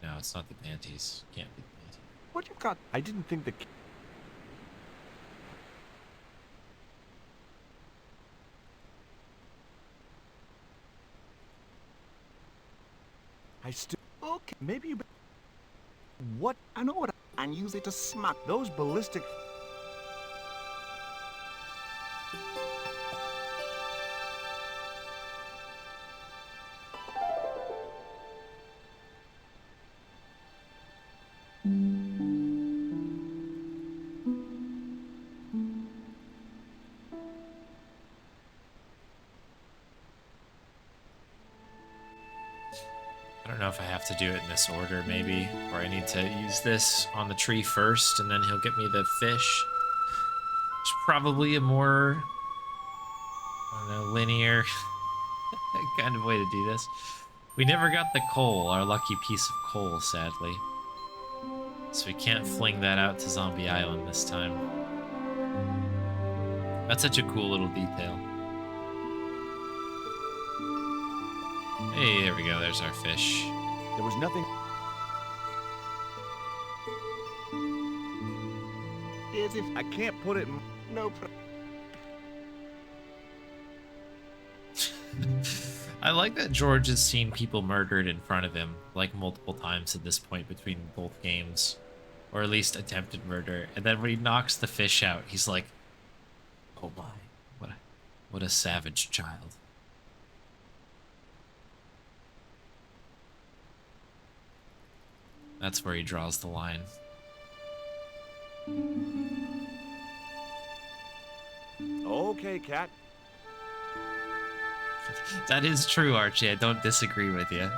[SPEAKER 1] no, it's not the panties. Can't be the panties.
[SPEAKER 8] What you got? I didn't think the... I still... Okay, maybe you... What?
[SPEAKER 3] I know what and use it to smack.
[SPEAKER 8] Those ballistic...
[SPEAKER 1] I don't know if I have to do it in this order, maybe. Or I need to use this on the tree first, and then he'll get me the fish. It's probably a more, I don't know, linear kind of way to do this. We never got the coal, our lucky piece of coal, sadly. So we can't fling that out to Zombie Island this time. That's such a cool little detail. Hey, there we go. There's our fish.
[SPEAKER 8] There was nothing...
[SPEAKER 3] As if
[SPEAKER 8] I can't put it in...
[SPEAKER 3] no.
[SPEAKER 1] I like that George has seen people murdered in front of him, like multiple times at this point between both games. Or at least attempted murder. And then when he knocks the fish out, he's like, oh my, what a savage child. That's where he draws the line.
[SPEAKER 8] Okay, cat.
[SPEAKER 1] That is true, Archie. I don't disagree with you.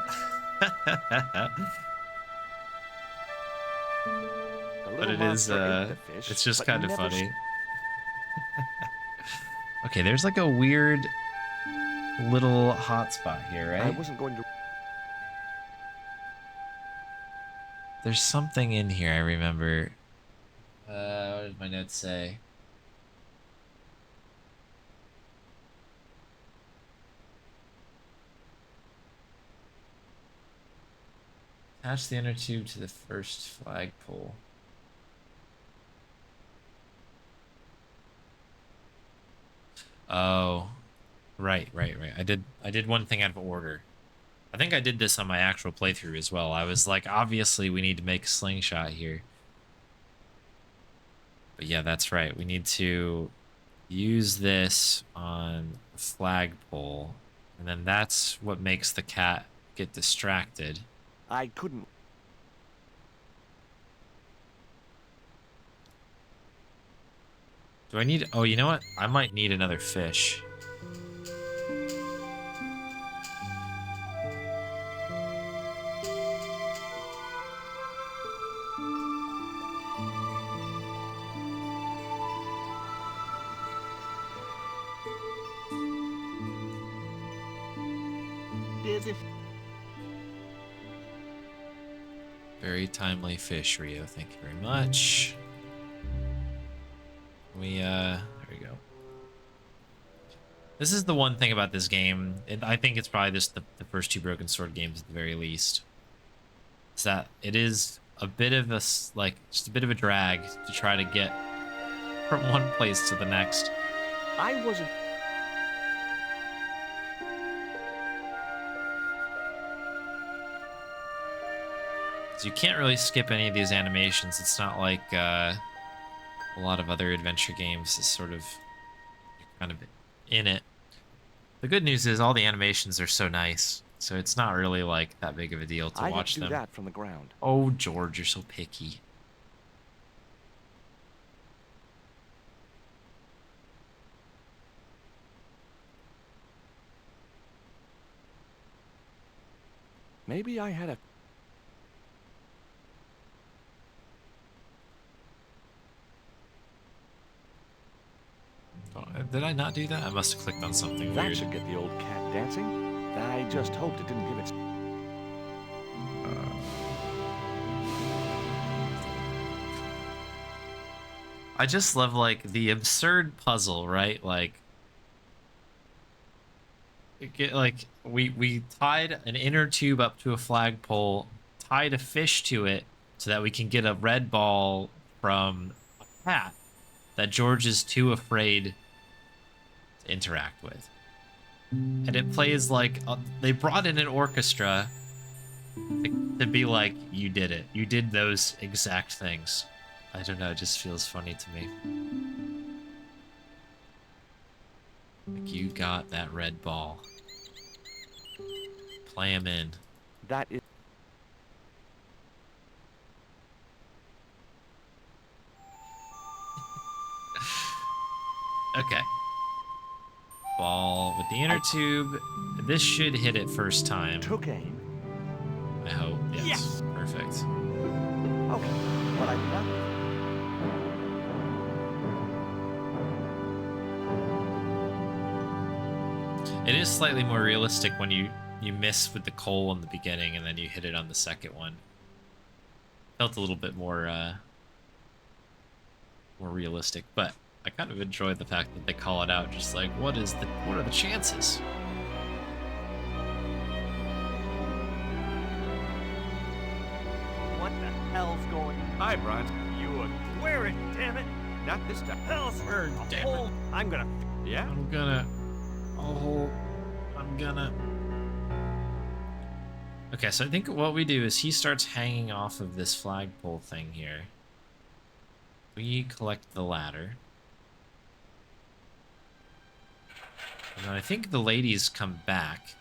[SPEAKER 1] But it is, it's just kind of funny. Okay, there's like a weird little hotspot here, right?
[SPEAKER 8] I wasn't going to...
[SPEAKER 1] There's something in here, I remember. What did my notes say? Attach the inner tube to the first flagpole. Oh, right. I did one thing out of order. I think I did this on my actual playthrough as well. I was like, obviously we need to make a slingshot here. But yeah, that's right. We need to use this on the flagpole. And then that's what makes the cat get distracted.
[SPEAKER 8] I couldn't...
[SPEAKER 1] Do I need... Oh, you know what? I might need another fish.
[SPEAKER 3] As if
[SPEAKER 1] Very timely fish, Rio. Thank you very much. There we go. This is the one thing about this game, and I think it's probably just the first two Broken Sword games at the very least. Is that it is a bit of a, like, just a bit of a drag to try to get from one place to the next.
[SPEAKER 8] I wasn't...
[SPEAKER 1] So you can't really skip any of these animations. It's not like a lot of other adventure games. It's sort of, you're kind of in it. The good news is all the animations are so nice, so it's not really like that big of a deal to watch them.
[SPEAKER 8] I do that from the ground.
[SPEAKER 1] Oh, George, you're so picky.
[SPEAKER 8] Maybe I had a...
[SPEAKER 1] Oh, did I not do that? I must have clicked on something
[SPEAKER 8] That
[SPEAKER 1] weird.
[SPEAKER 8] should get the old cat dancing. I just hoped it didn't give its...
[SPEAKER 1] I just love, like, the absurd puzzle, right? Like, like we tied an inner tube up to a flagpole, tied a fish to it so that we can get a red ball from a cat that George is too afraid to interact with. And it plays like they brought in an orchestra to be like, you did it. You did those exact things. I don't know, it just feels funny to me. Like, you got that red ball. Play him in.
[SPEAKER 8] That is.
[SPEAKER 1] Okay. Ball with the inner tube. This should hit it first time.
[SPEAKER 8] Took aim.
[SPEAKER 1] I hope. Yes. Perfect.
[SPEAKER 8] Okay. What I got.
[SPEAKER 1] It is slightly more realistic when you miss with the coal in the beginning and then you hit it on the second one. Felt a little bit more realistic, but I kind of enjoyed the fact that they call it out, just like, what are the chances?
[SPEAKER 11] What the hell's going on?
[SPEAKER 10] Hi, Brian.
[SPEAKER 11] You would wear it, damn it!
[SPEAKER 10] Not this time.
[SPEAKER 11] Hell's hurt.
[SPEAKER 1] Damn it.
[SPEAKER 11] I'm gonna.
[SPEAKER 10] Yeah?
[SPEAKER 1] I'm gonna. Okay, so I think what we do is he starts hanging off of this flagpole thing here. We collect the ladder. And then I think the ladies come back.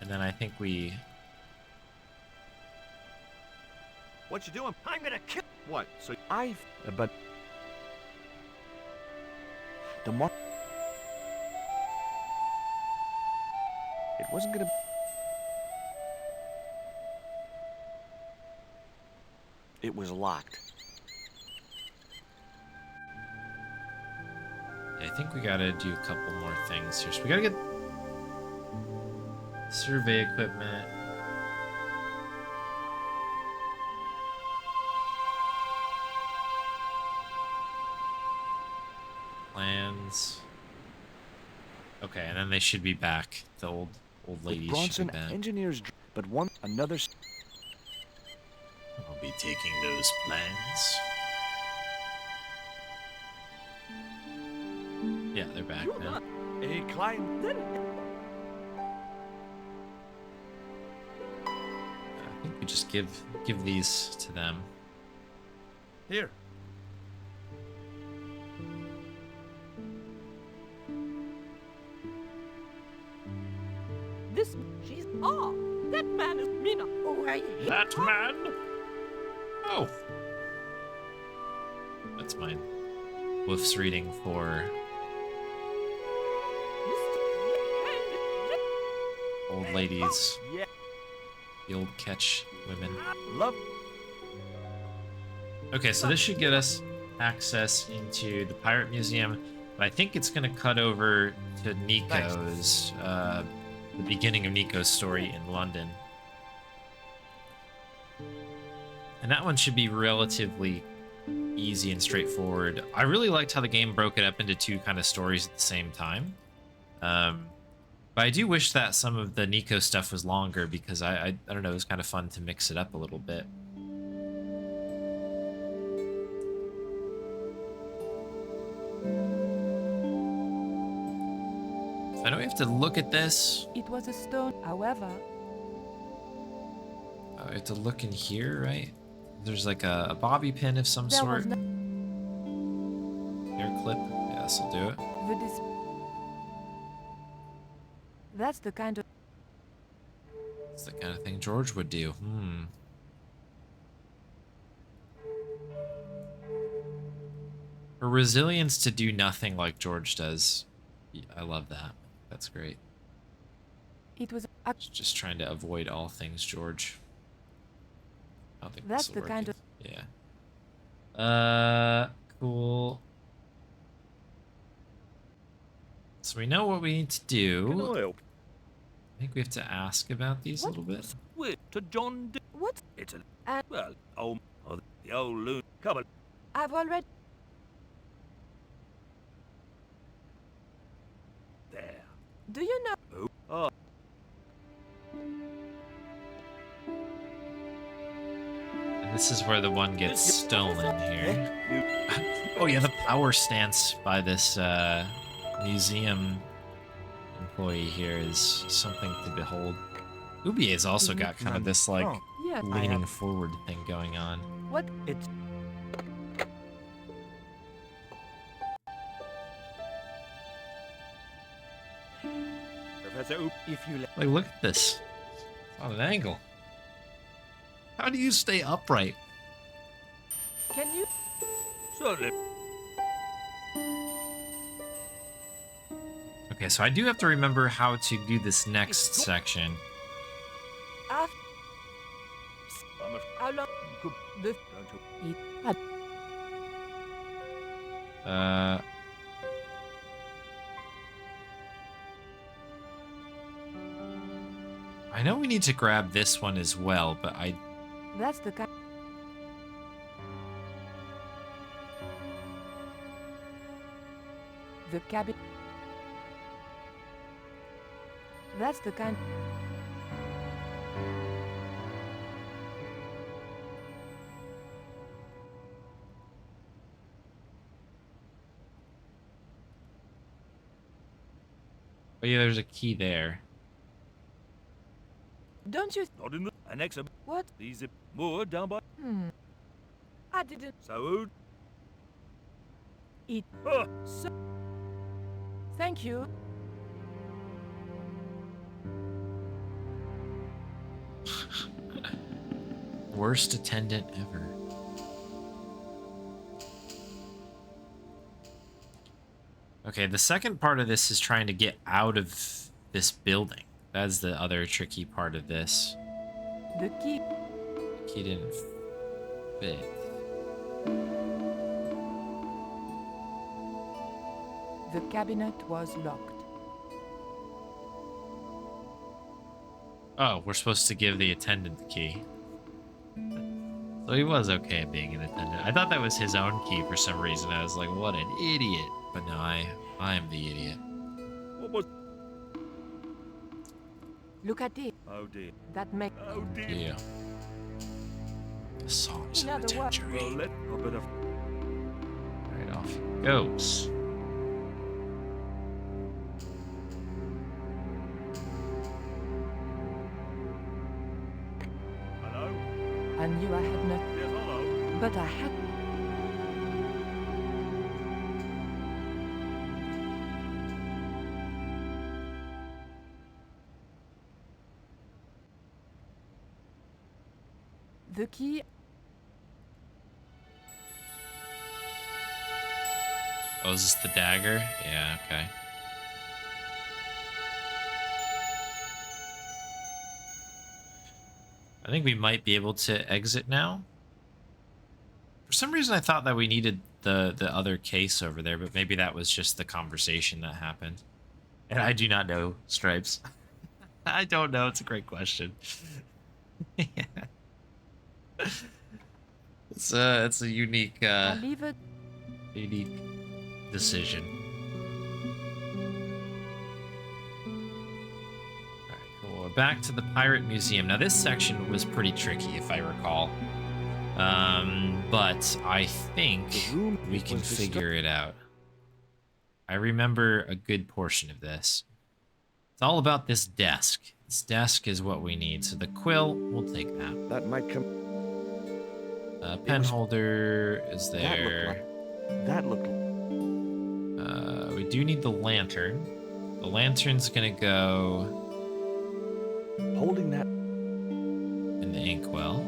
[SPEAKER 1] And then I think we...
[SPEAKER 11] What you doing? I'm gonna kill.
[SPEAKER 10] What? So
[SPEAKER 8] But. The more. It wasn't gonna. It was locked.
[SPEAKER 1] I think we gotta do a couple more things here. So we gotta get survey equipment. Plans. Okay, and then they should be back. The old ladies
[SPEAKER 8] Bronson
[SPEAKER 1] should be back.
[SPEAKER 8] engineers, but another.
[SPEAKER 1] I'll be taking those plans. Yeah, they're back now.
[SPEAKER 8] He climbed.
[SPEAKER 1] I think we just give these to them.
[SPEAKER 10] here.
[SPEAKER 4] She's. Oh, that man is Mina. Oh, I hate
[SPEAKER 1] That man? Oh. That's mine. Wolf's reading for old ladies.
[SPEAKER 11] Yeah.
[SPEAKER 1] The old catch women.
[SPEAKER 11] Love.
[SPEAKER 1] Okay, so this should get us access into the Pirate Museum. But I think it's going to cut over to Nico's, the beginning of Nico's story in London. And that one should be relatively easy and straightforward. I really liked how the game broke it up into two kind of stories at the same time. But I do wish that some of the Nico stuff was longer because I don't know, it was kind of fun to mix it up a little bit. I know we have to look at this.
[SPEAKER 4] It was a stone, however.
[SPEAKER 1] I have to look in here, right? There's like a bobby pin of some
[SPEAKER 4] There
[SPEAKER 1] sort.
[SPEAKER 4] was no.
[SPEAKER 1] Hair clip. Yeah, this'll do it.
[SPEAKER 4] That's the kind of.
[SPEAKER 1] It's the kind of thing George would do. Her resilience to do nothing like George does. I love that. That's great.
[SPEAKER 4] It was.
[SPEAKER 1] Just trying to avoid all things George. I don't think
[SPEAKER 4] That's
[SPEAKER 1] this'll
[SPEAKER 4] the
[SPEAKER 1] work.
[SPEAKER 4] kind of.
[SPEAKER 1] Yeah. Cool. So we know what we need to do. I think we have to ask about these a little bit.
[SPEAKER 10] Wait to John.
[SPEAKER 4] What?
[SPEAKER 10] It's a well. Oh, the old loon. Come on.
[SPEAKER 4] I've already.
[SPEAKER 10] There.
[SPEAKER 4] Do you know?
[SPEAKER 10] Oh.
[SPEAKER 1] And this is where the one gets stolen here. Oh yeah, the power stance by this museum employee here is something to behold. Ubier's also got kind of this like
[SPEAKER 4] Yes.
[SPEAKER 1] leaning forward thing going on.
[SPEAKER 4] What?
[SPEAKER 8] It's
[SPEAKER 10] Professor Oop,
[SPEAKER 8] if you let.
[SPEAKER 1] Like, look at this. It's on an angle. How do you stay upright?
[SPEAKER 4] Can you?
[SPEAKER 10] certainly.
[SPEAKER 1] Okay, so I do have to remember how to do this next section.
[SPEAKER 4] After
[SPEAKER 10] I'm a
[SPEAKER 4] how long? The
[SPEAKER 10] don't you?
[SPEAKER 4] it.
[SPEAKER 1] I know we need to grab this one as well, but
[SPEAKER 4] That's the kind. The cabin. That's the kind.
[SPEAKER 1] oh yeah, there's a key there.
[SPEAKER 4] Don't you?
[SPEAKER 10] Not in the annex of
[SPEAKER 4] What?
[SPEAKER 10] these are moored down by
[SPEAKER 4] I didn't.
[SPEAKER 10] Saud.
[SPEAKER 4] It.
[SPEAKER 10] Ah,
[SPEAKER 4] So. Thank you.
[SPEAKER 1] Worst attendant ever. Okay, the second part of this is trying to get out of this building. That's the other tricky part of this.
[SPEAKER 4] The key.
[SPEAKER 1] Key didn't fit.
[SPEAKER 4] The cabinet was locked.
[SPEAKER 1] Oh, we're supposed to give the attendant the key. So he was okay at being an attendant. I thought that was his own key for some reason. I was like, what an idiot. But no, I am the idiot.
[SPEAKER 10] what was?
[SPEAKER 4] Look at it.
[SPEAKER 10] Oh dear.
[SPEAKER 4] That makes.
[SPEAKER 10] Oh dear.
[SPEAKER 1] Yeah. The songs
[SPEAKER 4] In
[SPEAKER 1] of the
[SPEAKER 4] other words-
[SPEAKER 10] Well,
[SPEAKER 1] tangerine.
[SPEAKER 10] let a bit of
[SPEAKER 1] Right off he goes.
[SPEAKER 10] hello.
[SPEAKER 4] I knew I had not,
[SPEAKER 10] Yes, hello.
[SPEAKER 4] but I had. The key.
[SPEAKER 1] Oh, is this the dagger? Yeah, okay. I think we might be able to exit now. For some reason, I thought that we needed the other case over there, but maybe that was just the conversation that happened. And I do not know, Stripes. I don't know. It's a great question. It's a unique
[SPEAKER 4] I leave it.
[SPEAKER 1] unique decision. Alright, cool. We're back to the Pirate Museum. Now this section was pretty tricky if I recall. But I think
[SPEAKER 8] The room
[SPEAKER 1] we
[SPEAKER 8] was
[SPEAKER 1] can
[SPEAKER 8] discussed-
[SPEAKER 1] figure it out. I remember a good portion of this. It's all about this desk. This desk is what we need. So the quill, we'll take that.
[SPEAKER 8] That might come.
[SPEAKER 1] Pen holder is there.
[SPEAKER 8] That looked.
[SPEAKER 1] We do need the lantern. The lantern's gonna go
[SPEAKER 8] Holding that.
[SPEAKER 1] in the inkwell.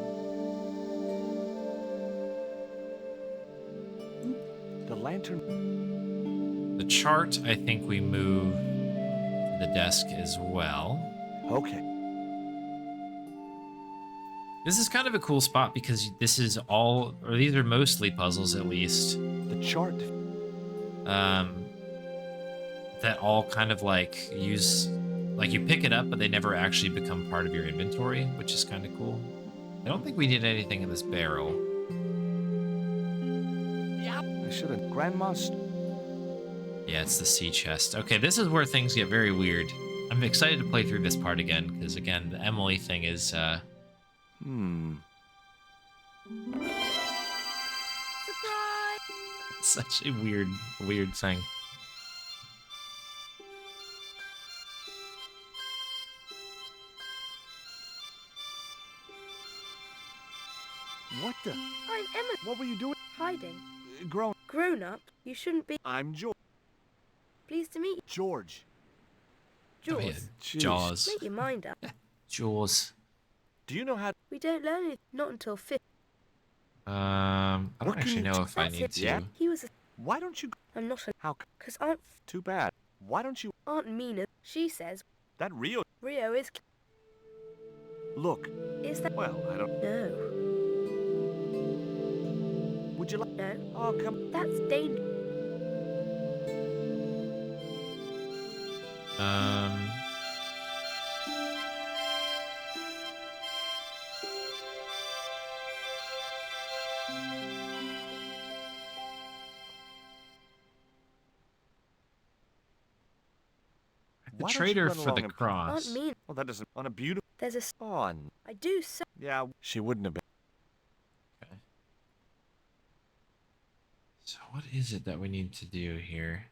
[SPEAKER 8] The lantern.
[SPEAKER 1] The chart, I think we move to the desk as well.
[SPEAKER 8] Okay.
[SPEAKER 1] This is kind of a cool spot because this is all, or these are mostly puzzles at least,
[SPEAKER 8] The chart.
[SPEAKER 1] that all kind of like use, like you pick it up, but they never actually become part of your inventory, which is kind of cool. I don't think we did anything in this barrel.
[SPEAKER 8] I should have. Grandma's.
[SPEAKER 1] Yeah, it's the sea chest. Okay, this is where things get very weird. I'm excited to play through this part again, because again, the Emily thing is,
[SPEAKER 4] Surprise!
[SPEAKER 1] such a weird thing.
[SPEAKER 8] What the?
[SPEAKER 4] I'm Emma.
[SPEAKER 8] What were you doing?
[SPEAKER 4] Hiding.
[SPEAKER 8] Grown.
[SPEAKER 4] Grown up. You shouldn't be.
[SPEAKER 8] I'm George.
[SPEAKER 4] Pleased to meet you.
[SPEAKER 8] George.
[SPEAKER 1] Oh, yeah.
[SPEAKER 4] Jaws.
[SPEAKER 8] Jeez.
[SPEAKER 1] Jaws.
[SPEAKER 4] Make your mind up.
[SPEAKER 1] Jaws.
[SPEAKER 8] Do you know how?
[SPEAKER 4] We don't learn it. Not until 5th.
[SPEAKER 1] I
[SPEAKER 8] What
[SPEAKER 1] don't
[SPEAKER 8] can
[SPEAKER 1] actually
[SPEAKER 8] you
[SPEAKER 1] know
[SPEAKER 8] do?
[SPEAKER 1] if I
[SPEAKER 4] That's
[SPEAKER 1] need
[SPEAKER 4] it.
[SPEAKER 1] to.
[SPEAKER 8] Yeah?
[SPEAKER 4] He was a...
[SPEAKER 8] Why don't you?
[SPEAKER 4] I'm not a...
[SPEAKER 8] How?
[SPEAKER 4] Because Aunt...
[SPEAKER 8] Too bad. Why don't you?
[SPEAKER 4] Aunt Mina, she says
[SPEAKER 8] That Rio.
[SPEAKER 4] Rio is...
[SPEAKER 8] Look.
[SPEAKER 4] Is that...
[SPEAKER 8] Well, I don't.
[SPEAKER 4] No.
[SPEAKER 8] Would you like?
[SPEAKER 4] No.
[SPEAKER 8] Oh, come.
[SPEAKER 4] That's dangerous.
[SPEAKER 1] The
[SPEAKER 8] Why don't you
[SPEAKER 1] traitor
[SPEAKER 8] run
[SPEAKER 1] for
[SPEAKER 8] along
[SPEAKER 1] the
[SPEAKER 8] and-
[SPEAKER 1] cross.
[SPEAKER 4] Aunt Mina,
[SPEAKER 8] Well, that doesn't. On a beautiful.
[SPEAKER 4] there's a...
[SPEAKER 8] On.
[SPEAKER 4] I do so...
[SPEAKER 8] Yeah. She wouldn't have been.
[SPEAKER 1] Okay. So what is it that we need to do here?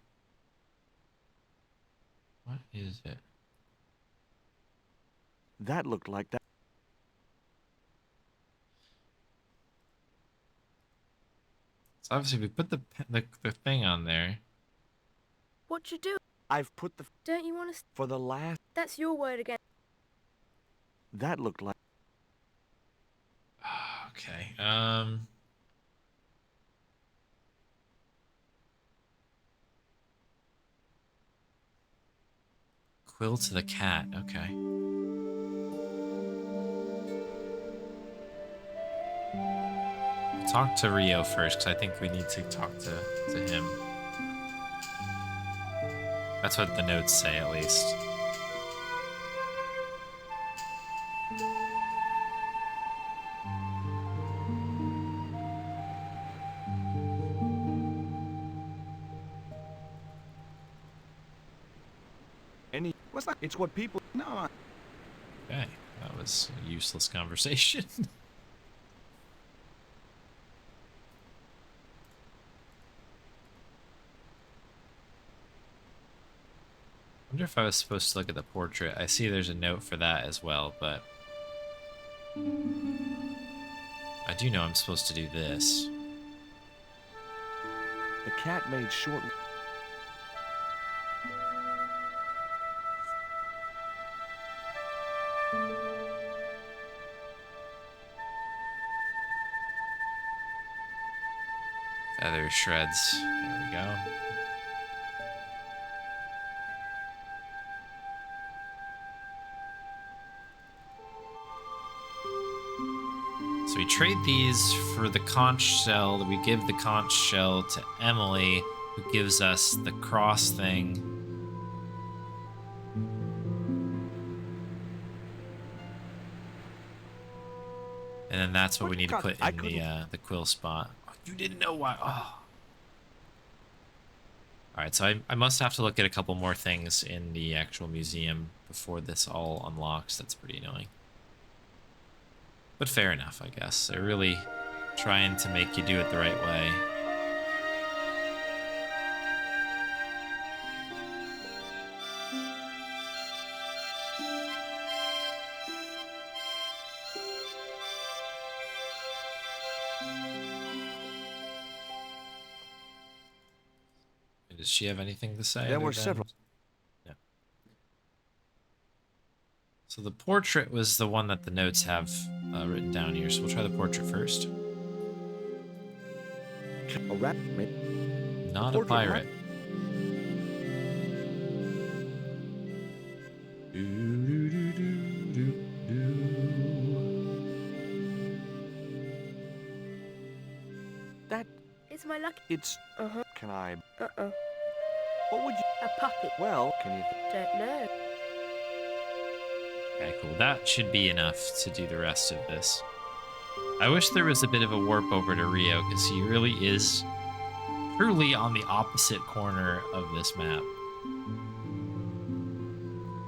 [SPEAKER 1] What is it?
[SPEAKER 8] That looked like that.
[SPEAKER 1] So obviously we put the thing on there.
[SPEAKER 4] What you do?
[SPEAKER 8] I've put the
[SPEAKER 4] Don't you want to...
[SPEAKER 8] for the last.
[SPEAKER 4] That's your word again.
[SPEAKER 8] That looked like.
[SPEAKER 1] Okay. Quill to the cat. Okay. Talk to Rio first, because I think we need to talk to him. That's what the notes say, at least.
[SPEAKER 8] Any. What's that? It's what people. No.
[SPEAKER 1] Okay, that was a useless conversation. I wonder if I was supposed to look at the portrait. I see there's a note for that as well, but I do know I'm supposed to do this.
[SPEAKER 8] The cat made short.
[SPEAKER 1] Feather shreds. There we go. So we trade these for the conch shell. We give the conch shell to Emily, who gives us the cross thing. And then that's what we need to put in the quill spot. Oh, you didn't know why. Oh. Alright, so I must have to look at a couple more things in the actual museum before this all unlocks. That's pretty annoying. But fair enough, I guess. They're really trying to make you do it the right way. Does she have anything to say?
[SPEAKER 8] There
[SPEAKER 1] other
[SPEAKER 8] were
[SPEAKER 1] than-
[SPEAKER 8] several.
[SPEAKER 1] Yeah. So the portrait was the one that the notes have written down here. So we'll try the portrait first.
[SPEAKER 8] A rat.
[SPEAKER 1] Not a
[SPEAKER 8] Portrait,
[SPEAKER 1] pirate.
[SPEAKER 8] That.
[SPEAKER 4] It's my lucky...
[SPEAKER 8] It's.
[SPEAKER 4] Uh-huh.
[SPEAKER 8] Can I?
[SPEAKER 4] Uh-uh.
[SPEAKER 8] What would you?
[SPEAKER 4] A puppy.
[SPEAKER 8] Well, can you?
[SPEAKER 4] Don't know.
[SPEAKER 1] Okay, cool. That should be enough to do the rest of this. I wish there was a bit of a warp over to Rio, because he really is truly on the opposite corner of this map.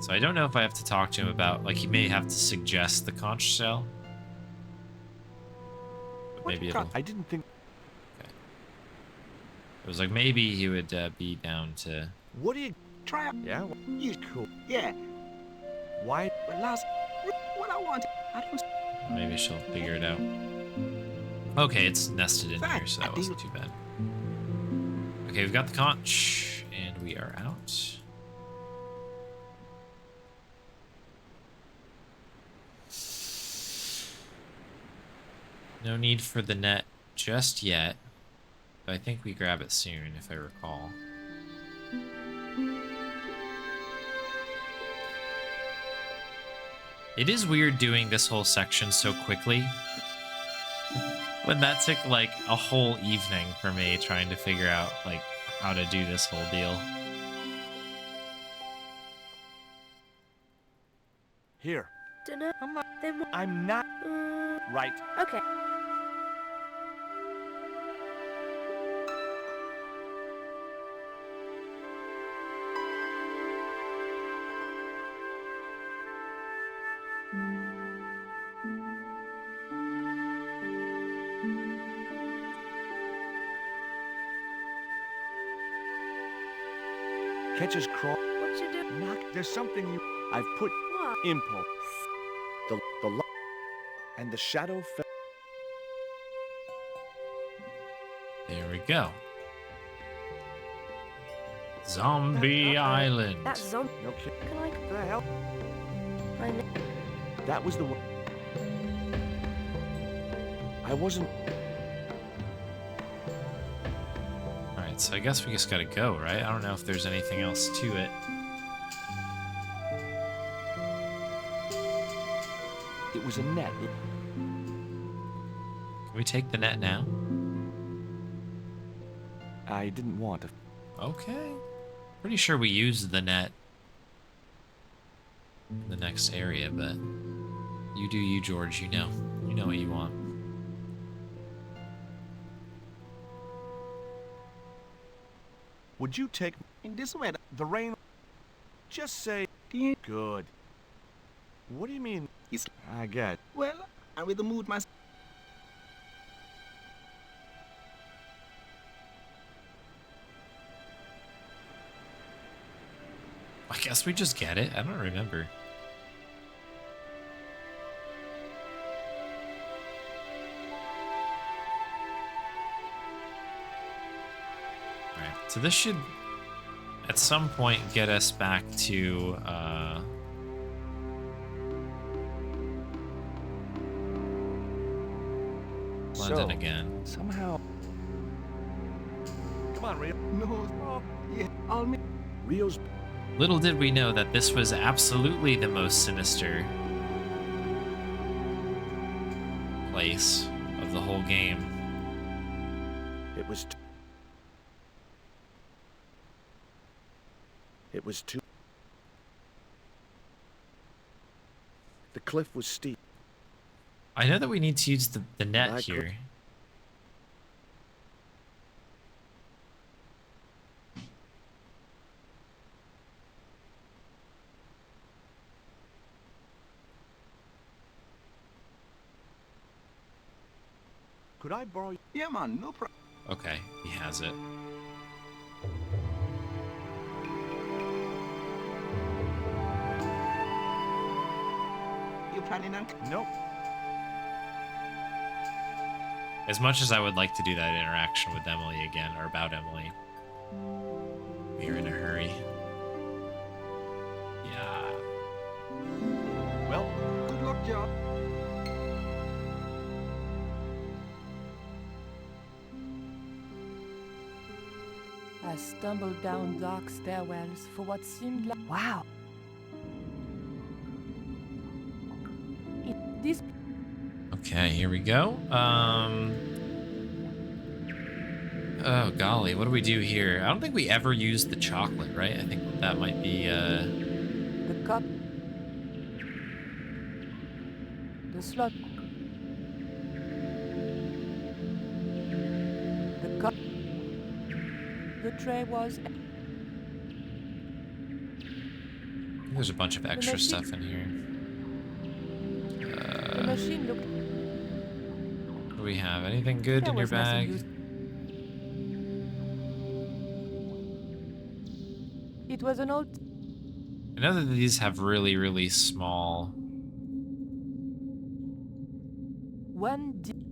[SPEAKER 1] So I don't know if I have to talk to him about, like, he may have to suggest the conch shell. But maybe it'll...
[SPEAKER 8] I didn't think...
[SPEAKER 1] Okay. It was like, maybe he would be down to...
[SPEAKER 8] What do you... Try out? Yeah?
[SPEAKER 3] You cool. Yeah.
[SPEAKER 8] Why?
[SPEAKER 3] But last... What I want... I don't...
[SPEAKER 1] Maybe she'll figure it out. Okay, it's nested in here, so that wasn't too bad. Okay, we've got the conch, and we are out. No need for the net just yet, but I think we grab it soon, if I recall. It is weird doing this whole section so quickly. When that took like a whole evening for me trying to figure out like how to do this whole deal.
[SPEAKER 8] Here.
[SPEAKER 4] Dunno.
[SPEAKER 8] I'm not... Right.
[SPEAKER 4] Okay.
[SPEAKER 8] Catches crawl.
[SPEAKER 4] What you do?
[SPEAKER 8] Knock. There's something you... I've put...
[SPEAKER 4] What?
[SPEAKER 8] Impulse. The light. And the shadow fell.
[SPEAKER 1] There we go. Zombie Island.
[SPEAKER 4] That's zombie.
[SPEAKER 8] No kidding.
[SPEAKER 4] Can I...
[SPEAKER 8] What the hell?
[SPEAKER 4] I know.
[SPEAKER 8] That was the one. I wasn't...
[SPEAKER 1] Alright, so I guess we just gotta go, right? I don't know if there's anything else to it.
[SPEAKER 8] It was a net.
[SPEAKER 1] Can we take the net now?
[SPEAKER 8] I didn't want to...
[SPEAKER 1] Okay. Pretty sure we used the net in the next area, but you do you, George. You know what you want.
[SPEAKER 8] Would you take...
[SPEAKER 3] In this way...
[SPEAKER 8] The rain... Just say... Good. What do you mean?
[SPEAKER 3] It's...
[SPEAKER 8] I get...
[SPEAKER 3] Well, I'm with the mood myself.
[SPEAKER 1] I guess we just get it. I don't remember. Alright, so this should at some point get us back to London again.
[SPEAKER 8] Somehow... Come on, Rio.
[SPEAKER 3] No. Oh, yeah. I'll make...
[SPEAKER 8] Rio's...
[SPEAKER 1] Little did we know that this was absolutely the most sinister place of the whole game.
[SPEAKER 8] It was... It was too... The cliff was steep.
[SPEAKER 1] I know that we need to use the net
[SPEAKER 8] I
[SPEAKER 1] here.
[SPEAKER 8] Could I borrow...
[SPEAKER 3] Yeah, man, no problem.
[SPEAKER 1] Okay, he has it.
[SPEAKER 3] You planning on...
[SPEAKER 8] Nope.
[SPEAKER 1] As much as I would like to do that interaction with Emily again, or about Emily, we're in a hurry. Yeah.
[SPEAKER 8] Well,
[SPEAKER 3] Good luck, John.
[SPEAKER 2] I stumbled down dark stairwells for what seemed like...
[SPEAKER 4] Wow.
[SPEAKER 2] This...
[SPEAKER 1] Okay, here we go. Oh, golly, what do we do here? I don't think we ever used the chocolate, right? I think that might be,
[SPEAKER 2] The cup. The slot. The cup. The tray was...
[SPEAKER 1] There's a bunch of extra
[SPEAKER 2] machine-
[SPEAKER 1] stuff in here.
[SPEAKER 2] The machine looked...
[SPEAKER 1] What do we have? Anything good
[SPEAKER 2] There
[SPEAKER 1] in your
[SPEAKER 2] was nothing
[SPEAKER 1] bag?
[SPEAKER 2] used. It was an old...
[SPEAKER 1] I know that these have really, really small...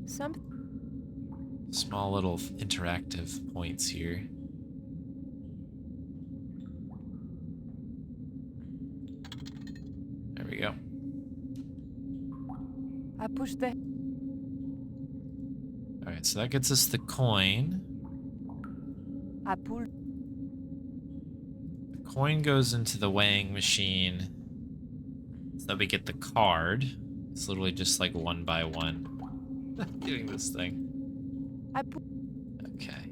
[SPEAKER 2] Something...
[SPEAKER 1] small little interactive points here. There we go.
[SPEAKER 2] I pushed the...
[SPEAKER 1] Alright, so that gets us the coin.
[SPEAKER 2] I pulled...
[SPEAKER 1] The coin goes into the weighing machine so that we get the card. It's literally just like one by one doing this thing.
[SPEAKER 2] I put...
[SPEAKER 1] Okay.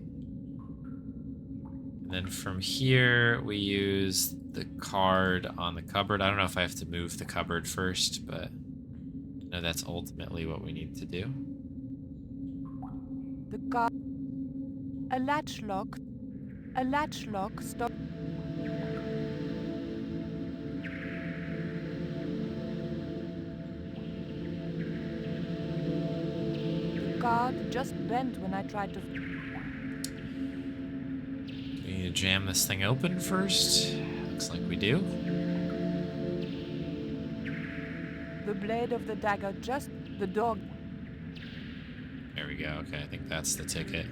[SPEAKER 1] And then from here, we use the card on the cupboard. I don't know if I have to move the cupboard first, but I know that's ultimately what we need to do.
[SPEAKER 2] The car... A latch lock... A latch lock stopped... The guard just bent when I tried to...
[SPEAKER 1] We need to jam this thing open first. Looks like we do.
[SPEAKER 2] The blade of the dagger just... The dog...
[SPEAKER 1] There we go. Okay, I think that's the ticket.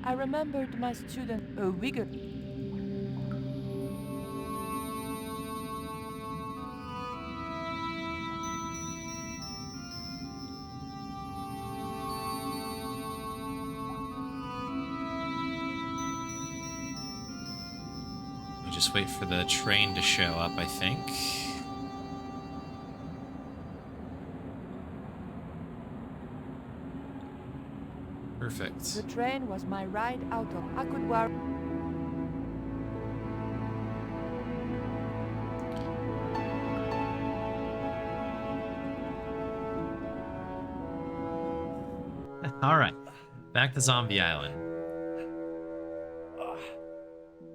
[SPEAKER 2] I remembered my student, a wigger.
[SPEAKER 1] We just wait for the train to show up, I think. Perfect.
[SPEAKER 2] The train was my ride out of... I could wear...
[SPEAKER 1] All right, back to Zombie Island.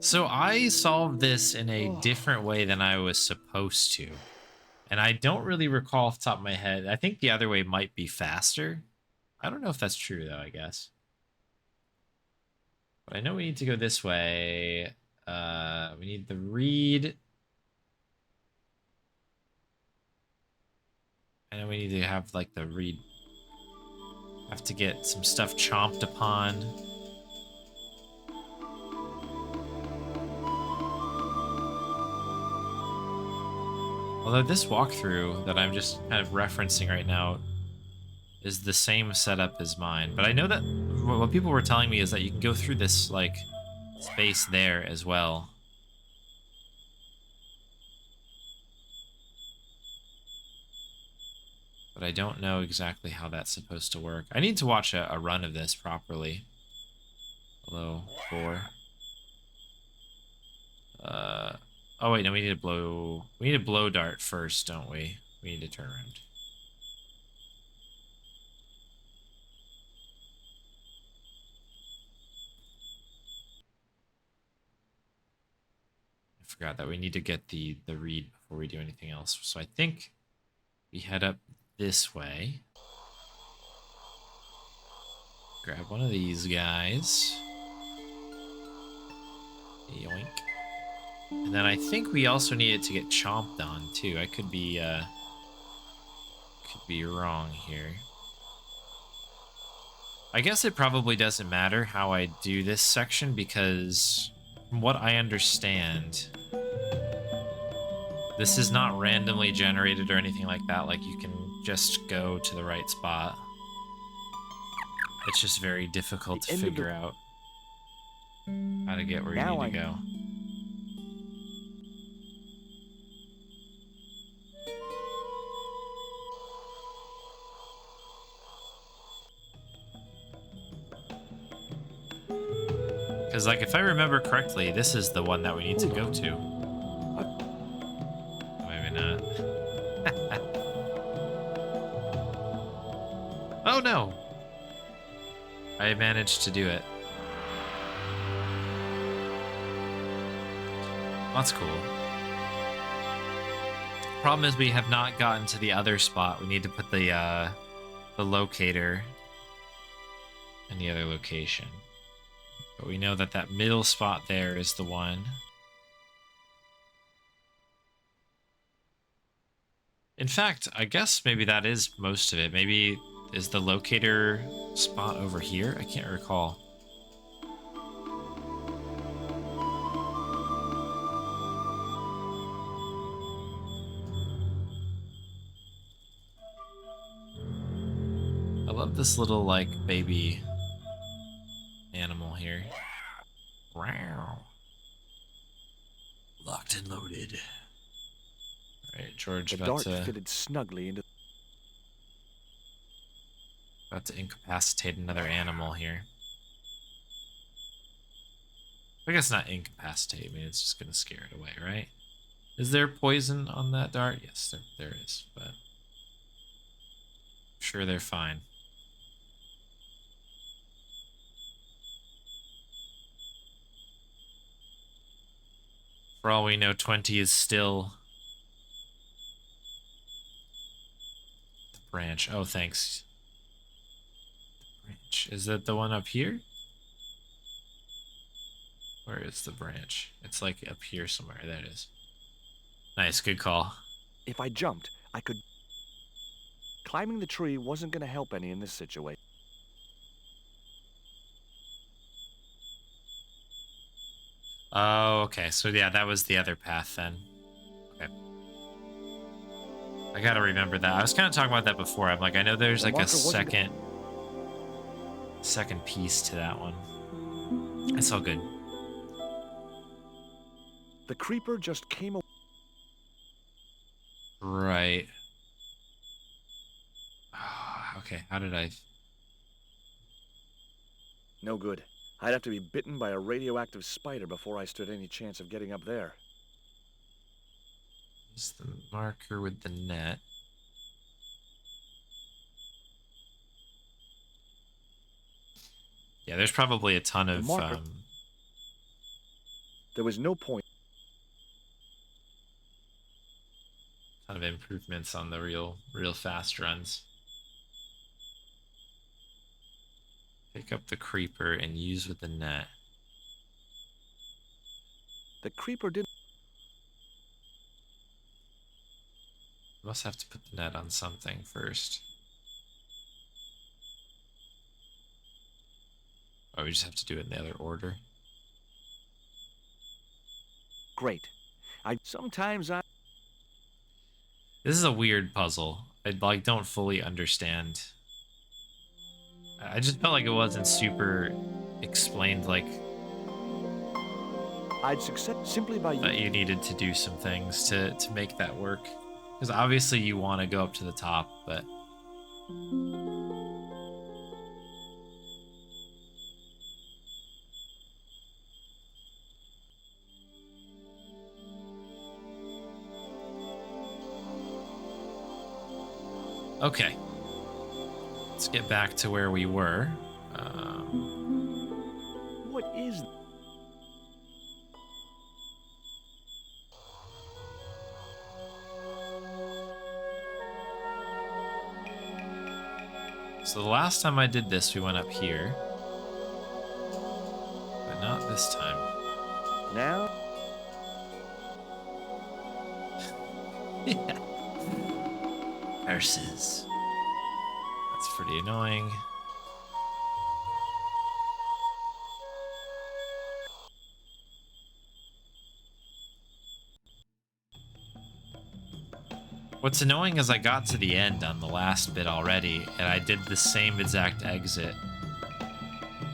[SPEAKER 1] So I solved this in a different way than I was supposed to. And I don't really recall off the top of my head. I think the other way might be faster. I don't know if that's true, though, I guess. But I know we need to go this way. We need the reed. I know we need to have, like, the reed. Have to get some stuff chomped upon. Although this walkthrough that I'm just kind of referencing right now is the same setup as mine. But I know that what people were telling me is that you can go through this, like, space there as well. But I don't know exactly how that's supposed to work. I need to watch a run of this properly. Hello, boar. Oh wait, no, we need a blow dart first, don't we? We need to turn around. I forgot that we need to get the reed before we do anything else. So I think we head up this way. Grab one of these guys. Yoink. And then I think we also need it to get chomped on too. I could be wrong here. I guess it probably doesn't matter how I do this section because from what I understand, this is not randomly generated or anything like that. Like you can just go to the right spot. It's just very difficult to figure out how to get where you need to go. Because, like, if I remember correctly, this is the one that we need to go to. Maybe not. Oh, no! I managed to do it. That's cool. Problem is we have not gotten to the other spot. We need to put the locator in the other location. But we know that that middle spot there is the one. In fact, I guess maybe that is most of it. Maybe is the locator spot over here? I can't recall. I love this little, like, baby animal here. Wow. Locked and loaded. Alright, George,
[SPEAKER 8] The dart fitted snugly into...
[SPEAKER 1] about to incapacitate another animal here. I guess not incapacitate. I mean, it's just going to scare it away, right? Is there poison on that dart? Yes, there is, but I'm sure they're fine. For all we know, 20 is still the branch. Oh, thanks. The branch. Is that the one up here? Where is the branch? It's like up here somewhere. There it is. Nice, good call.
[SPEAKER 8] If I jumped, I could... Climbing the tree wasn't going to help any in this situation.
[SPEAKER 1] Oh, okay. So yeah, that was the other path then. Okay. I gotta remember that. I was kind of talking about that before. I'm like, I know there's like a second piece to that one. It's all good.
[SPEAKER 8] The creeper just came away.
[SPEAKER 1] Right. Okay, how did I...
[SPEAKER 8] No good. I'd have to be bitten by a radioactive spider before I stood any chance of getting up there.
[SPEAKER 1] Use the marker with the net. Yeah, there's probably a ton of...
[SPEAKER 8] There was no point.
[SPEAKER 1] Ton of improvements on the real fast runs. Pick up the creeper and use with the net.
[SPEAKER 8] The creeper didn't...
[SPEAKER 1] Must have to put the net on something first. Oh, we just have to do it in the other order.
[SPEAKER 8] Great. Sometimes I...
[SPEAKER 1] This is a weird puzzle. I like don't fully understand. I just felt like it wasn't super explained, like
[SPEAKER 8] I'd succeed simply by
[SPEAKER 1] that you needed to do some things to make that work. Because obviously you want to go up to the top, but okay. Let's get back to where we were.
[SPEAKER 8] What is...
[SPEAKER 1] So the last time I did this, we went up here. But not this time.
[SPEAKER 8] Now?
[SPEAKER 1] Yeah. Curses. That's pretty annoying. What's annoying is I got to the end on the last bit already, and I did the same exact exit,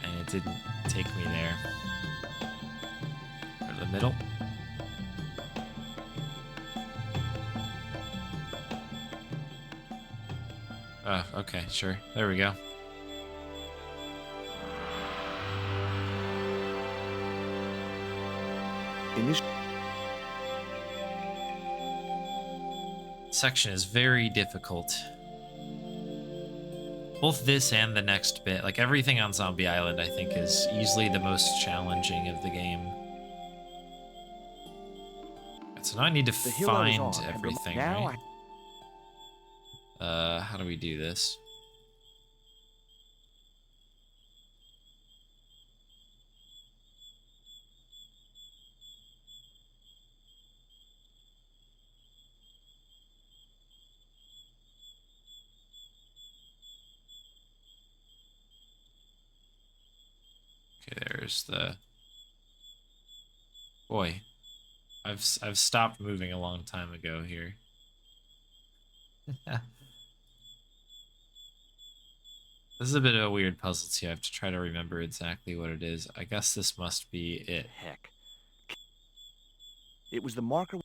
[SPEAKER 1] and it didn't take me there. Go to the middle. Oh, okay, sure. There we go. Section is very difficult. Both this and the next bit, like everything on Zombie Island, I think is easily the most challenging of the game. So now I need to
[SPEAKER 8] The hill I was
[SPEAKER 1] find
[SPEAKER 8] on had
[SPEAKER 1] everything,
[SPEAKER 8] now
[SPEAKER 1] right? How do we do this? Okay, there's the... Boy, I've stopped moving a long time ago here. This is a bit of a weird puzzle too. I have to try to remember exactly what it is. I guess this must be it.
[SPEAKER 8] Heck. It was the marker.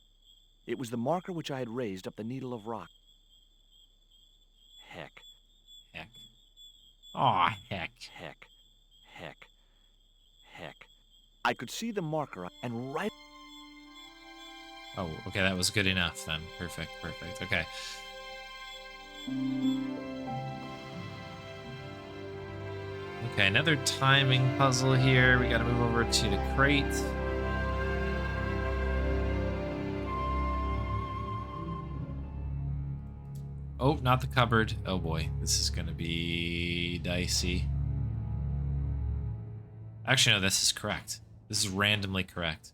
[SPEAKER 8] It was the marker which I had raised up the needle of rock. Heck.
[SPEAKER 1] Heck. Aw, heck.
[SPEAKER 8] Heck. Heck. Heck. I could see the marker and right...
[SPEAKER 1] Oh, okay, that was good enough then. Perfect, perfect. Okay. Okay, another timing puzzle here. We gotta move over to the crate. Oh, not the cupboard. Oh boy, this is gonna be dicey. Actually, no, this is correct. This is randomly correct.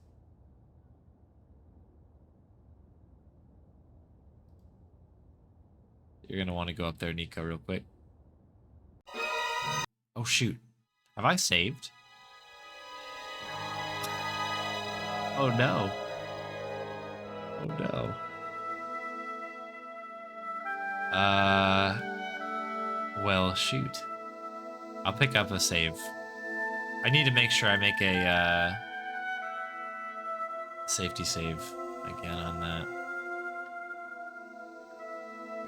[SPEAKER 1] You're gonna want to go up there, Nico, real quick. Oh shoot. Have I saved? Oh no. Oh no. Well, shoot. I'll pick up a save. I need to make sure I make a safety save again on that.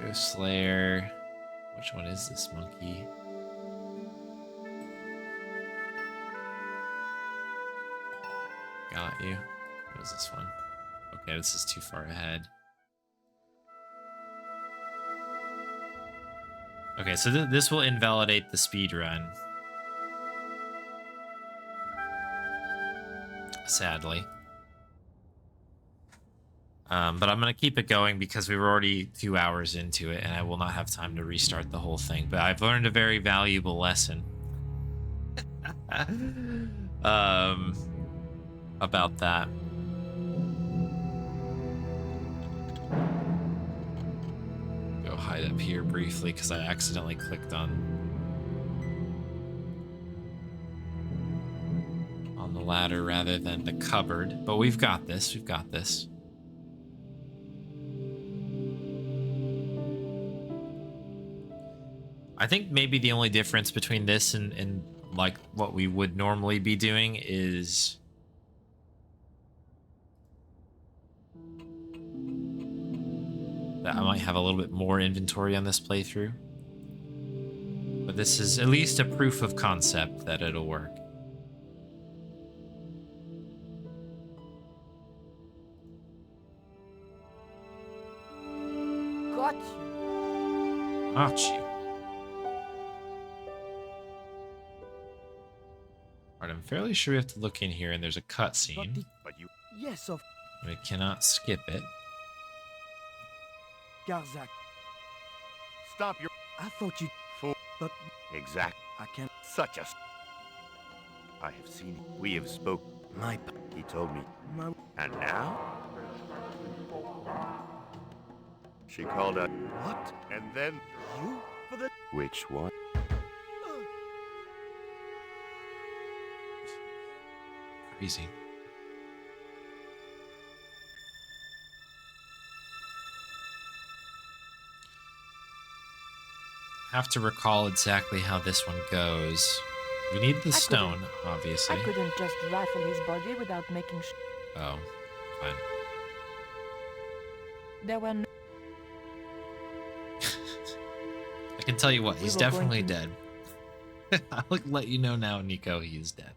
[SPEAKER 1] Ghost Slayer. Which one is this monkey? Got you. What is this one? Okay, this is too far ahead. Okay, so this will invalidate the speed run. Sadly. But I'm going to keep it going because we were already 2 hours into it and I will not have time to restart the whole thing. But I've learned a very valuable lesson. About that. Go hide up here briefly because I accidentally clicked on the ladder rather than the cupboard. But we've got this. We've got this. I think maybe the only difference between this and like what we would normally be doing is that I might have a little bit more inventory on this playthrough. But this is at least a proof of concept that it'll work.
[SPEAKER 2] Got you.
[SPEAKER 1] Got you. Alright, I'm fairly sure we have to look in here and there's a cutscene.
[SPEAKER 8] But you... Yes, of...
[SPEAKER 1] We cannot skip it.
[SPEAKER 8] Garzak. Stop your... I thought you... Fool. But... Exact. I can't... Such a... I have seen it. We have spoke. My... He told me. My... And now? She called out... What? And then... You? For the... Which one?
[SPEAKER 1] Crazy. Have to recall exactly how this one goes. We need the stone, obviously.
[SPEAKER 2] I couldn't just rifle his body without making
[SPEAKER 1] Oh, fine.
[SPEAKER 2] There were no...
[SPEAKER 1] I can tell you what, he's
[SPEAKER 2] We were
[SPEAKER 1] definitely
[SPEAKER 2] going
[SPEAKER 1] dead. I'll let you know now, Nico, he is dead.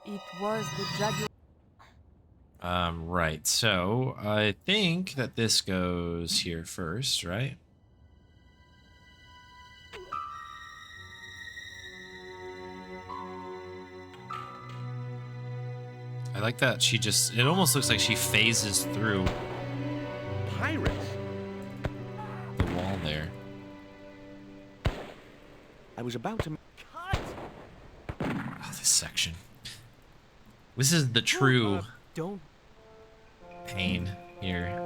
[SPEAKER 2] It was the Jaguar.
[SPEAKER 1] Right, so I think that this goes here first, right? I like that she just, it almost looks like she phases through
[SPEAKER 8] Pirates?
[SPEAKER 1] the wall there.
[SPEAKER 8] I was about to...
[SPEAKER 1] Oh, this section. This is the true
[SPEAKER 9] Don't.
[SPEAKER 1] pain here.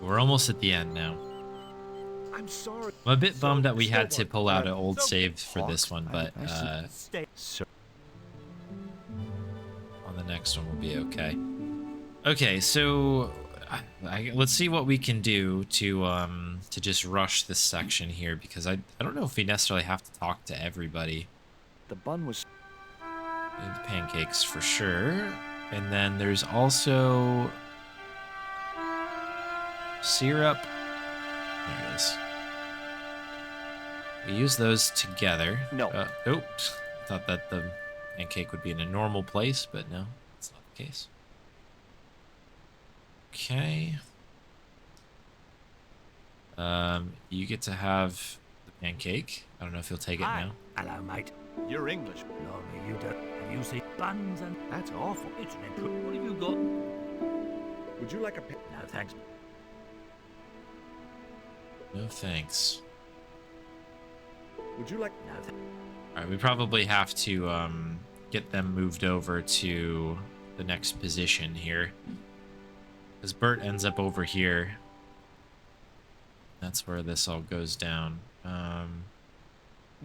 [SPEAKER 1] We're almost at the end now.
[SPEAKER 8] I'm sorry.
[SPEAKER 1] I'm a bit bummed that we had to
[SPEAKER 8] Still
[SPEAKER 1] pull out an
[SPEAKER 8] one.
[SPEAKER 1] old save for this one, but
[SPEAKER 8] I see.
[SPEAKER 9] Stay.
[SPEAKER 8] Sir.
[SPEAKER 1] on the next one we'll be okay. Okay, so let's see what we can do to just rush this section here, because I don't know if we necessarily have to talk to everybody.
[SPEAKER 8] The bun was...
[SPEAKER 1] Need the pancakes for sure. And then there's also syrup. There it is. We use those together.
[SPEAKER 8] No.
[SPEAKER 1] Oops. Thought that the pancake would be in a normal place, but no, that's not the case. Okay. You get to have the pancake. I don't know if you'll take it now.
[SPEAKER 9] Hello, mate.
[SPEAKER 8] You're English.
[SPEAKER 9] Blimey, you don't. Have you seen buns and...
[SPEAKER 8] That's awful.
[SPEAKER 9] It's an intro. What have you got?
[SPEAKER 8] Would you like a...
[SPEAKER 9] No, thanks.
[SPEAKER 1] No thanks.
[SPEAKER 8] Would you like...
[SPEAKER 9] No,
[SPEAKER 1] Alright, we probably have to get them moved over to the next position here. Because Bert ends up over here. That's where this all goes down.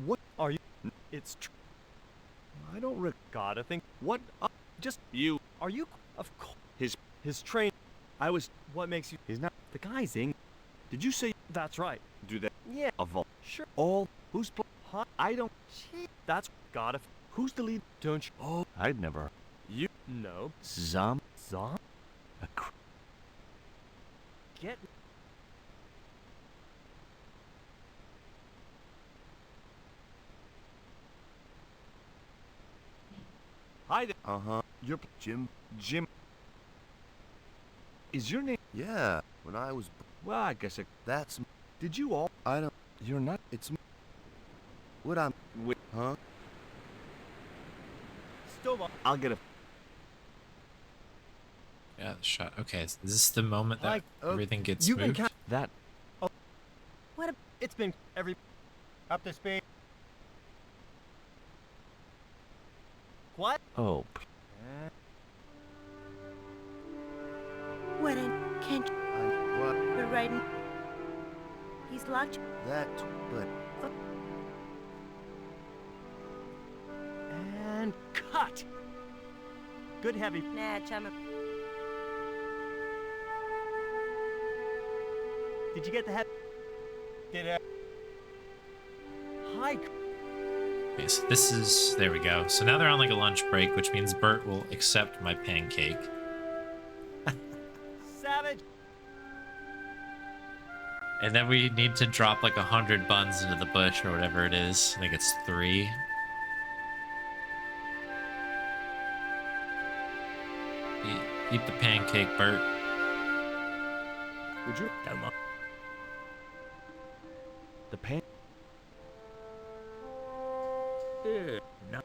[SPEAKER 11] What are you? It's true. I don't gotta think. What? Just you. Are you? Of course. His train. I was. What makes you?
[SPEAKER 8] He's not...
[SPEAKER 11] The guy's in.
[SPEAKER 8] Did you say...
[SPEAKER 11] That's right.
[SPEAKER 8] Do that?
[SPEAKER 11] Yeah.
[SPEAKER 8] Of all...
[SPEAKER 11] Sure.
[SPEAKER 8] All... Who's...
[SPEAKER 11] Huh? I don't. That's gotta.
[SPEAKER 8] Who's the lead?
[SPEAKER 11] Don't you?
[SPEAKER 8] Oh, I'd never...
[SPEAKER 11] You. No.
[SPEAKER 8] Zom...
[SPEAKER 11] Zom.
[SPEAKER 8] A cr...
[SPEAKER 11] Get. Hi there.
[SPEAKER 8] Uh-huh. You're... Jim... Is your name... Yeah. When I was... Well, I guess it... That's... Did you all... I don't... You're not... It's... What I'm... With... Huh?
[SPEAKER 11] Still on.
[SPEAKER 8] I'll get a...
[SPEAKER 1] Yeah, the shot. Okay, is this the moment that
[SPEAKER 11] Like,
[SPEAKER 1] everything gets
[SPEAKER 11] you've been
[SPEAKER 1] moved?
[SPEAKER 8] That...
[SPEAKER 11] What? It's been every. Up to speed. What?
[SPEAKER 8] Oh...
[SPEAKER 4] What in? Can't you?
[SPEAKER 8] What?
[SPEAKER 4] We're riding. He's locked.
[SPEAKER 8] That... But...
[SPEAKER 11] And cut. Good heavy.
[SPEAKER 4] Nah, chum.
[SPEAKER 11] Did you get the head? Did it? Hi.
[SPEAKER 1] Okay, so this is... There we go. So now they're on like a lunch break, which means Bert will accept my pancake.
[SPEAKER 11] Savage.
[SPEAKER 1] And then we need to drop like 100 buns into the bush or whatever it is. I think it's 3. Eat the pancake, Bert.
[SPEAKER 8] Would you...
[SPEAKER 9] Don't mind.
[SPEAKER 8] The pan...
[SPEAKER 9] No.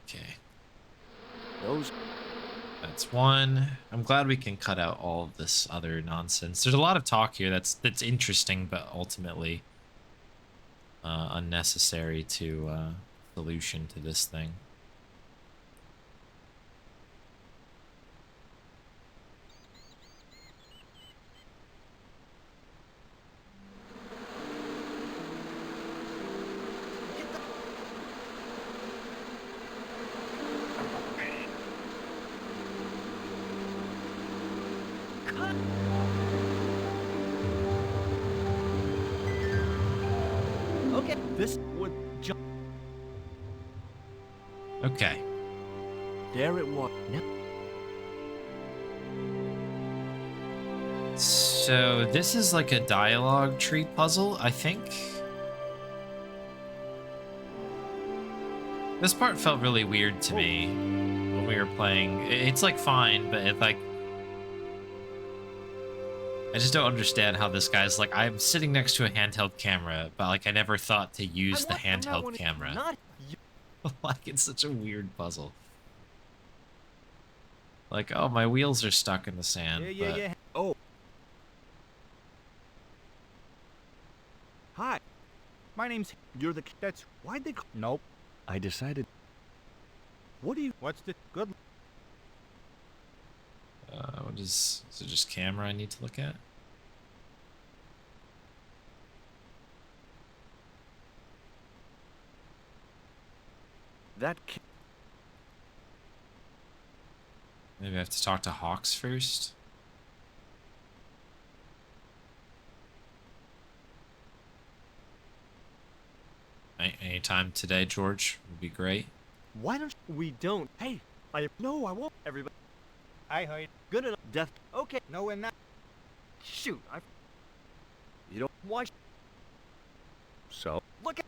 [SPEAKER 1] Okay.
[SPEAKER 8] Those...
[SPEAKER 1] That's one. I'm glad we can cut out all of this other nonsense. There's a lot of talk here that's interesting, but ultimately unnecessary to solution to this thing.
[SPEAKER 11] Okay. This would jump.
[SPEAKER 1] Okay.
[SPEAKER 8] There it was. No.
[SPEAKER 1] So this is like a dialogue tree puzzle, I think. This part felt really weird to me when we were playing. It's like fine, but it like I just don't understand how this guy's like, I'm sitting next to a handheld camera, but like I never thought to use the handheld camera. Like it's such a weird puzzle. Like, oh, my wheels are stuck in the sand.
[SPEAKER 11] Yeah. Oh. Hi. My name's... You're the... That's... Why'd they... Nope. I decided... What do you... What's the... Good...
[SPEAKER 1] What is it just camera I need to look at?
[SPEAKER 11] That...
[SPEAKER 1] Maybe I have to talk to Hawks first. Anytime today, George, would be great.
[SPEAKER 11] Why don't we don't? Hey, I won't. Everybody. I heard. Good enough. Death. Okay. No, we're not. Shoot, You don't. Why? So. Look at.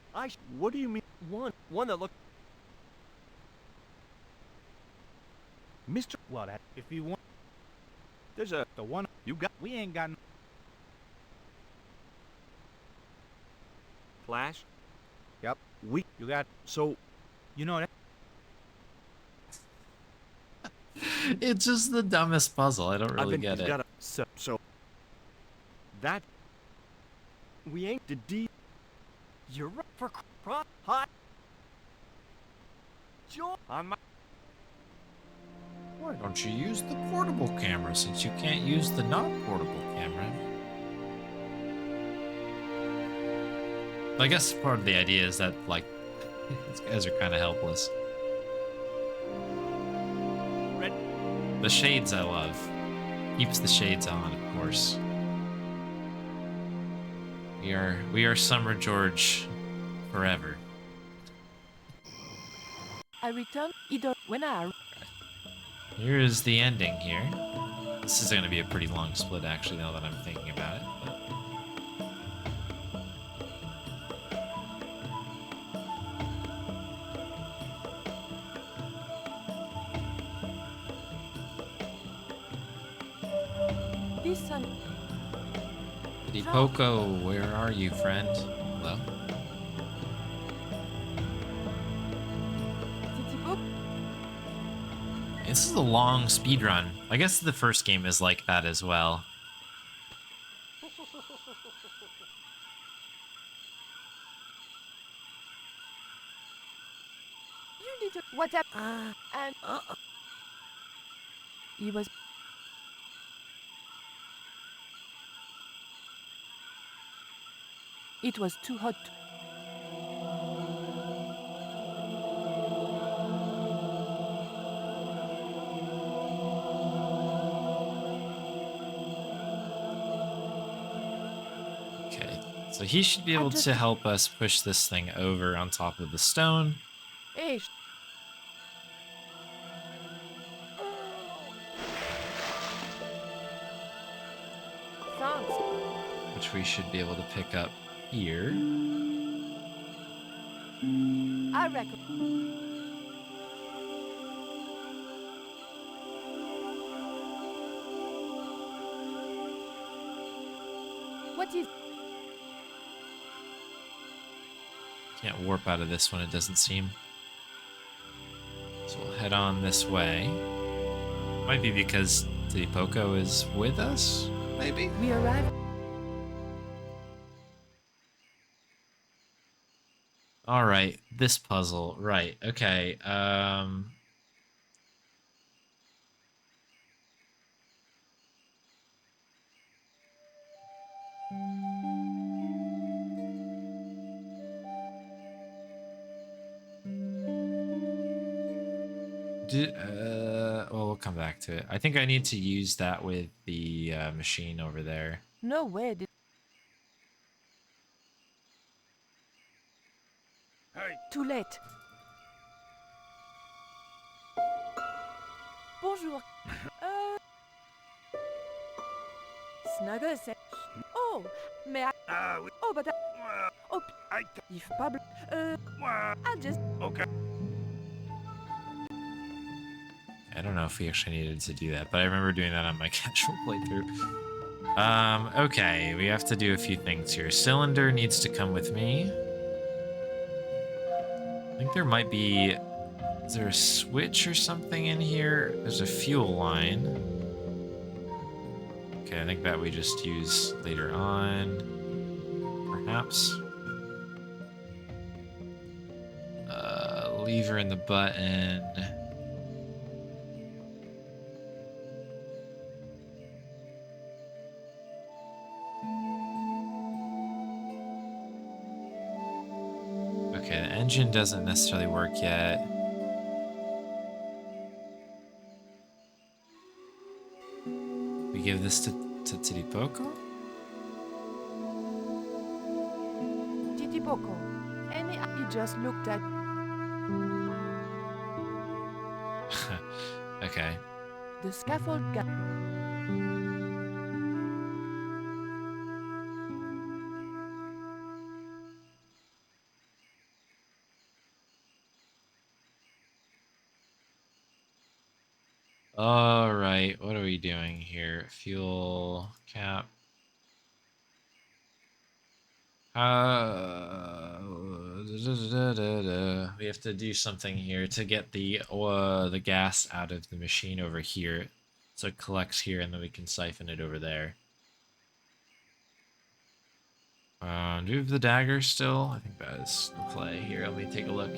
[SPEAKER 11] What do you mean? One that look. Mr. Well, that if you want. There's the one you got. We ain't got. Flash. Yep. You got. So. You know that.
[SPEAKER 1] It's just the dumbest puzzle. I don't really get it.
[SPEAKER 11] So. That. We ain't the D. You're right for hot. Joe. On my.
[SPEAKER 1] Why don't you use the portable camera since you can't use the non-portable camera? I guess part of the idea is that, like, these guys are kind of helpless.
[SPEAKER 11] Red.
[SPEAKER 1] The shades I love. Keeps the shades on, of course. We are Summer George forever.
[SPEAKER 2] I returned either when I...
[SPEAKER 1] Here is the ending here. This is going to be a pretty long split, actually, now that I'm thinking about it. But...
[SPEAKER 2] This sun...
[SPEAKER 1] Poco, where are you, friend? Hello? This is a long speed run. I guess the first game is like that as well.
[SPEAKER 2] You need to... What up? And... He was... It was too hot.
[SPEAKER 1] Okay, so he should be able to help us push this thing over on top of the stone.
[SPEAKER 2] Hey. Thanks.
[SPEAKER 1] Which we should be able to pick up here.
[SPEAKER 2] I reckon. What is...
[SPEAKER 1] Can't warp out of this one, it doesn't seem. So we'll head on this way. Might be because Poco is with us, maybe?
[SPEAKER 2] We arrived.
[SPEAKER 1] All right, this puzzle, right? Okay. Well, we'll come back to it. I think I need to use that with the machine over there.
[SPEAKER 2] No way did...
[SPEAKER 6] Hey.
[SPEAKER 2] Too late. Bonjour. Snuggle said... Oh, may I... Oh, but I... Oh, if Pablo... I just...
[SPEAKER 6] Okay.
[SPEAKER 1] I don't know if we actually needed to do that, but I remember doing that on my casual playthrough. Okay, we have to do a few things here. Cylinder needs to come with me. I think there might be... Is there a switch or something in here? There's a fuel line. Okay, I think that we just use later on. Perhaps. Lever in the button. Okay, the engine doesn't necessarily work yet. We give this to Titipoco?
[SPEAKER 2] Titipoco. Any he just looked at
[SPEAKER 1] Okay.
[SPEAKER 2] the scaffold guy.
[SPEAKER 1] All right, what are we doing here? Fuel cap. We have to do something here to get the gas out of the machine over here, so it collects here, and then we can siphon it over there. Do we have the dagger still? I think that is the play here. Let me take a look.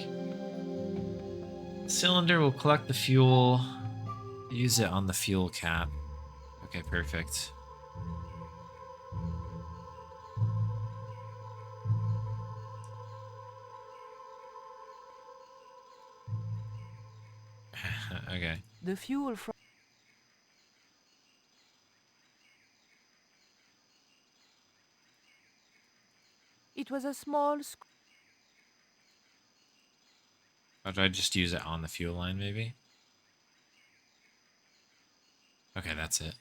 [SPEAKER 1] Cylinder will collect the fuel. Use it on the fuel cap. Okay, perfect. Okay.
[SPEAKER 2] The fuel from it was a small
[SPEAKER 1] Or do I just use it on the fuel line, maybe? Okay, that's it.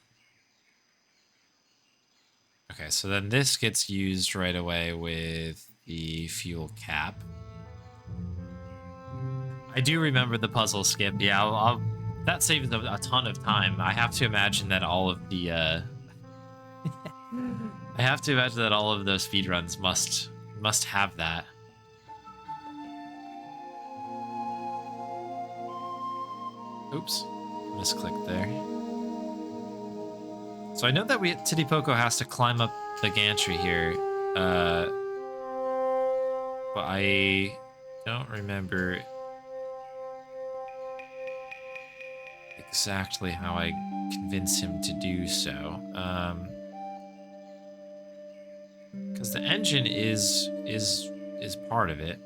[SPEAKER 1] Okay, so then this gets used right away with the fuel cap. I do remember the puzzle skip. Yeah, that saves a ton of time. I have to imagine that all of the I have to imagine that all of those speedruns must have that. Oops, misclicked there. So I know that Titipoco has to climb up the gantry here, but I don't remember exactly how I convinced him to do so. Because the engine is part of it.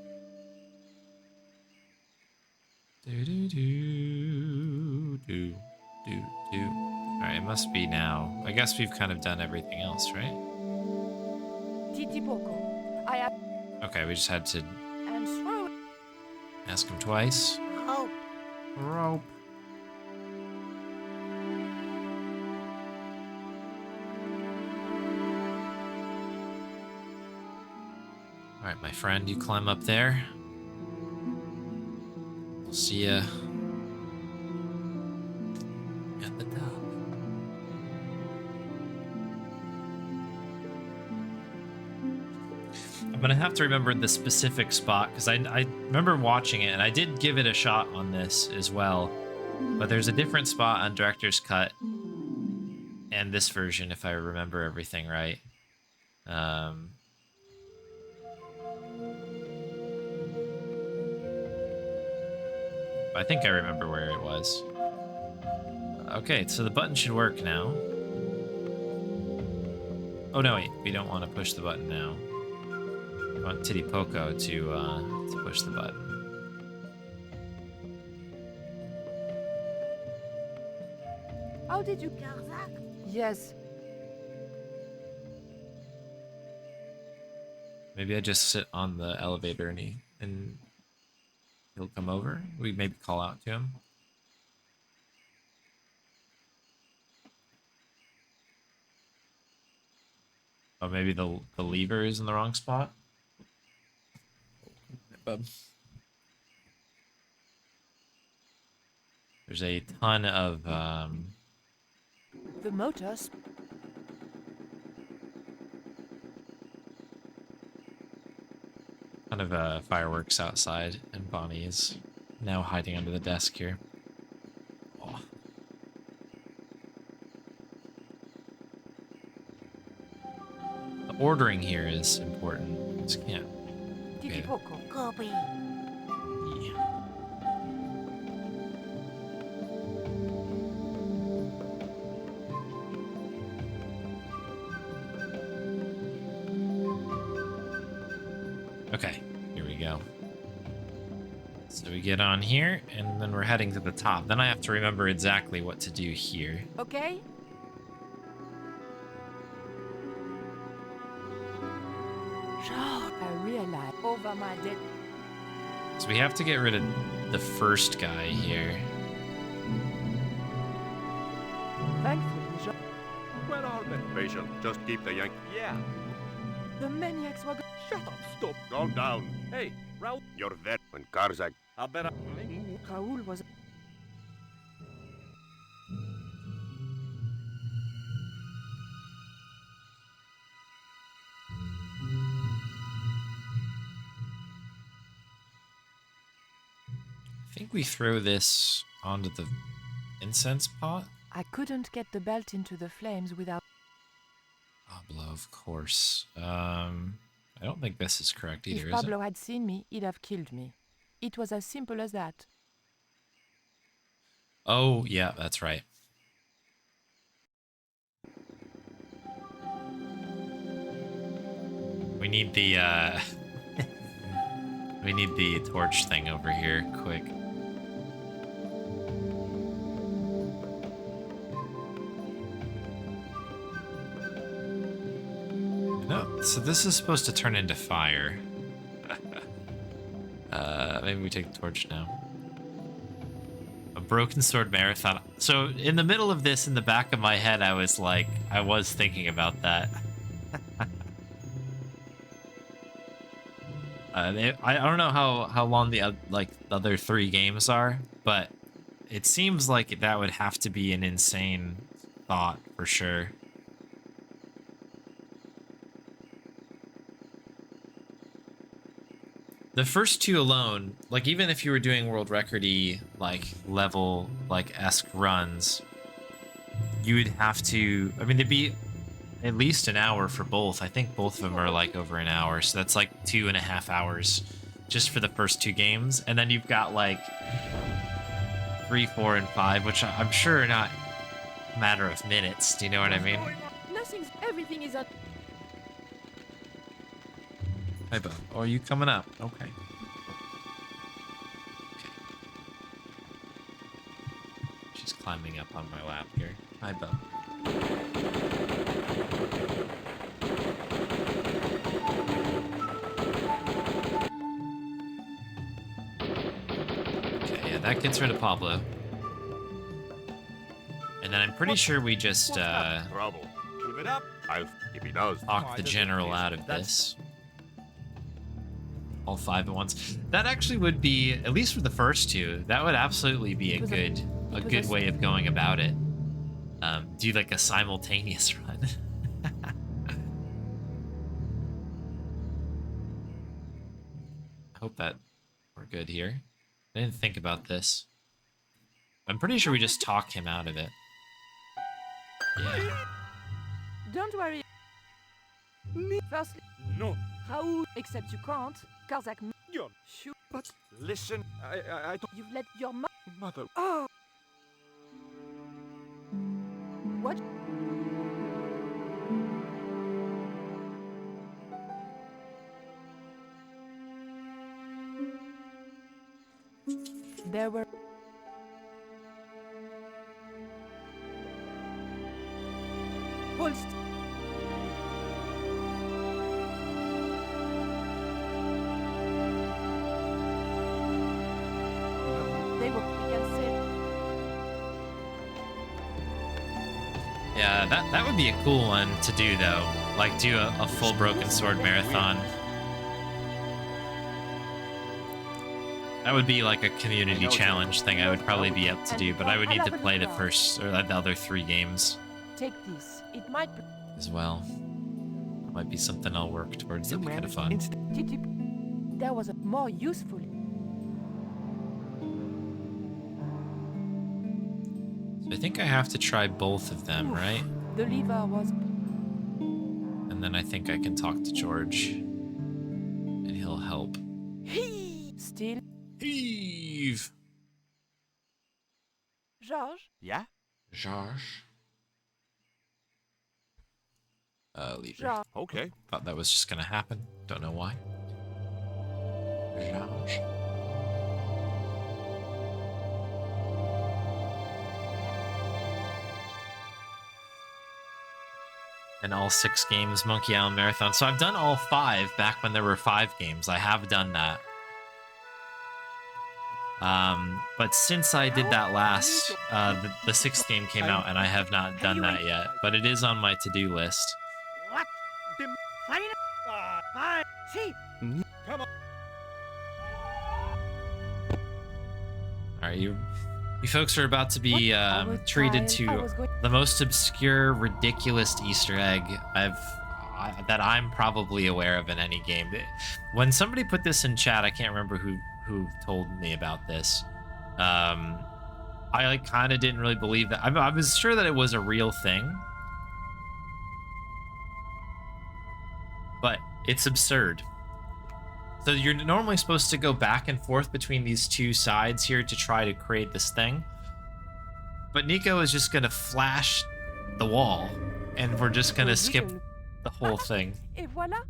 [SPEAKER 1] Alright, it must be now. I guess we've kind of done everything else, right?
[SPEAKER 2] Titipoco. I have
[SPEAKER 1] Okay, we just had to
[SPEAKER 2] and through
[SPEAKER 1] ask him twice.
[SPEAKER 2] rope.
[SPEAKER 1] Rope. Alright, my friend, you climb up there. We'll see ya at the top. I'm gonna have to remember the specific spot, because I remember watching it, and I did give it a shot on this as well. But there's a different spot on Director's Cut and this version, if I remember everything right. I think I remember where it was. Okay, so the button should work now. Oh no, wait, we don't want to push the button now. We want Titipoco to push the button.
[SPEAKER 2] How did you Yes.
[SPEAKER 1] Maybe I just sit on the elevator and he'll come over. We maybe call out to him. Oh, maybe the lever is in the wrong spot. Bub. There's a ton of
[SPEAKER 2] The motors.
[SPEAKER 1] fireworks outside, and Bonnie is now hiding under the desk here. Oh. The ordering here is important. Just can't. Okay.
[SPEAKER 4] Copy.
[SPEAKER 1] Yeah. Okay, here we go. So we get on here, and then we're heading to the top. Then I have to remember exactly what to do here.
[SPEAKER 2] Okay? I realize over my dead.
[SPEAKER 1] So we have to get rid of the first guy here.
[SPEAKER 2] Thankfully,
[SPEAKER 11] Where are they? Patient, just keep the yank. Yeah.
[SPEAKER 2] the maniacs were.
[SPEAKER 11] Shut up, stop. Calm down. Hey, Raul. You're there when Karzak. I better.
[SPEAKER 2] Raoul was.
[SPEAKER 1] I think we throw this onto the incense pot.
[SPEAKER 2] I couldn't get the belt into the flames without.
[SPEAKER 1] Pablo, of course. I don't think this is correct either,
[SPEAKER 2] If
[SPEAKER 1] is
[SPEAKER 2] Pablo
[SPEAKER 1] it?
[SPEAKER 2] had seen me, he'd have killed me. It was as simple as that.
[SPEAKER 1] Oh, yeah, that's right. We need the, we need the torch thing over here, quick. No, so this is supposed to turn into fire. Maybe we take the torch now. A broken sword marathon. So in the middle of this, in the back of my head, I was thinking about that. I don't know how long the other 3 games are, but it seems like that would have to be an insane thought for sure. The first 2 alone, like even if you were doing world record-y level esque runs, you would have to. I mean, they'd be at least an hour for both. I think both of them are like over an hour, so that's like 2.5 hours just for the first 2 games, and then you've got like 3, 4, and 5, which I'm sure are not a matter of minutes. Do you know what I mean?
[SPEAKER 2] Everything is.
[SPEAKER 1] Hi, Bo. Oh, are you coming up? Okay. She's climbing up on my lap here. Hi, Bo. Okay, yeah, that gets rid of Pablo. And then I'm pretty sure we just
[SPEAKER 11] Trouble. Keep it up. If he does.
[SPEAKER 1] talk the general out of this. All 5 at once. That actually would be, at least for the first 2, that would absolutely be a good way of going about it. Do like a simultaneous run. I hope that we're good here. I didn't think about this. I'm pretty sure we just talk him out of it. Yeah.
[SPEAKER 2] Don't worry. Firstly,
[SPEAKER 11] No.
[SPEAKER 2] Raoul, except you can't. Karzak.
[SPEAKER 11] You're.
[SPEAKER 2] Shoot.
[SPEAKER 11] But listen, I don't.
[SPEAKER 2] You've let your
[SPEAKER 11] Mother.
[SPEAKER 2] Oh. What? There were. Holst. They were. We can say.
[SPEAKER 1] Yeah, that would be a cool one to do though. Like do a full Broken Sword marathon. That would be like a community challenge thing I would probably be up to do, but I would need to play the first or the other 3 games
[SPEAKER 2] Take this. It might be.
[SPEAKER 1] as well. That might be something I'll work towards. That'd be kind of fun.
[SPEAKER 2] There was a more useful.
[SPEAKER 1] So I think I have to try both of them, right?
[SPEAKER 2] The lever was.
[SPEAKER 1] And then I think I can talk to George, and he'll help.
[SPEAKER 2] Still.
[SPEAKER 1] Heave.
[SPEAKER 2] George?
[SPEAKER 11] Yeah?
[SPEAKER 1] George. Leader.
[SPEAKER 2] George.
[SPEAKER 11] Okay.
[SPEAKER 1] Thought that was just gonna happen. Don't know why. George. And all 6 games, Monkey Island Marathon. So I've done all 5 back when there were 5 games. I have done that. But since I did that last, the 6th game came out, and I have not done that yet. But it is on my to-do list.
[SPEAKER 11] What? See? Come on.
[SPEAKER 1] All right, you folks are about to be treated to the most obscure, ridiculous Easter egg that I'm probably aware of in any game. When somebody put this in chat, I can't remember who told me about this. I like kind of didn't really believe that. I was sure that it was a real thing, but it's absurd. So you're normally supposed to go back and forth between these 2 sides here to try to create this thing. But Nico is just gonna flash the wall, and we're just gonna skip the whole thing.
[SPEAKER 2] Et voilà.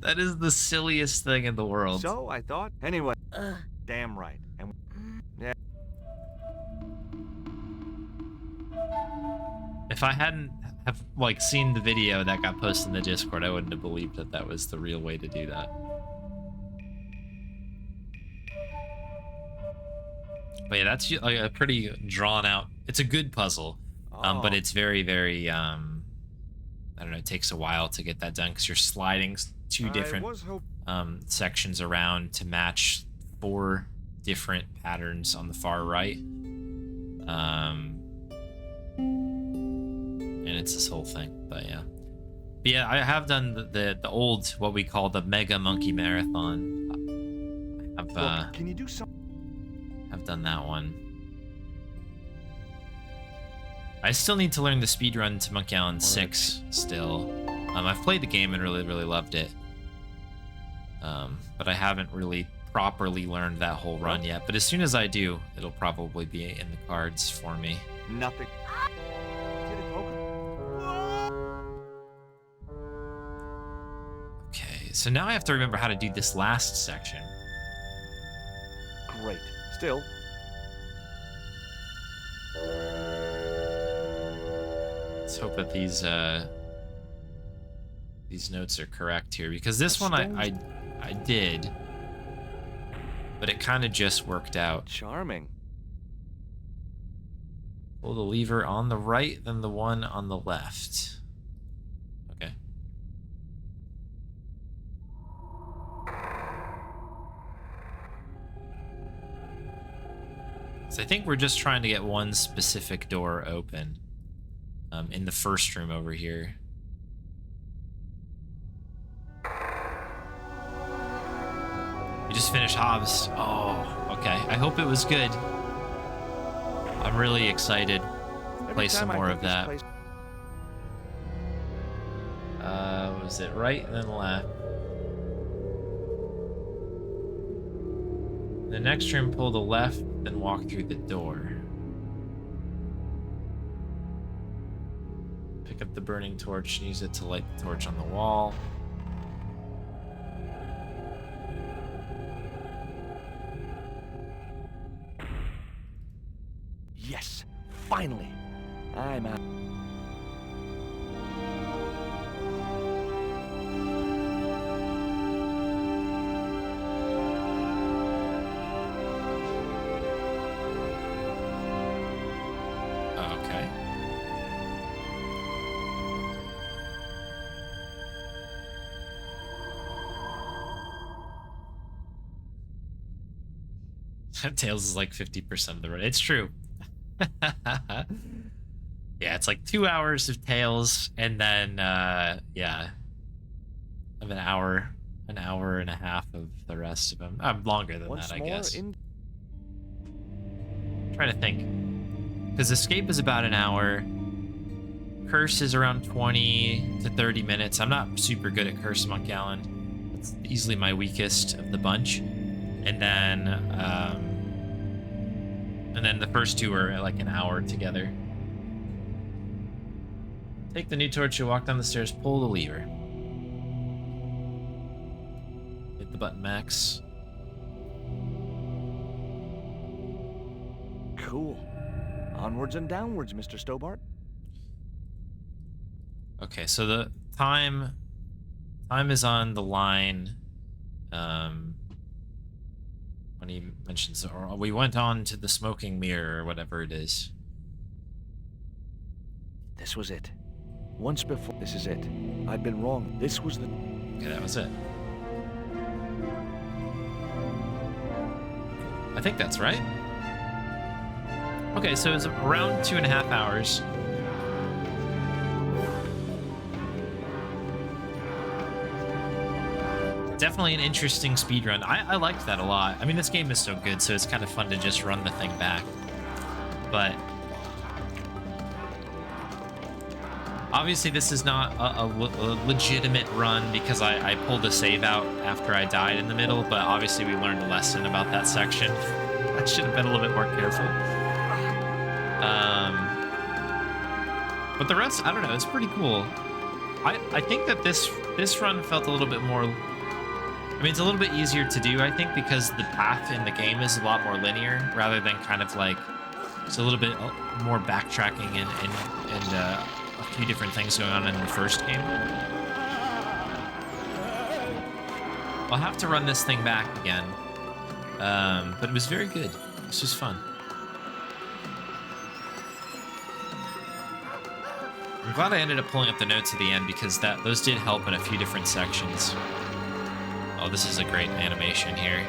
[SPEAKER 1] That is the silliest thing in the world.
[SPEAKER 11] So I thought. Anyway. Damn right. And yeah.
[SPEAKER 1] If I hadn't have like seen the video that got posted in the Discord, I wouldn't have believed that that was the real way to do that. But yeah, that's like a pretty drawn out. It's a good puzzle, but it's very, very. I don't know. It takes a while to get that done because you're sliding 2 different sections around to match 4 different patterns on the far right. And it's this whole thing, but yeah, I have done the old, what we call the Mega Monkey Marathon.
[SPEAKER 11] Can you do something?
[SPEAKER 1] I've done that one. I still need to learn the speedrun to Monkey Island 6 still. I've played the game and really, really loved it. But I haven't really properly learned that whole run yet. But as soon as I do, it'll probably be in the cards for me.
[SPEAKER 11] Nothing.
[SPEAKER 1] Okay, so now I have to remember how to do this last section.
[SPEAKER 11] Great. Still.
[SPEAKER 1] Let's hope that these notes are correct here, because this one I did, but it kind of just worked out.
[SPEAKER 11] Charming.
[SPEAKER 1] Pull the lever on the right, then the one on the left. Okay. So I think we're just trying to get one specific door open. In the first room over here. You just finished Hobbs. Oh, okay. I hope it was good. I'm really excited to play some more of that. Was it right and then left? The next room, pull the left, then walk through the door. Pick up the burning torch and use it to light the torch on the wall.
[SPEAKER 11] Yes, finally. I'm out.
[SPEAKER 1] Okay. Tails is like 50% of the run. It's true. Yeah, it's like 2 hours of Tails, and then yeah, of an hour and a half of the rest of them. Longer than that, I guess. Trying to think, because Escape is about an hour. Curse is around 20 to 30 minutes. I'm not super good at Curse, Monkey Island. It's easily my weakest of the bunch. And then the first two are like an hour together. Take the new torch, you walk down the stairs, pull the lever. Hit the button, Max.
[SPEAKER 8] Cool. Onwards and downwards, Mr. Stobart.
[SPEAKER 1] Okay, so the time is on the line. When he mentions, or we went on to the smoking mirror, or whatever it is.
[SPEAKER 8] This was it. Once before, this is it. I'd been wrong. This was the...
[SPEAKER 1] Okay, that was it. I think that's right. Okay, so it's around 2.5 hours. Definitely an interesting speedrun. I liked that a lot. I mean, this game is so good, so it's kind of fun to just run the thing back. But obviously this is not a legitimate run because I pulled a save out after I died in the middle, but obviously we learned a lesson about that section. I should have been a little bit more careful. But the rest, I don't know, it's pretty cool. I think that this run felt a little bit more... I mean, it's a little bit easier to do, I think, because the path in the game is a lot more linear, rather than kind of like... It's a little bit more backtracking and a few different things going on in the first game. I'll have to run this thing back again. But it was very good. This was fun. I'm glad I ended up pulling up the notes at the end because those did help in a few different sections. Oh, this is a great animation here.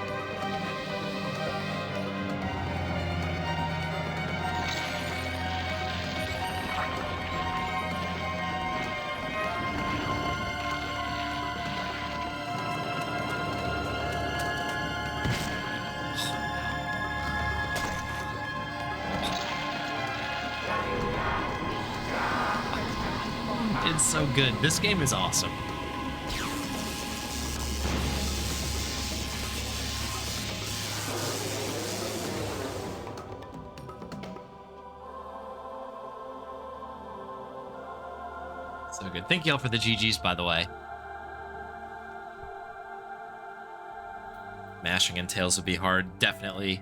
[SPEAKER 1] It's so good. This game is awesome. So good. Thank you all for the GGs, by the way. Mashing and Tails would be hard, definitely.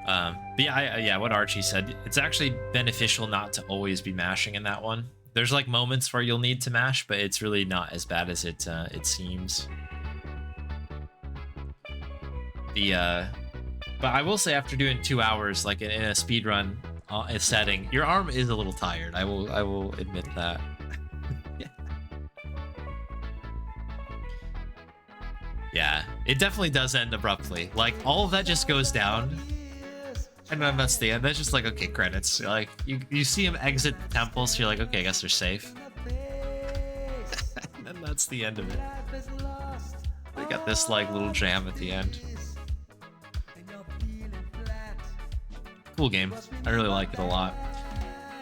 [SPEAKER 1] But yeah, what Archie said, it's actually beneficial not to always be mashing in that one. There's like moments where you'll need to mash, but it's really not as bad as it seems. But I will say, after doing 2 hours, like in a speedrun setting, your arm is a little tired. I will admit that. Yeah, it definitely does end abruptly. Like, all of that just goes down. And then that's the end. That's just like, okay, credits. Like, you see him exit the temple, so you're like, okay, I guess they're safe. And then that's the end of it. They got this, like, little jam at the end. Cool game. I really like it a lot.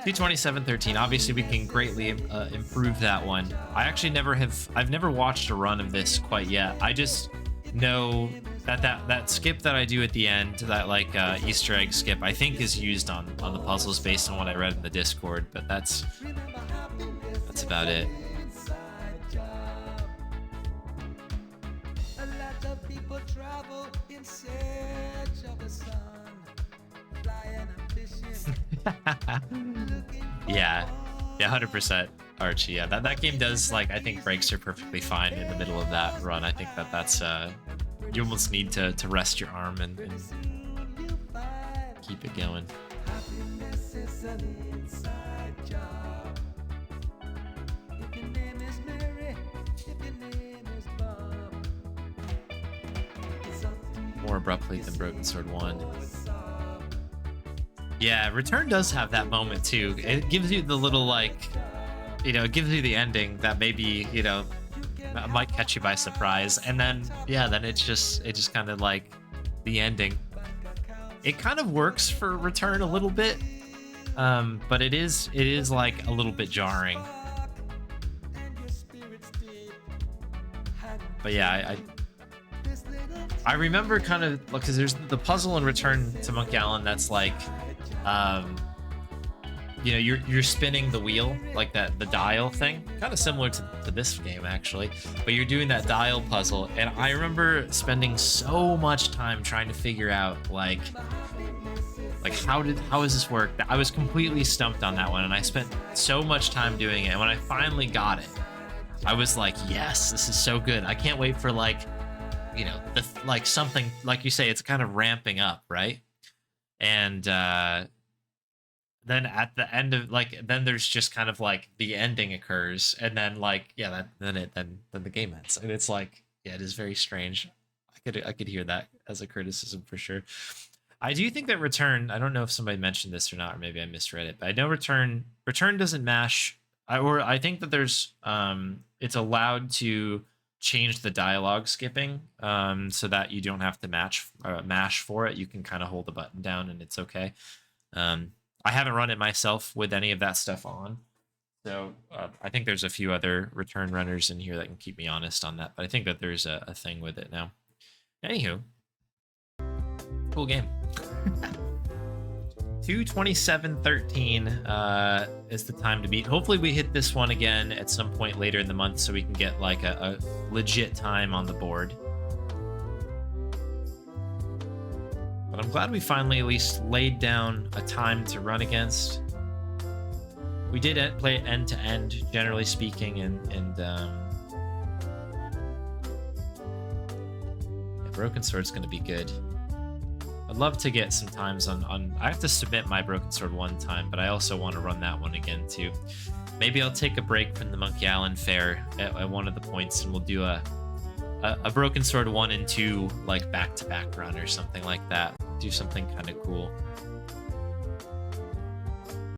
[SPEAKER 1] 227.13. Obviously, we can greatly improve that one. I've never watched a run of this quite yet. I just know that skip that I do at the end, that like Easter egg skip, I think is used on the puzzles based on what I read in the Discord, but that's about it. Yeah, 100%, Archie. Yeah, that game does, like, I think brakes are perfectly fine in the middle of that run. I think that's you almost need to rest your arm and keep it going. more abruptly than Broken Sword 1. Yeah, Return does have that moment too. It gives you the little, like, you know, it gives you the ending that maybe, you know, might catch you by surprise. And then, yeah, then it just kind of like the ending. It kind of works for Return a little bit, but it is like a little bit jarring. But yeah, I remember kind of, because there's the puzzle in Return to Monkey Island that's like, you know, you're spinning the wheel, like the dial thing, kind of similar to this game actually, but you're doing that dial puzzle. And I remember spending so much time trying to figure out like how does this work? I was completely stumped on that one, and I spent so much time doing it. And when I finally got it, I was like, yes, this is so good. I can't wait for, like, you know, like something, like you say, it's kind of ramping up, right? And then at the end of, like, then there's just kind of like the ending occurs, and then like, yeah, then the game ends, and it's like, yeah, it is very strange. I could hear that as a criticism for sure. I do think that Return, I don't know if somebody mentioned this or not, or maybe I misread it, but I know Return doesn't mash, or I think that there's it's allowed to change the dialogue skipping, so that you don't have to mash for it. You can kind of hold the button down and it's okay. I haven't run it myself with any of that stuff on, so I think there's a few other Return runners in here that can keep me honest on that, but I think that there's a thing with it now. Anywho, cool game. 2:27:13 is the time to beat. Hopefully we hit this one again at some point later in the month so we can get like a legit time on the board. But I'm glad we finally at least laid down a time to run against. We did play it end to end, generally speaking, and yeah, Broken Sword's going to be good. I'd love to get some times on I have to submit my Broken Sword 1 time, but I also want to run that one again too. Maybe I'll take a break from the Monkey Island Fair at one of the points, and we'll do a Broken Sword 1 and 2 like back-to-back run or something like that. Do something kind of cool.